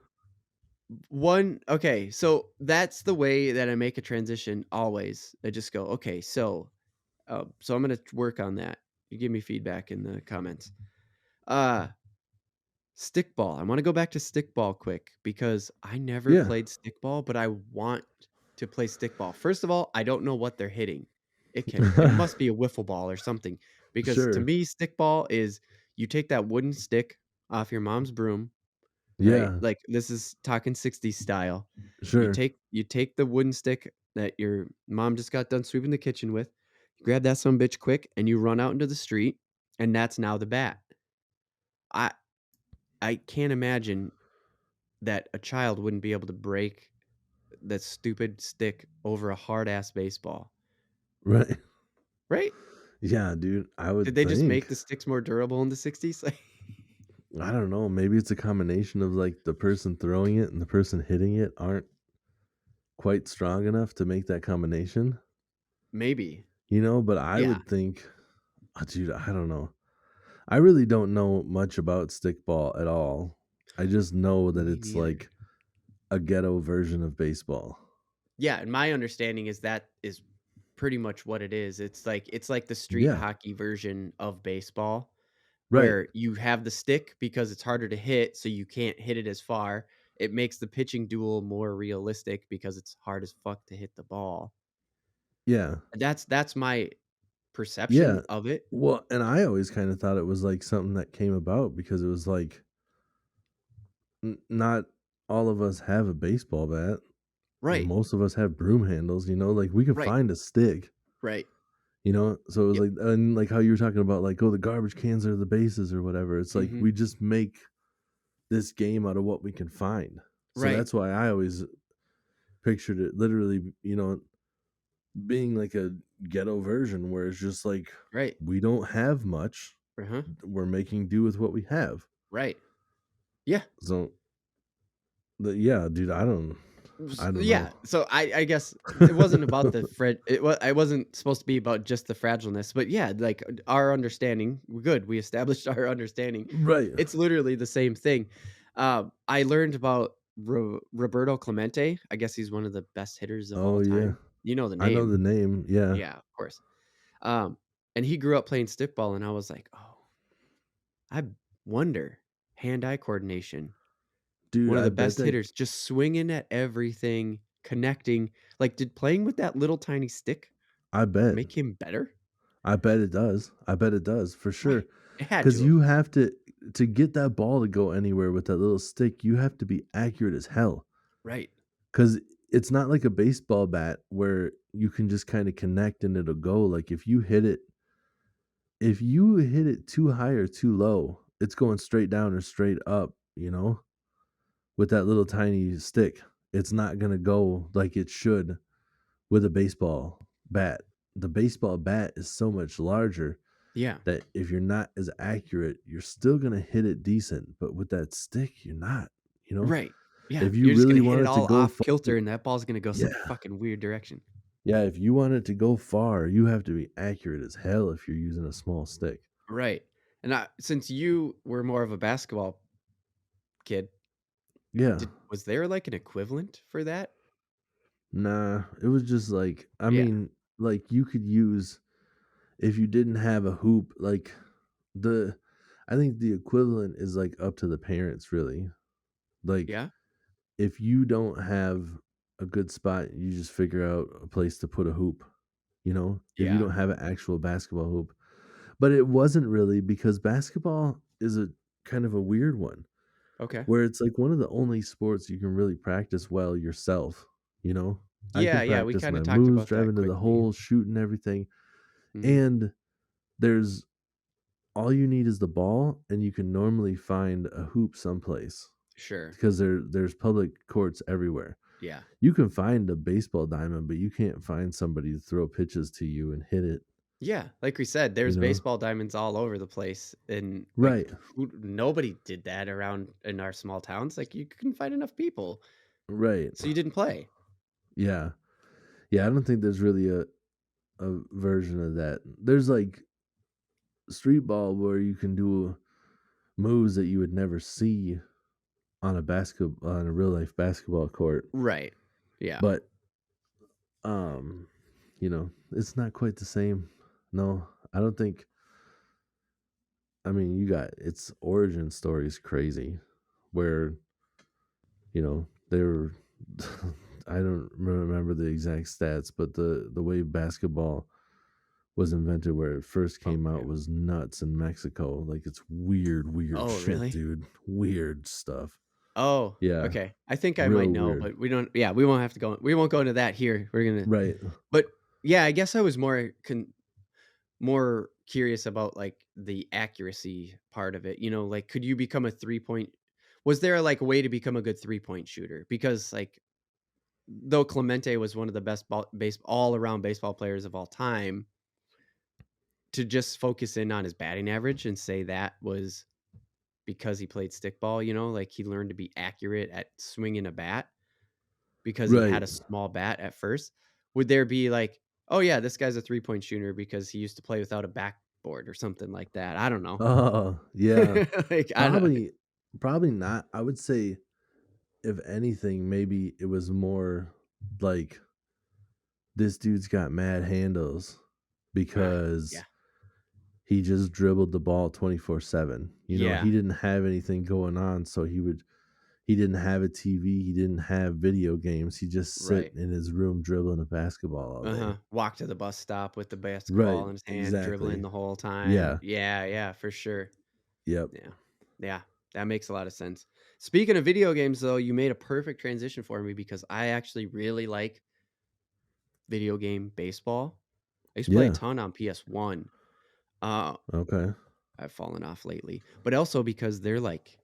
so that's the way that I make a transition always. I just go, "Okay, so I'm gonna work on that." You give me feedback in the comments. Uh, Stickball. I wanna go back to stickball quick because I never Yeah. played stickball, but I want to play stickball. First of all, I don't know what they're hitting. It must be a wiffle ball or something, because to Sure. me, stickball is you take that wooden stick off your mom's broom, right? Yeah. Like, this is talking '60s style. Sure. You take the wooden stick that your mom just got done sweeping the kitchen with, you grab that bitch quick, and you run out into the street, and that's now the bat. I I can't imagine that a child wouldn't be able to break that stupid stick over a hard ass baseball, Right. right? Yeah, dude, I Did would they just make think. the sticks more durable in the '60s? I don't know, maybe it's a combination of, like, the person throwing it and the person hitting it aren't quite strong enough to make that combination, Maybe. but I Yeah. would think dude, I don't know. I really don't know much about stickball at all. I just know that Me it's neither. like a ghetto version of baseball. Yeah, and my understanding is that is pretty much what it is. It's like the street Yeah, hockey version of baseball, right. where you have the stick because it's harder to hit, so you can't hit it as far. It makes the pitching duel more realistic because it's hard as fuck to hit the ball. Yeah. That's my Yeah. perception of it. Well, and I always kinda thought it was, like, something that came about because it was, like, not all of us have a baseball bat. Right. Most of us have broom handles, like, we could Right. find a stick, Right. So it was Yep. like and like how you were talking about, like, "Oh, the garbage cans are the bases," or whatever. It's like Mhm. we just make this game out of what we can find. So Right. that's why I always pictured it literally, being like a ghetto version where it's just like Right. we don't have much. Uh-huh. We're making do with what we have. Right. Yeah. So yeah, dude, I don't know. Yeah, so I guess it wasn't about the I wasn't supposed to be about just the fragileness, but yeah, like, our understanding we're good, we established our understanding. Right. It's literally the same thing. I learned about Roberto Clemente, I guess he's one of the best hitters of Oh all yeah. time. You know the I know name. the name. Yeah. Yeah, of course. Um, and he grew up playing stickball, and I was like, "Oh, I wonder, hand-eye coordination." Dude, One of I the bet best that hitters, just swinging at everything, connecting. Like, did playing with that little tiny stick I bet. make him better? I bet it does. I bet it does for sure. Right. It had Cuz to have. you have to get that ball to go anywhere with that little stick, you have to be accurate as hell. Right. Cuz it's not like a baseball bat where you can just kind of connect and it'll go. Like if you hit it too high or too low, it's going straight down or straight up, with that little tiny stick. It's not going to go like it should with a baseball bat. The baseball bat is so much larger Yeah. that if you're not as accurate, you're still going to hit it decent, but with that stick, you're not, you know? Right. Yeah. If you You're just really gonna hit want it it to all go off far, kilter, and that ball's gonna go some yeah. fucking weird direction. Yeah, if you want it to go far, you have to be accurate as hell if you're using a small stick. Right. And since you were more of a basketball kid, Yeah. did was there, like, an equivalent for that? Nah, it was just like I Yeah. mean, like you could use if you didn't have a hoop, like the I think the equivalent is like up to the parents really. Like Yeah? if you don't have a good spot, you just figure out a place to put a hoop, if you Yeah. don't have an actual basketball hoop. But it wasn't really because basketball is a kind of a weird one Okay. where it's like one of the only sports you can really practice well yourself, you know? I Yeah, can yeah, we practice kinda my talked moves, about that driving to the quickly. hole, shooting everything. Mhm. And there's all you need is the ball and you can normally find a hoop someplace Sure. because there's public courts everywhere. Yeah. You can find a baseball diamond, but you can't find somebody to throw pitches to you and hit it, Yeah, like we said, you there's know? baseball diamonds all over the place, and, like, Right. who nobody did that around in our small towns, like, you couldn't find enough people, Right. so you didn't play. Yeah. Yeah, I don't think there's really a version of that. There's like street ball where you can do moves that you would never see on a real life basketball court. Right. Yeah. But it's not quite the same. No, I don't think I mean, you got its origin story is crazy where, they were I don't remember the exact stats, but the way basketball was invented where it first came Okay. out was nuts in Mexico. Like it's weird, weird Oh, shit, really? dude. Weird stuff. Oh, Yeah, okay. I think I real might know, weird. but we don't yeah, we won't go into that here. We're gonna Right. but, yeah, I guess I was more curious about, like, the accuracy part of it, like, could you become a three-point was there, like, a way to become a good three-point shooter? Because, like, though Clemente was one of the best all-around baseball players of all time, to just focus in on his batting average and say that was because he played stickball, like, he learned to be accurate at swinging a bat because he had Right. a small bat at first. Would there be like, "Oh, yeah, this guy's a three-point shooter because he used to play without a backboard," or something like that? I don't know. Oh, yeah. Like, I don't Probably not. I would say if anything, maybe it was more like this dude's got mad handles yeah. because he just dribbled the ball 24/7. You know, he Yeah, didn't have anything going on, so he didn't have a TV, he didn't have video games. He just sit right. in his room dribbling a basketball all day. Uh-huh. Walk to the bus stop with the Right, basketball in his hand, dribbling exactly. the whole time. Yeah. Yeah, yeah, for sure. Yep. Yeah. Yeah, that makes a lot of sense. Speaking of video games, though, you made a perfect transition for me because I actually really like video game baseball. I used to play a Yeah. ton on PS1. Uh, Okay. I've fallen off lately, but also because they're like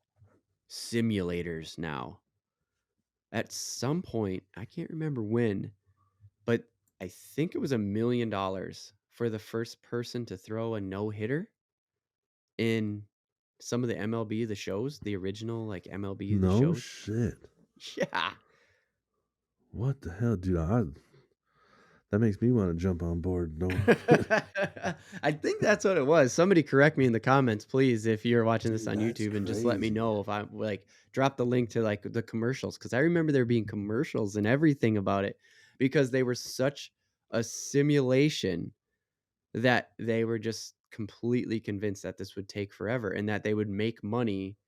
simulators now. At some point, I can't remember when, but I think it was $1,000,000 for the first person to throw a no hitter in some of the MLB the shows, the original like MLB the No shows. shit. Yeah. What the hell, dude? That makes me wanna jump on board. No. I think that's what it was. Somebody correct me in the comments, please, if you're watching this Dude, on that's YouTube, and just let me crazy. know if I like drop the link to like the commercials because I remember there being commercials and everything about it because they were such a simulation that they were just completely convinced that this would take forever and that they would make money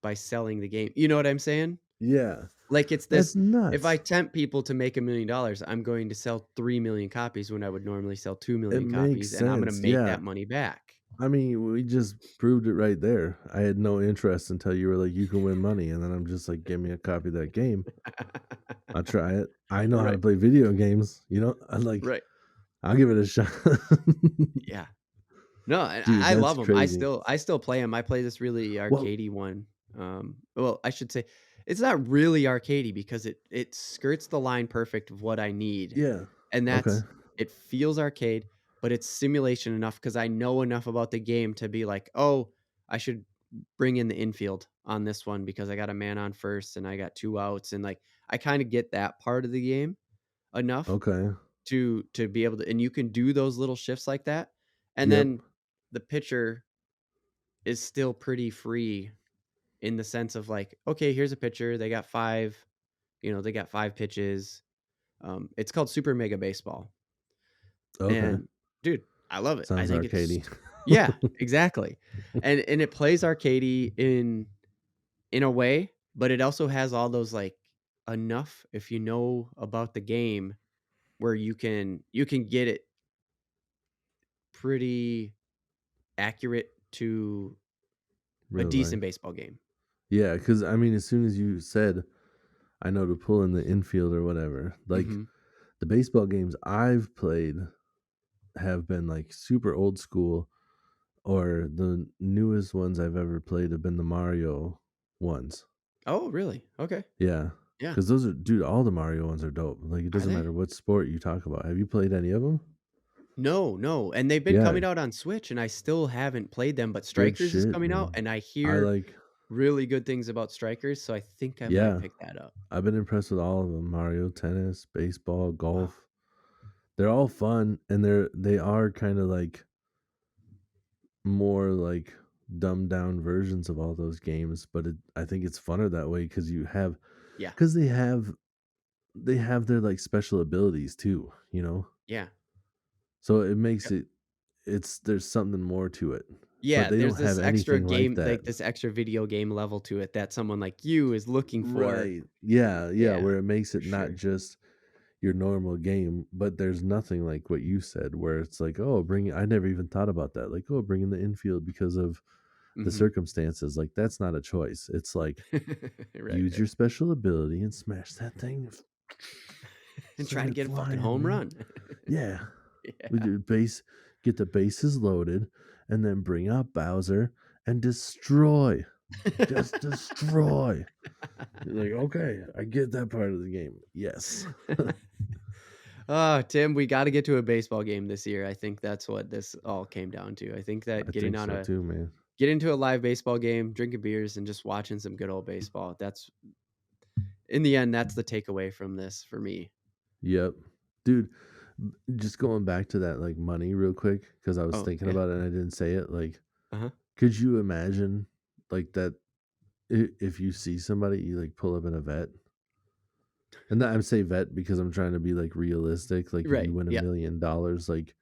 by selling the game. You know what I'm saying? Yeah. Like, it's this That's if I nuts. tempt people to make $1,000,000, I'm going to sell 3,000,000 copies when I would normally sell It 2,000,000 makes copies, and I'm gonna sense, make yeah. that money back. I mean, we just proved it right there. I had no interest until you were like, "You can win money," and then I'm just like, "Give me a copy of that game. I'll try it. I know how to Right, play video games, you know? I'm like, right. I'll give it a shot." Yeah. No, and Dude, I that's love them. crazy. I still play them. I play this really Well, arcadey one. Well, I should say it's not really arcadey because it skirts the line perfect of what I need, yeah. and Okay. that's it feels arcade, but it's simulation enough because I know enough about the game to be like, "Oh, I should bring in the infield on this one because I got a man on first and I got 2 outs," and, like, I kinda get that part of the game enough Okay. to be able to and you can do those little shifts like that, and Yep. then the pitcher is still pretty free in the sense of, like, "Okay, here's a pitcher, they got 5, they got 5 pitches." It's called Super Mega Baseball, Okay. and, dude, I love it. I Sounds think it's arcadey. yeah, exactly, and it plays arcadey in a way, but it also has all those, like enough if you know about the game where you can get it pretty accurate to a Real decent life. baseball game. Yeah, because I mean, as soon as you said, "I know to pull in the infield," or whatever, like, Mhm. the baseball games I've played have been, like, super old school, or the newest ones I've ever played have been the Mario ones. Oh, really? Okay. Yeah, Yeah. because those are dude, all the Mario ones are dope. Like, it Are doesn't they? matter what sport you talk about. Have you played any of them? No, no, and they've been Yeah, coming out on Switch, and I still haven't played them, but good Strikers is shit, coming out, man. and I I hear like really good things about Strikers, so I think I might yeah, pick that up. I've been impressed with all of them. Mario Tennis, baseball, Wow. golf. They're all fun, and they are kinda, like, more, like, dumbed down versions of all those games, but I think it's funner that way because you have Yeah. because they have their, like, special abilities too, you know? Yeah. So it makes Yep. it's there's something more to it, but Yeah, they there's don't this have extra anything like game that. like, this extra video game level to it that someone like you is looking for. Right. Yeah, yeah, Yeah, where it makes for it not sure. just your normal game, but there's nothing like what you said where it's like, oh, I never even thought about that. Like, oh, bring in the infield because of the Mhm. circumstances. Like, that's not a choice. It's like, Right, use right. your special ability and smash that thing. And Send try to it get a fucking flying, home man. run. Yeah. With Yeah. your base, get the bases loaded, and then bring out Bowser and destroy. Just destroy. You're like, okay, I get that part of the game. Yes. Oh, Tim, we gotta get to a baseball game this year. I think that's what this all came down to. I think that I think so too, man. get into a live baseball game, drinking beers, and just watching some good old baseball. That's in the end, that's the takeaway from this for me. Yep. Dude, just going back to that like money real quick, because I was Oh, thinking yeah. about it and I didn't say it. Like, Uh-huh. could you imagine like that if you see somebody, you like pull up in a vet? And I'm say vet because I'm trying to be like realistic. Like if Right. you win $1 Yeah. million, like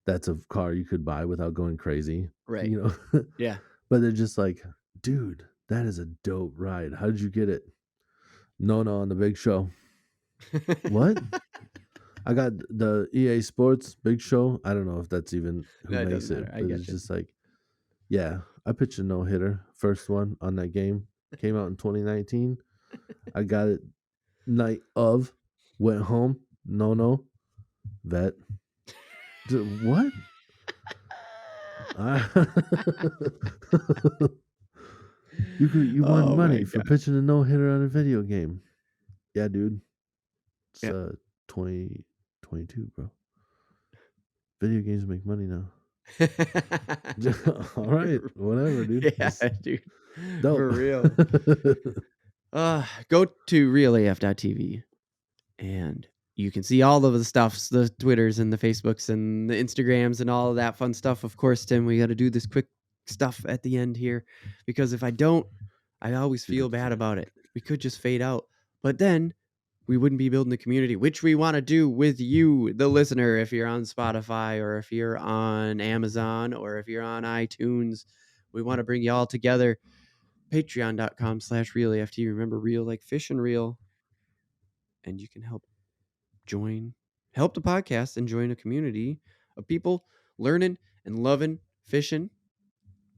that's a car you could buy without going crazy, Right. you know? Yeah. But they're just like, dude, that is a dope ride. How did you get it? No, on the big show. What? I got the EA Sports Big Show. I don't know if that's even who No, it doesn't makes matter. it, I but get it's you. just like, yeah, I pitched a no hitter, first one on that game. Came out in 2019. I got it night of, went home. No, vet. What? You won Oh my money for god. pitching a no hitter on a video game. Yeah, dude. It's Yeah. 2022, bro. Video games make money now. All right, whatever, dude. Yeah, It's dude. dope. For real. Go to realaf.tv and you can see all of the stuffs, the Twitters and the Facebooks and the Instagrams and all of that fun stuff. Of course, Tim, we got to do this quick stuff at the end here because if I don't, I always feel bad about it. We could just fade out, but then we wouldn't be building the community, which we want to do with you, the listener. If you're on Spotify or if you're on Amazon or if you're on iTunes, we want to bring you all together. Patreon.com/realaft. Remember, real like fish and reel. And you can help the podcast and join a community of people learning and loving fishing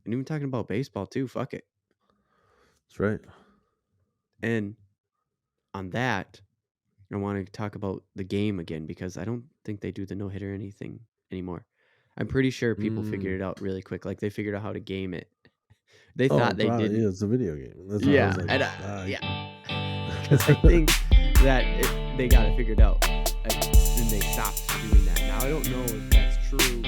and even talking about baseball too. Fuck it. That's right. And on that, I want to talk about the game again because I don't think they do the no hitter anything anymore. I'm pretty sure people figured it out really quick. Like they figured out how to game it. They Oh, thought they probably didn't. it's a video game. That's why I Yeah, was like, and I... because I think that they got it figured out, and they stopped doing that. Now I don't know if that's true